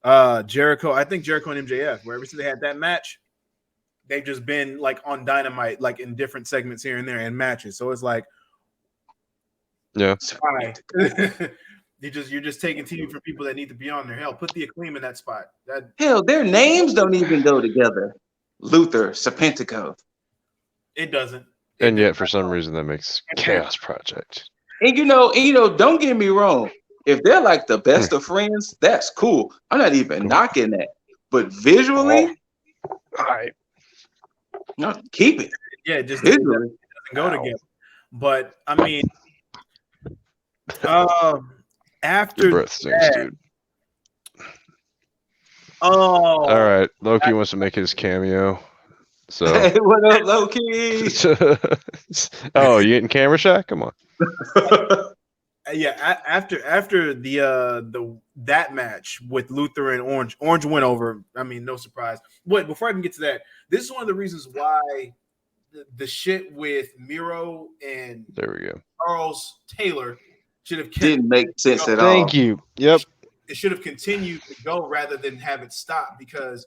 Jericho, I think Jericho and MJF, where ever since they had that match, they've just been like on Dynamite, like in different segments here and there and matches. So it's like, yeah, why? You're just taking TV from people that need to be on there. Hell, put the Acclaim in that spot. Hell, their names don't even go together. Luther, Serpentico. It doesn't. And yet, for some reason, that makes Chaos Project. And you know, don't get me wrong. If they're like the best of friends, that's cool. I'm not even knocking that. But visually, all right, no, keep it. Yeah, just visually it doesn't go together. But I mean, after your breath stinks, dude. Oh, all right. Loki wants to make his cameo. So, hey, what up, Loki? Oh, you getting camera shot? Come on. Yeah, after that match with Luther and Orange went over. I mean, no surprise. But before I even get to that, this is one of the reasons why the shit with Miro and there we go. Charles Taylor should have didn't make sense at all. Thank you. Yep. it should have continued to go rather than have it stop because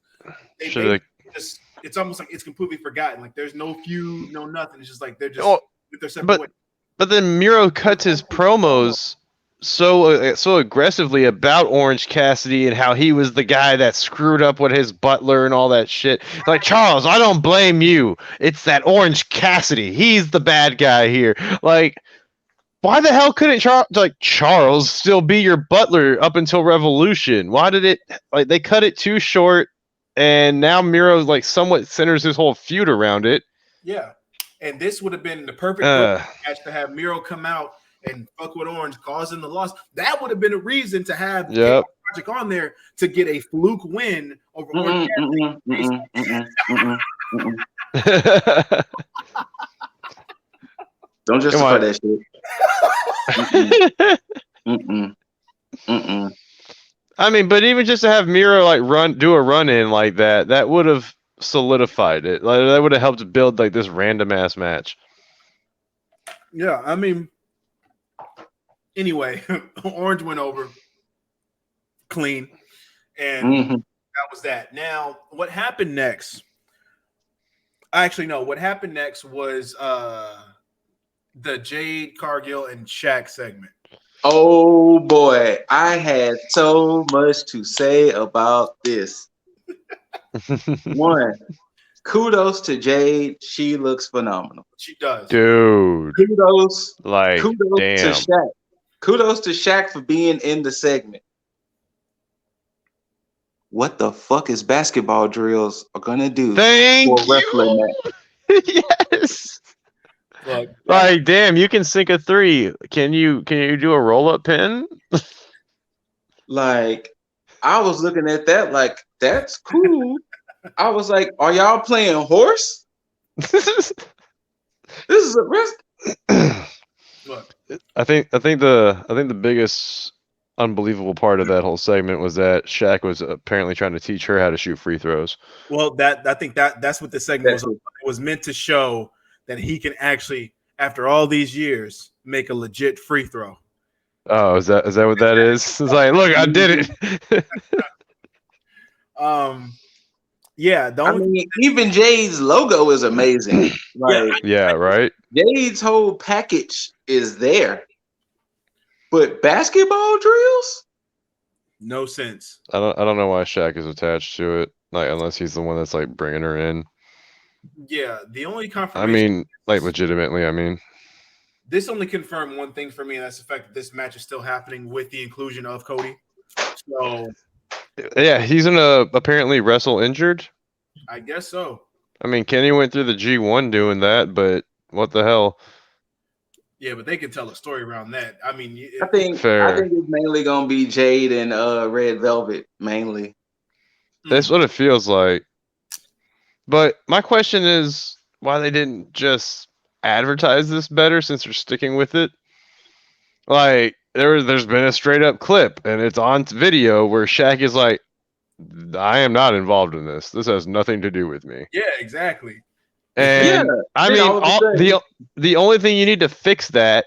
it's almost like it's completely forgotten. Like there's no feud, no nothing. It's just like they're just with their separate ways. But then Miro cuts his promos so aggressively about Orange Cassidy and how he was the guy that screwed up with his butler and all that shit. Like, Charles, I don't blame you. It's that Orange Cassidy. He's the bad guy here. Like, why the hell couldn't Charles still be your butler up until Revolution? Why did it they cut it too short, and now Miro like somewhat centers his whole feud around it. Yeah, and this would have been the perfect match to have Miro come out and fuck with Orange, causing the loss. That would have been a reason to have Project on there to get a fluke win over Orange. Don't justify that shit. I mean, but even just to have Miro like do a run in like that would have solidified it. Like that would have helped build like this random ass match. Yeah, I mean, anyway, Orange went over clean, and that was that. Now, what happened next? Actually, no. What happened next was the Jade, Cargill, and Shaq segment. Oh boy, I had so much to say about this. One, kudos to Jade. She looks phenomenal. She does. Dude. Kudos to Shaq. Kudos to Shaq for being in the segment. What the fuck is basketball drills are gonna do for a wrestling match? Yes. Look, like, damn, you can sink a 3. Can you do a roll-up pin? Like, I was looking at that like, that's cool. I was like, are y'all playing horse? This is a risk. Look, I think the biggest unbelievable part of that whole segment was that Shaq was apparently trying to teach her how to shoot free throws. Well, I think that's what the segment was. It was meant to show that he can actually, after all these years, make a legit free throw. Oh, is that what that is? It's like, look, I did it. Yeah. I mean, even Jade's logo is amazing. Like, yeah, right. Jade's whole package is there, but basketball drills, no sense. I don't know why Shaq is attached to it. Like, unless he's the one that's like bringing her in. Yeah, the only confirmation. I mean, like, legitimately. I mean, this only confirmed one thing for me, and that's the fact that this match is still happening with the inclusion of Cody. So, yeah, he's gonna apparently wrestle injured. I guess so. I mean, Kenny went through the G1 doing that, but what the hell? Yeah, but they can tell a story around that. I mean, I think it's mainly gonna be Jade and Red Velvet mainly. That's what it feels like. But my question is why they didn't just advertise this better since they're sticking with it. Like, there's been a straight up clip and it's on video where Shaq is like, I am not involved in this. This has nothing to do with me. Yeah, exactly. And I mean, the only thing you need to fix that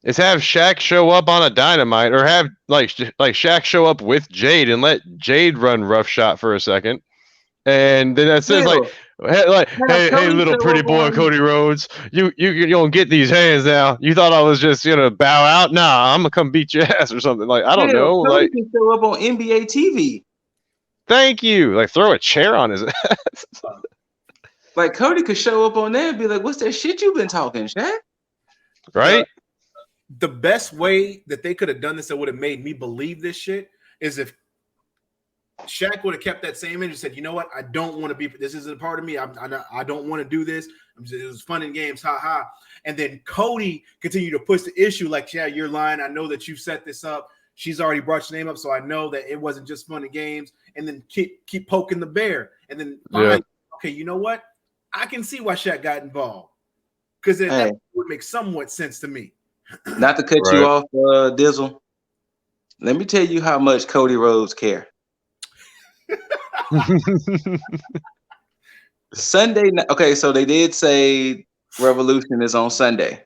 is have Shaq show up on a Dynamite, or have like Shaq show up with Jade and let Jade run roughshod for a second. And then that says hey, little pretty boy Cody Rhodes, you don't get these hands now. You thought I was just gonna bow out? Nah, I'm gonna come beat your ass or something. Like, I don't know. Cody like, can show up on NBA TV. Thank you. Like, throw a chair on his ass. Like, Cody could show up on there and be like, "What's that shit you've been talking, Shaq?" Right. The best way that they could have done this that would have made me believe this shit is if Shaq would have kept that same energy and said, you know what? I don't want to be, this isn't a part of me. I don't want to do this. It was fun in games. Ha ha. And then Cody continued to push the issue like, yeah, you're lying. I know that you set this up. She's already brought your name up. So I know that it wasn't just fun in games. And then keep poking the bear. And then finally, okay, you know what? I can see why Shaq got involved. Because that would make somewhat sense to me. Not to cut you off, Dizzle. Let me tell you how much Cody Rhodes care. Sunday. Okay, so they did say Revolution is on Sunday.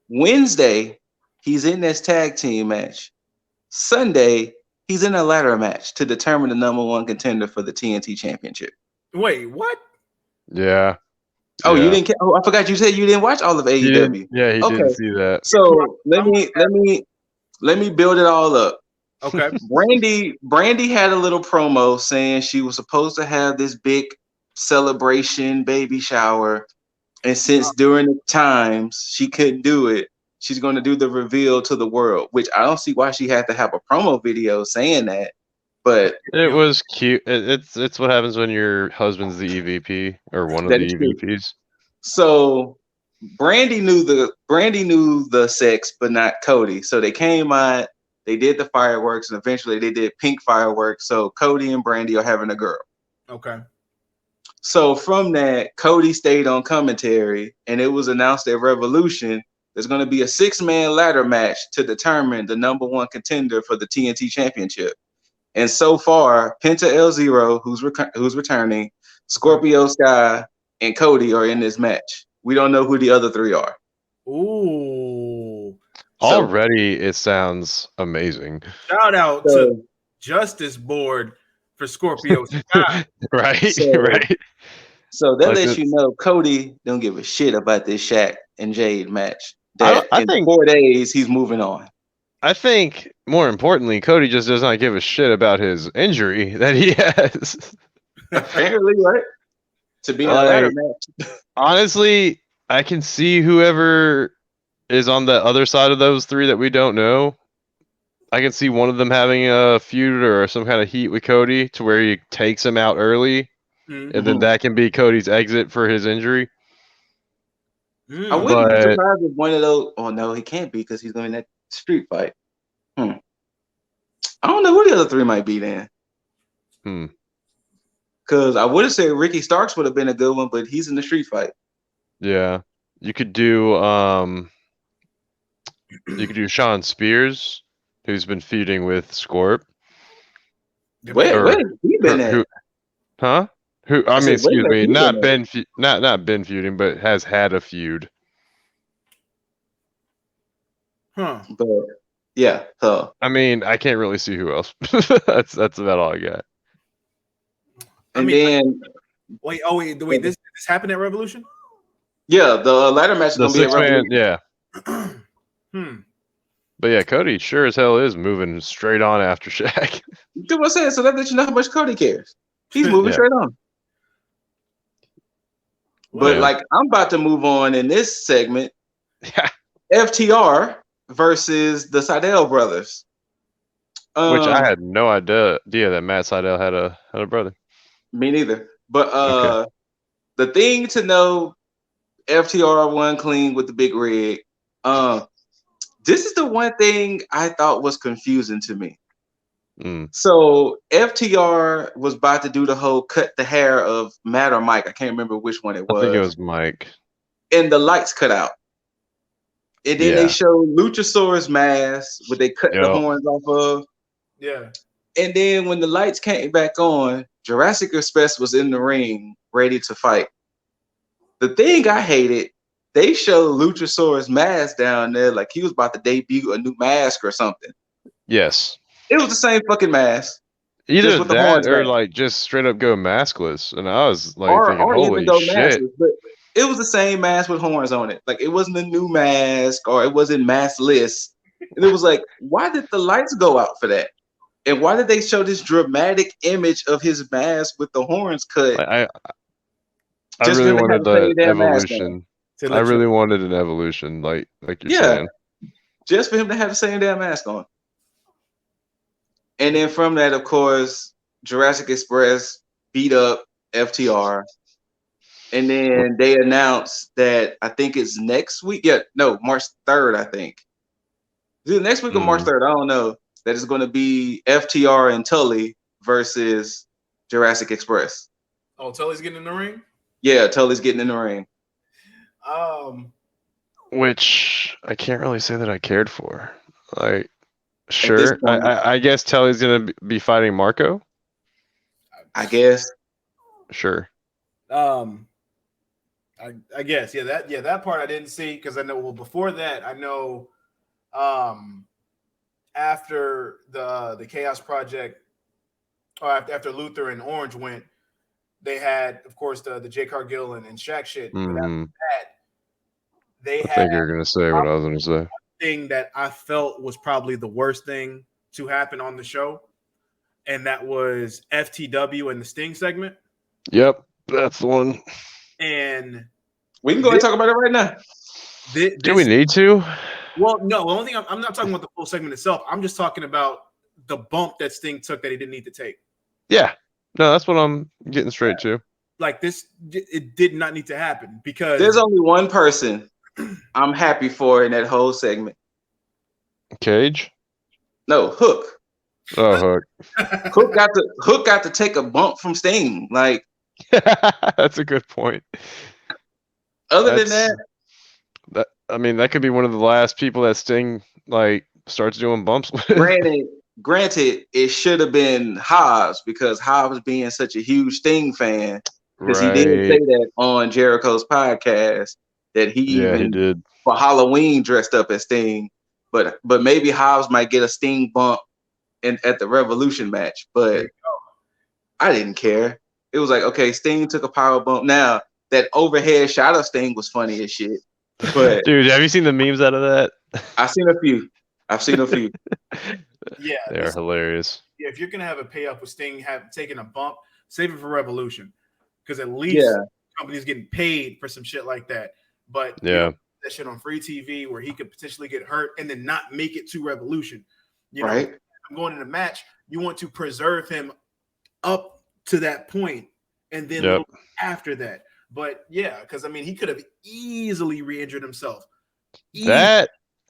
Wednesday, he's in this tag team match. Sunday, He's in a ladder match to determine the number one contender for the TNT Championship. Wait, what? Yeah. Oh, Yeah. you didn't? Oh, I forgot you said you didn't watch all of He AEW. didn't, yeah, he didn't Okay, see that. so let me build it all up. Okay. Brandy had a little promo saying she was supposed to have this big celebration baby shower, and since during the times she couldn't do it, she's going to do the reveal to the world. Which I don't see why she had to have a promo video saying that, but It was cute. It's what happens when your husband's the EVP or one of that the is true. EVPs. So Brandy knew the sex, but not Cody. So they came out, they did the fireworks, and eventually they did pink fireworks. So Cody and Brandy are having a girl. Okay. So from that, Cody stayed on commentary, and it was announced at Revolution there's going to be a 6-man ladder match to determine the number one contender for the TNT Championship. And so far, Penta El Zero, who's returning, Scorpio Sky, and Cody are in this match. We don't know who the other 3 are. Ooh. Already, it sounds amazing. Shout out to Justice Board for Scorpio Sky. Right? So, right. So that Like lets you know Cody don't give a shit about this Shaq and Jade match. I In think 4 days, he's moving on. I think more importantly, Cody just does not give a shit about his injury that he has. Apparently, right? To be in a ladder match. Honestly, I can see whoever is on the other side of those 3 that we don't know. I can see one of them having a feud or some kind of heat with Cody to where he takes him out early, and then that can be Cody's exit for his injury. I wouldn't be surprised if one of those. Oh no, he can't be because he's going in that street fight. I don't know who the other 3 might be then. Because I would have said Ricky Starks would have been a good one, but he's in the street fight. Yeah, you could do Sean Spears, who's been feuding with Scorp. Where he been at? Huh? Who? I mean, excuse me, not been feuding, but has had a feud. But yeah, so I mean, I can't really see who else. That's about all I got. Wait, this happened at Revolution? Yeah, the ladder match is The gonna be at 6-man, Revolution. yeah. But yeah, Cody sure as hell is moving straight on after Shaq. You know what I'm saying? So that lets you know how much Cody cares. He's moving straight on. But like, I'm about to move on in this segment. FTR versus the Sydal brothers. Which I had no idea that Matt Sydal had a brother. Me neither. But the thing to know, FTR won clean with the big rig. This is the one thing I thought was confusing to me. So FTR was about to do the whole cut the hair of Matt or Mike. I can't remember which one it was. I think it was Mike. And the lights cut out. And then they showed Luchasaurus mask, where they cut the horns off of. Yeah. And then when the lights came back on, Jurassic Express was in the ring, ready to fight. The thing I hated, they showed Luchasaurus mask down there like he was about to debut a new mask or something. Yes. It was the same fucking mask. Either that or like just straight up go maskless. And I was like thinking, holy shit. But it was the same mask with horns on it. Like it wasn't a new mask or it wasn't maskless. And it was like, why did the lights go out for that? And why did they show this dramatic image of his mask with the horns cut? I really wanted the evolution. I really wanted an evolution, like you're saying. Just for him to have the same damn mask on. And then from that, of course, Jurassic Express beat up FTR. And then they announced that I think it's next week. Yeah, no, March 3rd, I think. Is it next week or March 3rd? I don't know. That it's going to be FTR and Tully versus Jurassic Express. Oh, Tully's getting in the ring? Yeah, Tully's getting in the ring. Which I can't really say that I cared for. Like, sure. I guess Tully's going to be fighting Marco. I guess. Sure. I guess. That part I didn't see because I know, well, before that, I know after the Chaos Project, or after Luther and Orange went, they had, of course, the J. Cargill and Shaq shit. But after that, they I had think you're gonna say what I was gonna say. thing that I felt was probably the worst thing to happen on the show, and that was FTW and the Sting segment. Yep, that's the one. And we can go and talk about it right now. Do we need to? Well, no. The only thing I'm not talking about the full segment itself. I'm just talking about the bump that Sting took that he didn't need to take. Yeah, no, that's what I'm getting straight to. Like this, it did not need to happen because there's only one person I'm happy for in that whole segment. Cage? No, Hook. Oh, Hook. Hook got to take a bump from Sting. Like that's a good point. Other than that, I mean, that could be one of the last people that Sting like starts doing bumps with. Granted, it should have been Hobbs because Hobbs being such a huge Sting fan, because he did say that on Jericho's podcast that he did for Halloween dressed up as Sting, but maybe Hobbs might get a Sting bump at the Revolution match, but I didn't care. It was like, okay, Sting took a power bump. Now that overhead shot of Sting was funny as shit. But dude, have you seen the memes out of that? I've seen a few. Yeah, they're hilarious. Yeah, if you're gonna have a payoff with Sting taking a bump, save it for Revolution, because at least the company's getting paid for some shit like that. But that shit on free TV where he could potentially get hurt and then not make it to Revolution. You know, going in a match, you want to preserve him up to that point and then after that. But yeah, because I mean, he could have easily re-injured himself.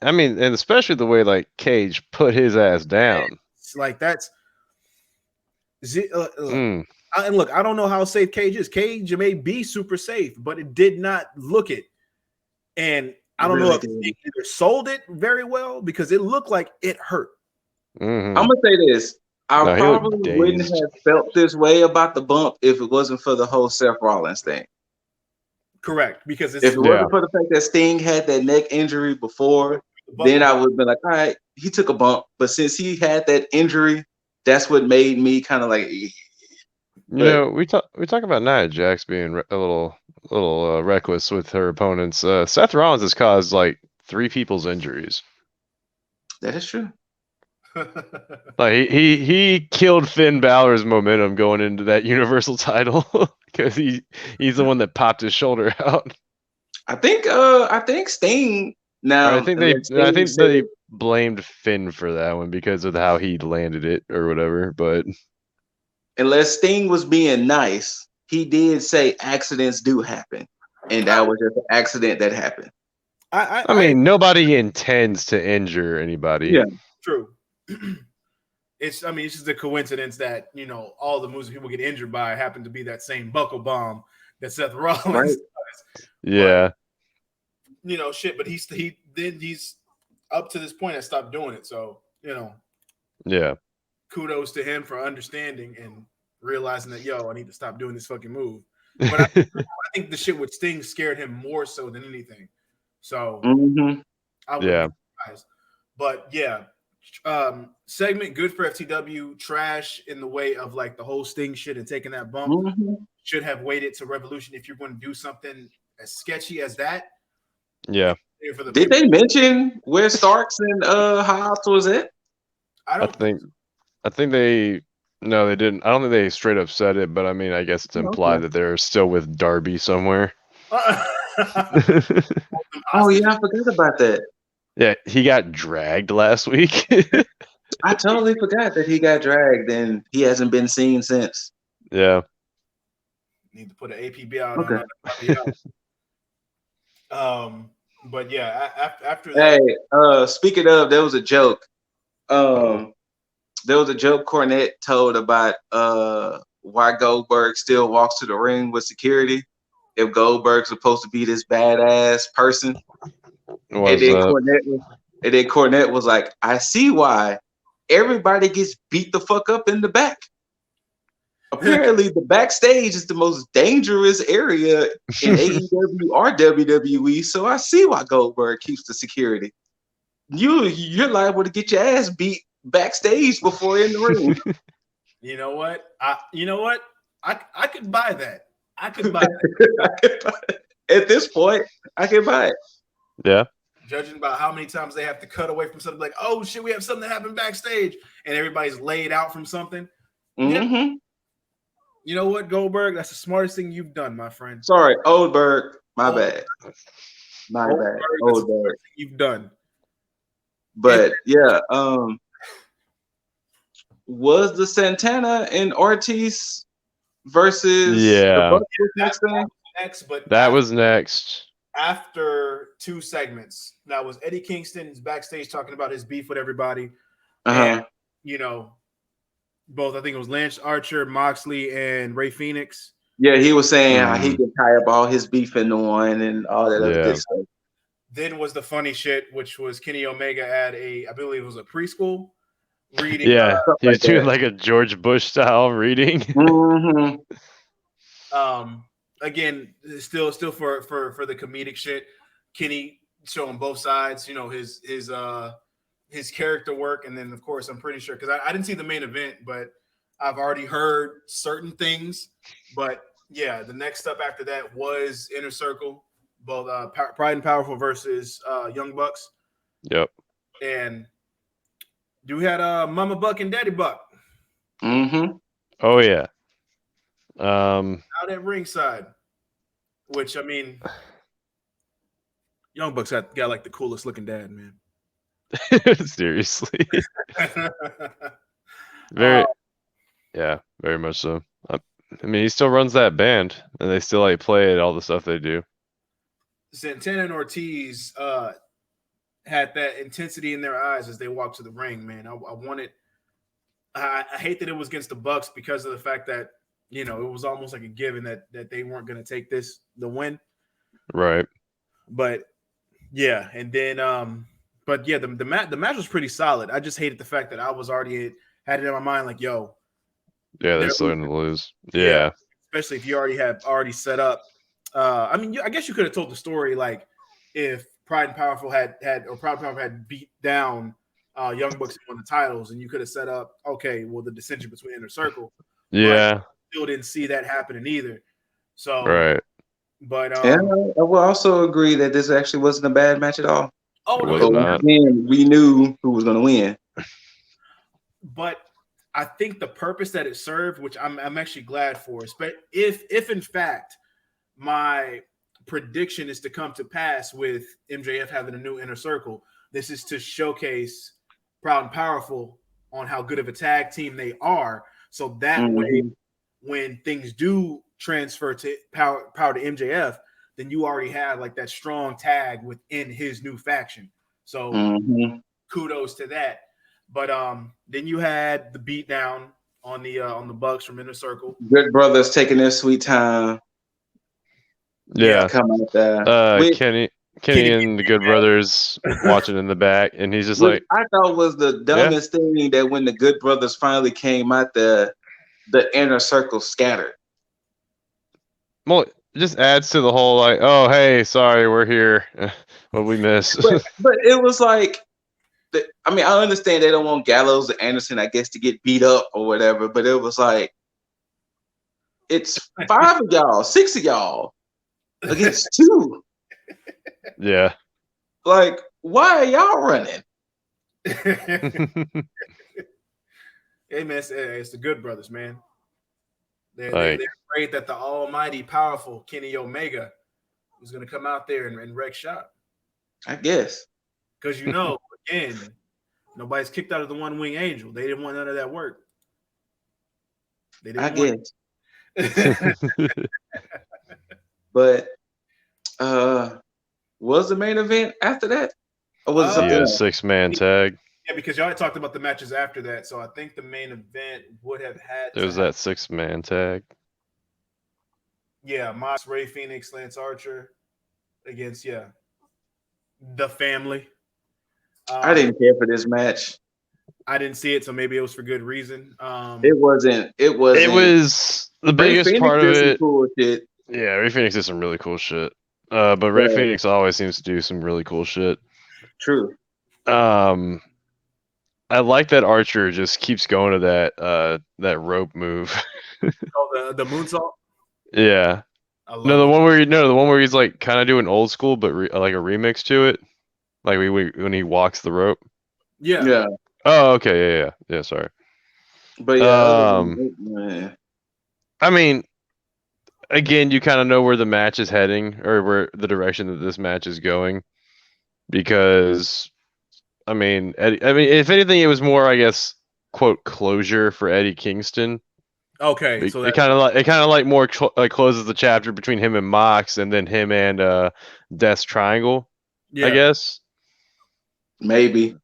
I mean, and especially the way like Cage put his ass down. It's like that's. And look, I don't know how safe Cage is. Cage may be super safe, but it did not look it. And I don't know if he either sold it very well because it looked like it hurt. I'm gonna say this. I probably wouldn't have felt this way about the bump if it wasn't for the whole Seth Rollins thing. Correct, because if it wasn't for the fact that Sting had that neck injury before, then I would have been like, all right, he took a bump. But since he had that injury, that's what made me kind of like. You know, we talk about Nia Jax being a little reckless with her opponents. Seth Rollins has caused like 3 people's injuries. That is true. Like he killed Finn Balor's momentum going into that Universal title because he's the one that popped his shoulder out. I think Sting. Now I think they blamed Finn for that one because of how he landed it or whatever. But unless Sting was being nice, he did say accidents do happen, and that was just an accident that happened. I mean, nobody intends to injure anybody. Yeah, true. It's just a coincidence that, you know, all the moves people get injured by happen to be that same buckle bomb that Seth Rollins does. Yeah. But, you know, shit, but he's up to this point has stopped doing it. So, you know. Yeah. Kudos to him for understanding and realizing that, I need to stop doing this fucking move. But I think the shit with Sting scared him more so than anything. So I wouldn't be surprised. But yeah. Segment good for FTW, trash in the way of like the whole Sting shit and taking that bump. Should have waited to Revolution if you're going to do something as sketchy as that. Yeah. Did they mention where Starks and Hobbs was at? I think they didn't. I don't think they straight up said it, but I mean, I guess it's implied that they're still with Darby somewhere. Oh yeah, I forgot about that. Yeah, he got dragged last week. I totally forgot that he got dragged and he hasn't been seen since. Yeah. Need to put an APB out on but yeah, after that. Hey, speaking of, there was a joke. There was a joke Cornette told about why Goldberg still walks to the ring with security if Goldberg's supposed to be this badass person. And then Cornette was like, I see why everybody gets beat the fuck up in the back. Apparently, the backstage is the most dangerous area in AEW or WWE, so I see why Goldberg keeps the security. you're liable to get your ass beat backstage before in the ring. You know what? I could buy that. I could buy that. At this point, I can buy it. Yeah. Judging by how many times they have to cut away from something like, oh shit, we have something that happened backstage, and everybody's laid out from something. Mm-hmm. Yeah. You know what, Goldberg? That's the smartest thing you've done, my friend. Sorry, Oldberg. My bad. My bad. Oldberg. You've done. But yeah, was the Santana and Ortiz versus the Bucks next thing? That was next. After 2 segments. Now was Eddie Kingston's backstage talking about his beef with everybody. And, you know, both, I think it was Lance Archer, Moxley, and Ray Phoenix. Yeah, he was saying how he could tie up all his beef into one and all that other good stuff. Then was the funny shit, which was Kenny Omega at I believe it was a preschool reading. Yeah, he was doing like a George Bush style reading. Mm-hmm. Again, still for the comedic shit. Kenny showing both sides, you know, his character work, and then of course I'm pretty sure because I didn't see the main event, but I've already heard certain things. But yeah, the next step after that was Inner Circle, both Pride and Powerful versus Young Bucks. Yep. And we had Mama Buck and Daddy Buck. Mm-hmm. Oh yeah. Out at ringside, which I mean, Young Bucks got like the coolest looking dad, man. Seriously. Very much so. I mean, he still runs that band, and they still like play it, all the stuff they do. Santana and Ortiz had that intensity in their eyes as they walked to the ring, man. I hate that it was against the Bucks because of the fact that, you know, it was almost like a given that they weren't going to take the win. Right. But yeah, and then but yeah, the match was pretty solid. I just hated the fact that I was already had it in my mind like, yo, yeah, they're still going to lose. Yeah. Especially if you already set up. I mean, I guess you could have told the story like if Pride and Powerful had beat down Young Bucks and won the titles, and you could have set up, okay, well, the dissension between Inner Circle. Yeah. Still didn't see that happening either. So right. But I will also agree that this actually wasn't a bad match at all. Oh, no, we knew who was going to win. But I think the purpose that it served, which I'm actually glad for, if in fact my prediction is to come to pass with MJF having a new Inner Circle, this is to showcase Proud and Powerful on how good of a tag team they are. So that way, when things do transfer to power to MJF, then you already have like that strong tag within his new faction. So kudos to that. But then you had the beatdown on the Bucks from Inner Circle. Good brothers taking their sweet time. Yeah, come out there. Kenny and the Good Brothers watching in the back, and he's just like, I thought was the dumbest thing that when the Good Brothers finally came out, the Inner Circle scattered. Well, it just adds to the whole like, oh hey, sorry, we're here. What we miss. but it was like, I mean, I understand they don't want Gallows or Anderson, I guess, to get beat up or whatever, but it was like, it's 5 of y'all, 6 of y'all against 2. Yeah. Like, why are y'all running? Hey man, it's the Good Brothers, man. They're afraid that the almighty powerful Kenny Omega was going to come out there and wreck shop. I guess. Because, you know, again, nobody's kicked out of the One Wing Angel. They didn't want none of that work. They didn't But was the main event after that? Or was it something else? 6-man tag. Yeah, because y'all had talked about the matches after that, so I think the main event would have had. It was that 6-man tag. Yeah, Mox, Ray Phoenix, Lance Archer against the family. I didn't care for this match. I didn't see it, so maybe it was for good reason. It wasn't. It was the biggest Phoenix part of it. Cool shit. Yeah, Ray Phoenix did some really cool shit. But Ray Phoenix always seems to do some really cool shit. True. I like that Archer just keeps going to that rope move. Oh, the moonsault. Yeah. I love No, it. the one where he's like kind of doing old school, but like a remix to it, like when he walks the rope. Yeah. Yeah, Oh, okay, yeah. Sorry. but yeah, other than that, man. I mean, again, you kind of know where the match is heading, or where the direction that this match is going, because I mean, if anything, it was more, I guess, quote, closure for Eddie Kingston. Okay, so It kind of like more like closes the chapter between him and Mox, and then him and Death's Triangle, I yeah. guess. Maybe.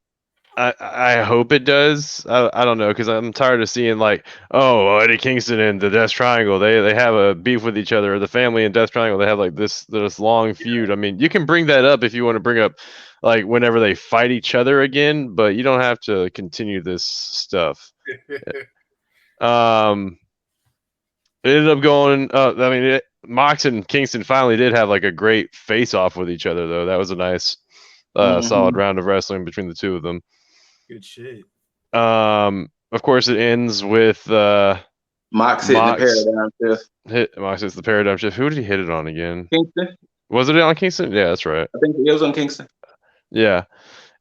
I hope it does. I don't know, because I'm tired of seeing like, oh, Eddie Kingston and the Death Triangle, they have a beef with each other, or the family in Death Triangle, they have like this long feud. I mean, you can bring that up if you want to bring up like whenever they fight each other again, but you don't have to continue this stuff. Um, it ended up going. I mean, Mox and Kingston finally did have like a great face off with each other, though. That was a nice, solid round of wrestling between the two of them. Good shit. Of course, it ends with Mox hitting the Mox paradigm shift. Mox hits the paradigm shift. Who did he hit it on again? Kingston. Was it on Kingston? Yeah, that's right. I think it was on Kingston. Yeah,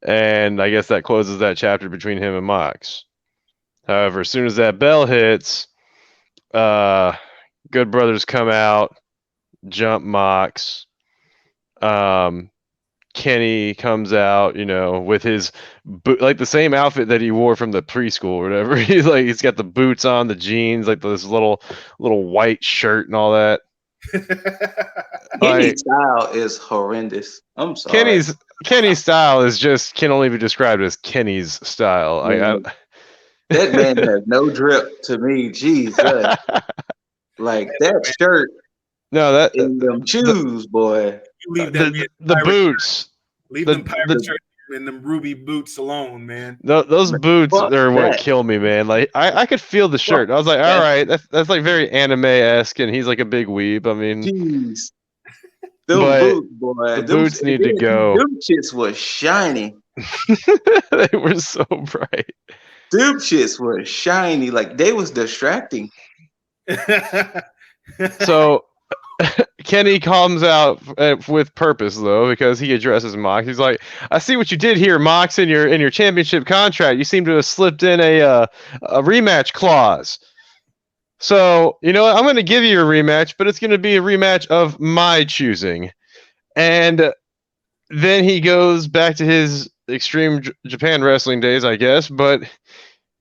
and I guess that closes that chapter between him and Mox. However, as soon as that bell hits, Good Brothers come out, jump Mox. Kenny comes out, with his like the same outfit that he wore from the preschool or whatever. He's got the boots on, the jeans, like this little white shirt and all that. Kenny's style is horrendous. I'm sorry. Kenny's style can only be described as Kenny's style. That man has no drip to me. Jesus. Like that shirt. No, that in them shoes, boy. You leave that the boots. Leave them pirate shirts and them ruby boots alone, man. Those boots are what that. kill me, man. Like I could feel the shirt. I was like, all right, that's like very anime-esque, and he's like a big weeb. I mean, jeez. Them boots, boy. The boots need to go. Them shits were shiny. They were so bright. Them shits were shiny. Like they was distracting. So Kenny comes out with purpose, though, because he addresses Mox. He's like, "I see what you did here, Mox. In your championship contract, you seem to have slipped in a rematch clause. So you know what? I'm going to give you a rematch, but it's going to be a rematch of my choosing." And then he goes back to his Extreme Japan Wrestling days, I guess, but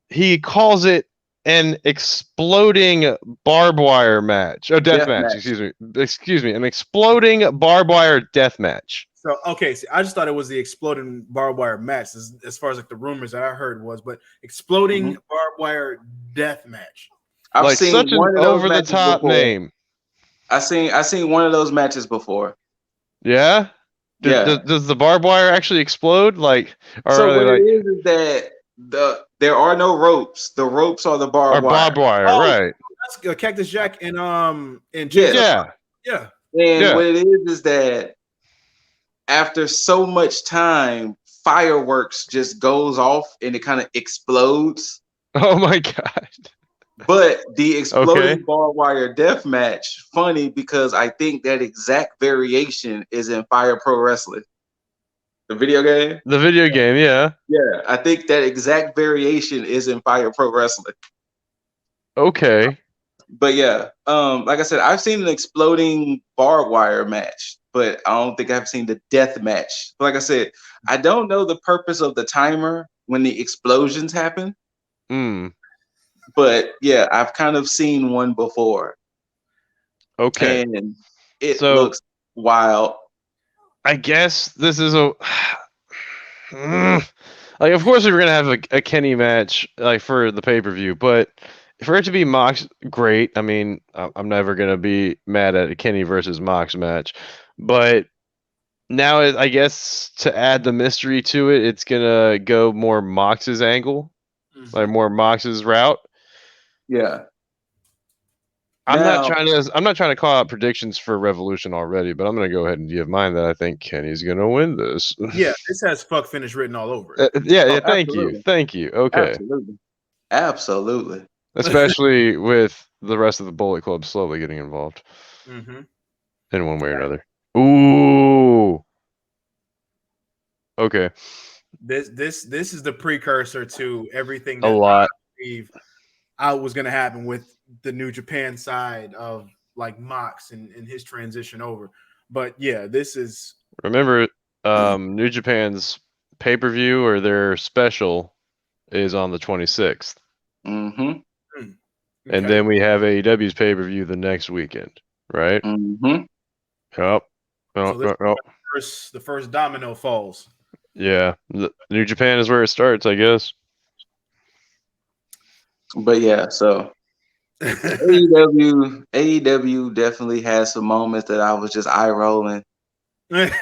he calls it an exploding barbed wire match. Oh, death match. Excuse me. An exploding barbed wire death match. So, okay. So I just thought it was the exploding barbed wire match as far as like the rumors that I heard was, but exploding barbed wire death match. I've like seen such one an over-the-top name. I seen one of those matches before. Yeah? Does the barbed wire actually explode? Like, so what it is that there are no ropes. The ropes are the barbed wire. Barbed wire, right? That's Cactus Jack and Jade. Yeah. And what it is that after so much time, fireworks just goes off and it kind of explodes. Oh my god! But the exploding barbed wire death match, funny because I think that exact variation is in Fire Pro Wrestling. The video game? The video game, yeah. Yeah, I think that exact variation is in Fire Pro Wrestling. Okay. But yeah, like I said, I've seen an exploding barbed wire match, but I don't think I've seen the death match. Like I said, I don't know the purpose of the timer when the explosions happen. But yeah, I've kind of seen one before. Okay. And it looks wild. I guess this is a like, of course we were gonna have a Kenny match like for the pay-per-view, but for it to be Mox, great. I mean, I'm never gonna be mad at a Kenny versus Mox match, but now I guess to add the mystery to it, it's gonna go more Mox's angle, like more Mox's route. Yeah. I'm not trying to call out predictions for Revolution already, but I'm going to go ahead and give mine that I think Kenny's going to win this. Yeah, this has fuck finish written all over it. Yeah, absolutely. thank you. Okay. Absolutely. Especially with the rest of the Bullet Club slowly getting involved Mm-hmm. in one way or another. Ooh. Okay. This is the precursor to everything A that lot. I believe was going to happen with the New Japan side of like Mox and his transition over. But yeah, this is. Remember, New Japan's pay-per-view or their special is on the 26th. Mm-hmm. And then we have AEW's pay-per-view the next weekend, right? Mm-hmm. Yep. So this the first domino falls. Yeah. New Japan is where it starts, I guess. But yeah, so AEW definitely has some moments that I was just eye rolling. But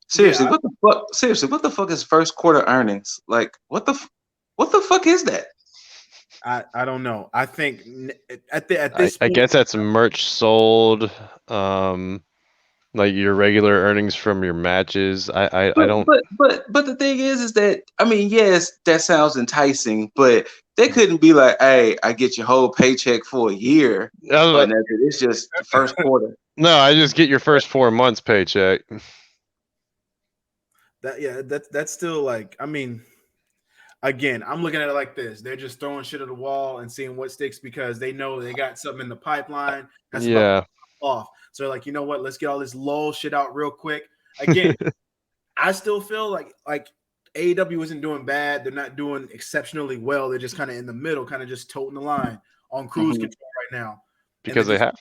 seriously, Yeah, what the fuck? Seriously, what the fuck is first quarter earnings? Like, what the fuck is that? I don't know. I think at this I point, guess that's merch sold, like your regular earnings from your matches. I don't. But the thing is that I mean, yes, that sounds enticing, but they couldn't be like, hey, I get your whole paycheck for a year. But it's just the first quarter. No, I just get your first 4 months paycheck. That's still like, I mean, again, I'm looking at it like this. They're just throwing shit at the wall and seeing what sticks because they know they got something in the pipeline that's about to pop off. So they're like, you know what? Let's get all this lull shit out real quick. Again, I still feel like AEW isn't doing bad. They're not doing exceptionally well. They're just kind of in the middle, kind of just toting the line on cruise control right now. Because they have.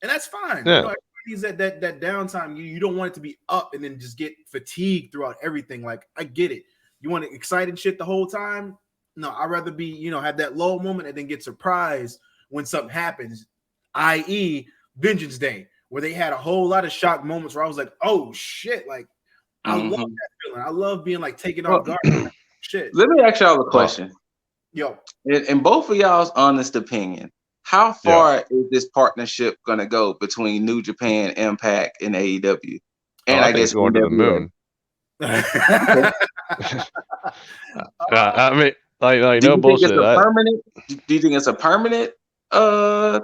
And that's fine. Yeah. You know, needs that downtime. You don't want it to be up and then just get fatigued throughout everything. Like, I get it. You want exciting shit the whole time? No, I'd rather be, you know, have that low moment and then get surprised when something happens, i.e. Vengeance Day, where they had a whole lot of shock moments where I was like, oh shit, like I love that feeling. I love being like taken off guard. Like, shit. Let me ask y'all a question. Yo. In both of y'all's honest opinion, how far is this partnership gonna go between New Japan, Impact, and AEW? And I guess going to the moon. I mean, like no bullshit. Do you think it's a permanent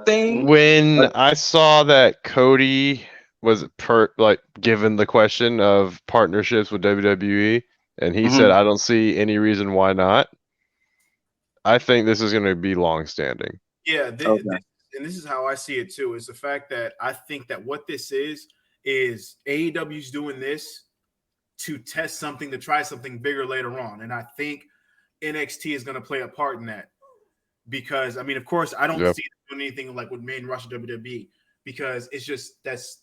thing? When I saw that Cody was given the question of partnerships with WWE, and he said, "I don't see any reason why not." I think this is going to be long-standing. Yeah, this is how I see it too. Is the fact that I think that what this is AEW's doing this to test something, to try something bigger later on, and I think NXT is going to play a part in that because I mean, of course, I don't see them doing anything like with main roster WWE because it's just that's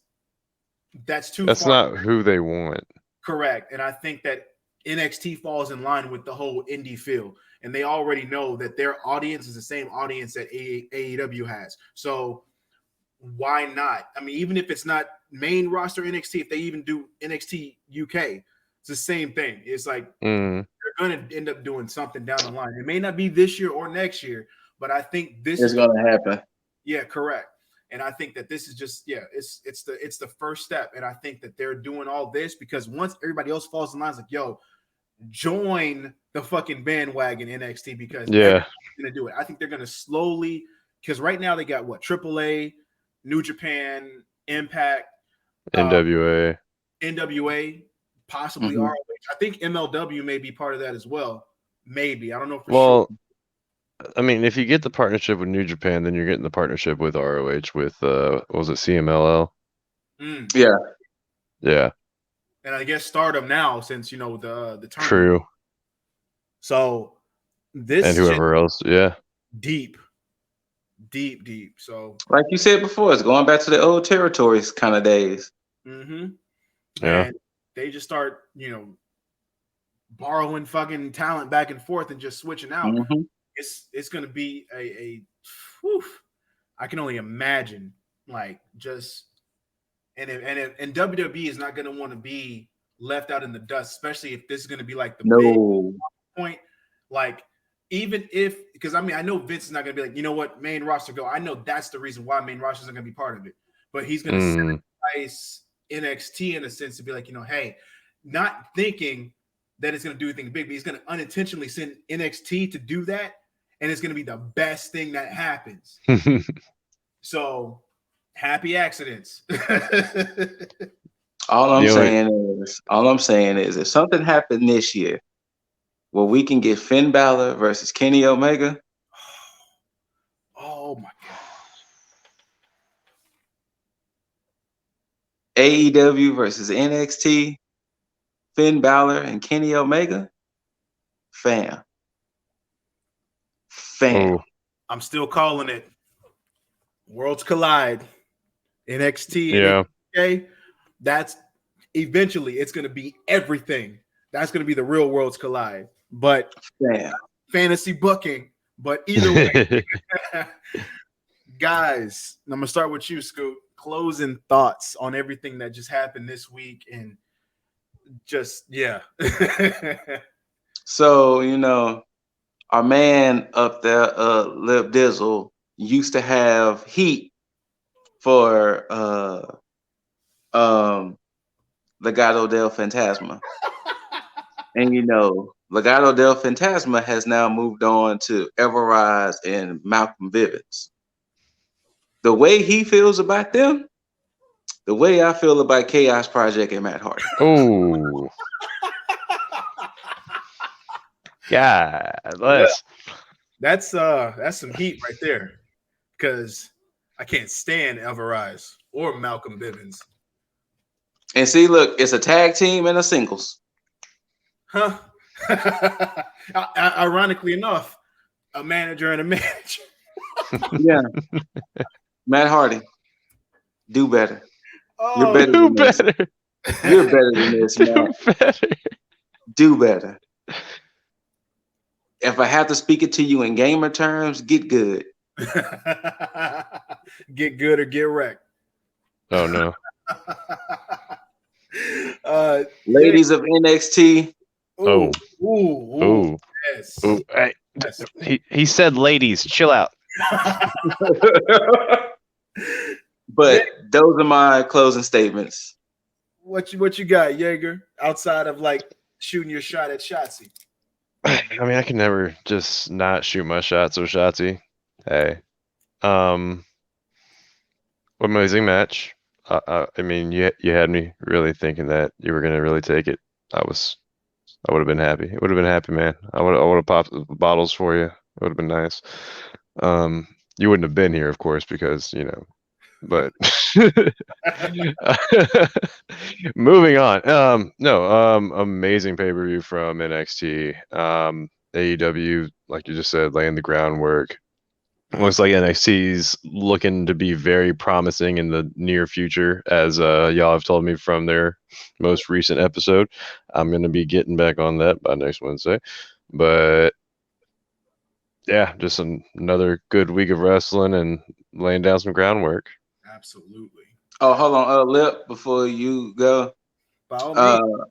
too. That's far. Not who they want. Correct, and I think that NXT falls in line with the whole indie feel, and they already know that their audience is the same audience that AEW has. So why not? I mean, even if it's not main roster NXT, if they even do NXT UK, it's the same thing. It's like they're going to end up doing something down the line. It may not be this year or next year, but I think this is going to happen. Yeah, correct. And I think that this is just it's the first step. And I think that they're doing all this because once everybody else falls in line, it's like, yo, join the fucking bandwagon NXT because everybody's gonna do it. I think they're gonna slowly, because right now they got what, AAA, New Japan, Impact, NWA, possibly ROH. I think MLW may be part of that as well. Maybe, I don't know for sure. Well, I mean, if you get the partnership with New Japan, then you're getting the partnership with ROH with what was it, CMLL? Yeah. And I guess Stardom now, since you know the tournament. True. So this and whoever else, deep. So, like you said before, it's going back to the old territories kind of days. Yeah. And they just start, you know, borrowing fucking talent back and forth and just switching out. It's going to be I can only imagine, like, just. And WWE is not going to want to be left out in the dust, especially if this is going to be like the big point. Like, even if, because I mean, I know Vince is not going to be like, you know what, main roster go. I know that's the reason why main roster isn't going to be part of it. But he's going to sacrifice NXT in a sense to be like, hey, not thinking that it's going to do anything big, but he's going to unintentionally send NXT to do that. And it's going to be the best thing that happens. So happy accidents. All I'm saying is if something happened this year where we can get Finn Balor versus Kenny Omega. Oh my God. AEW versus NXT, Finn Balor and Kenny Omega. Fam. Oh. I'm still calling it Worlds Collide. NXT Yeah. NXT, that's eventually it's going to be everything. That's going to be the real Worlds Collide. But fantasy booking. But either way, guys, I'm going to start with you, Scoot. Closing thoughts on everything that just happened this week and just, yeah. So, our man up there, Lip Dizzle, used to have heat for Legado del Fantasma. And Legado del Fantasma has now moved on to Everrise and Malcolm Bivens. The way he feels about them, the way I feel about Chaos Project and Matt Hardy. Oh. Yeah, that's some heat right there, because I can't stand Everrise or Malcolm Bivens. And see, look, it's a tag team and a singles. Huh? Ironically enough, a manager and a manager. Yeah. Matt Hardy, do better. Oh, You're better than this. You're better than this, man. Do better. If I have to speak it to you in gamer terms, get good. Get good or get wrecked. Oh no. Ladies of NXT. Ooh. Yes. Ooh. Hey, Yes. he said, ladies, chill out. But those are my closing statements. What you got, Jaeger? Outside of like shooting your shot at Shotzi. I mean, I can never just not shoot my shots or Shotzi. Hey, amazing match. I mean, you had me really thinking that you were gonna really take it. I would have been happy. It would have been happy, man. I would have popped bottles for you. It would have been nice. You wouldn't have been here, of course, because But moving on. Amazing pay-per-view from NXT. AEW, like you just said, laying the groundwork. Looks like NXT's looking to be very promising in the near future, as y'all have told me from their most recent episode. I'm going to be getting back on that by next Wednesday. But yeah, just another good week of wrestling and laying down some groundwork. Absolutely. Oh, hold on, Lip, before you go. By all means.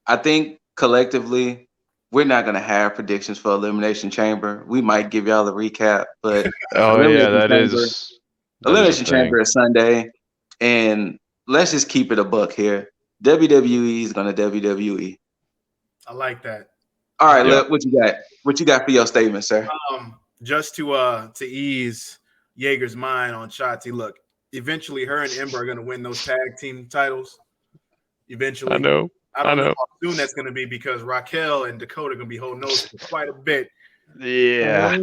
I think collectively, we're not going to have predictions for Elimination Chamber. We might give y'all a recap, but Elimination Chamber is Sunday, and let's just keep it a buck here. WWE is going to WWE. I like that. All right, Lip, what you got? What you got for your statement, sir? Just to ease Jaeger's mind on Shotzi, look, eventually her and Ember are going to win those tag team titles. Eventually. I know. I don't know how soon that's going to be, because Raquel and Dakota are going to be holding those for quite a bit. Yeah.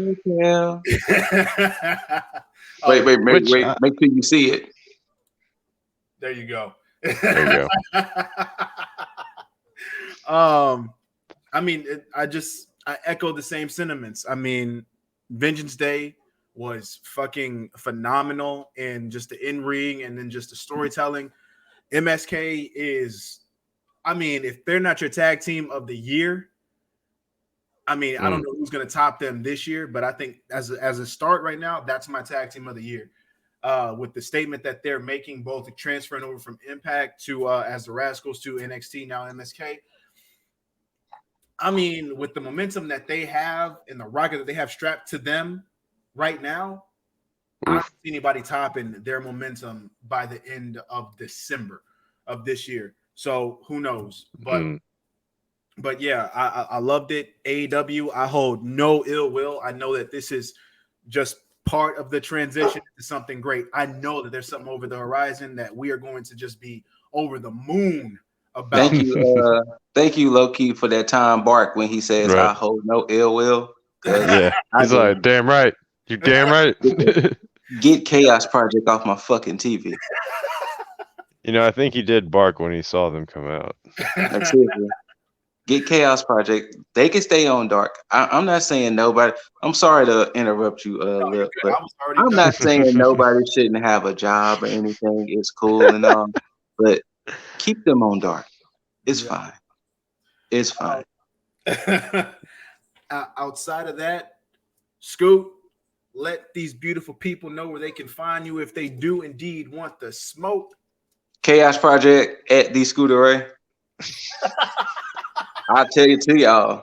Wait. Make sure you see it. There you go. There you go. I mean, I echo the same sentiments. I mean, Vengeance Day was fucking phenomenal in just the in-ring and then just the storytelling. MSK is, I mean, if they're not your tag team of the year, I mean, I don't know who's going to top them this year, but I think as a start right now, that's my tag team of the year. With the statement that they're making, both transferring over from Impact to as the Rascals to NXT, now MSK. I mean, with the momentum that they have and the rocket that they have strapped to them right now, I don't see anybody topping their momentum by the end of December of this year. So who knows? But yeah, I loved it. AEW, I hold no ill will. I know that this is just part of the transition to something great. I know that there's something over the horizon that we are going to just be over the moon about. Thank you, Low-Key, for that time bark when he says, Right. I hold no ill will. Yeah. He's like, damn right. You're damn right. Get Chaos Project off my fucking TV. You know, I think he did bark when he saw them come out. Like, seriously. Get Chaos Project. They can stay on Dark. I'm not saying nobody. I'm sorry to interrupt you, Lil, but I'm not saying nobody shouldn't have a job or anything. It's cool and all, but keep them on Dark. It's fine. It's fine. Outside of that, Scoot, let these beautiful people know where they can find you if they do indeed want the smoke. Chaos Project at the Scooter Ray. I'll tell you to y'all.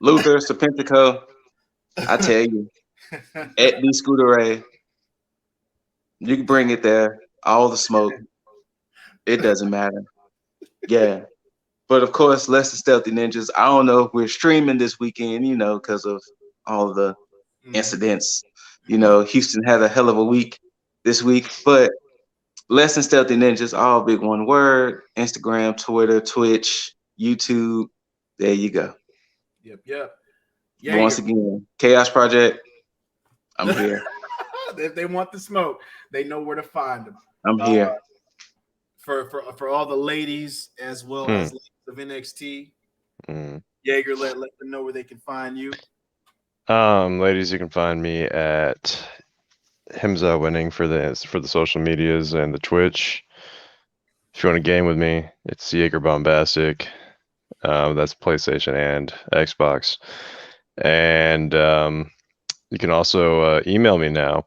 Luther, Serpentico, I tell you. At the Scooter Ray. You can bring it there. All the smoke. It doesn't matter. Yeah. But of course, Less the Stealthy Ninjas. I don't know if we're streaming this weekend, you know, because of all the incidents. You know, Houston had a hell of a week this week. But Less Than Stealthy Ninjas, all big one word. Instagram, Twitter, Twitch, YouTube. There you go. Yep. Yeah, once again, Chaos Project. I'm here. If they want the smoke, they know where to find them. I'm here. For all the ladies as well as ladies of NXT, Jaeger, let them know where they can find you. Ladies, you can find me at Himza Winning for the social medias and the Twitch. If you want to game with me, it's Jaeger Bombastic. That's PlayStation and Xbox. And you can also email me now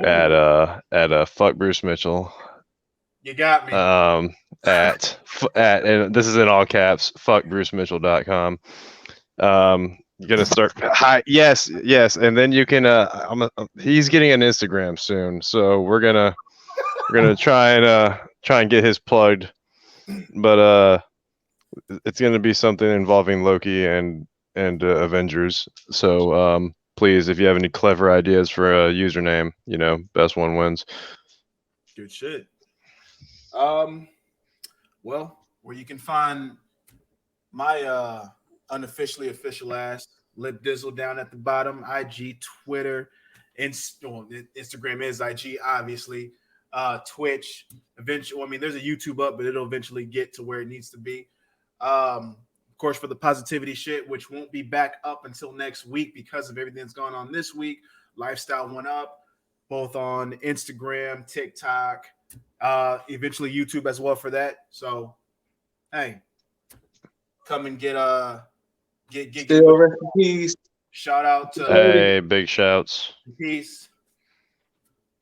at Fuck Bruce Mitchell. You got me. At and this is in all caps, fuckbrucemitchell.com. You're gonna start yes, and then you can he's getting an Instagram soon, so we're gonna try and get his plugged, but it's gonna be something involving Loki and Avengers. So please, if you have any clever ideas for a username, you know, best one wins. Good shit. Well, where you can find my unofficially official ass, Lip Dizzle, down at the bottom. IG, Twitter, Instagram is IG, obviously. Twitch, eventually. I mean, there's a YouTube up, but it'll eventually get to where it needs to be. Of course, for the positivity shit, which won't be back up until next week because of everything that's going on this week. Lifestyle went up, both on Instagram, TikTok, eventually YouTube as well for that. So, hey, come and get Still rest in peace. Shout out to hey, big shouts. Peace.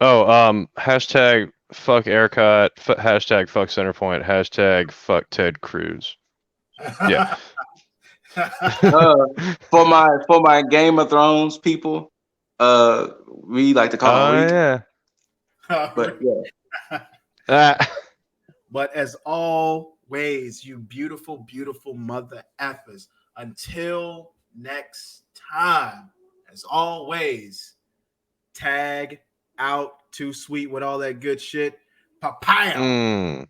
Oh, hashtag fuck Aircut, hashtag fuck Centerpoint, hashtag fuck Ted Cruz. Yeah. For my Game of Thrones people, we like to call them yeah. But yeah. But as always, you beautiful, beautiful mother effers. Until next time, as always, tag out Too Sweet with all that good shit. Papaya.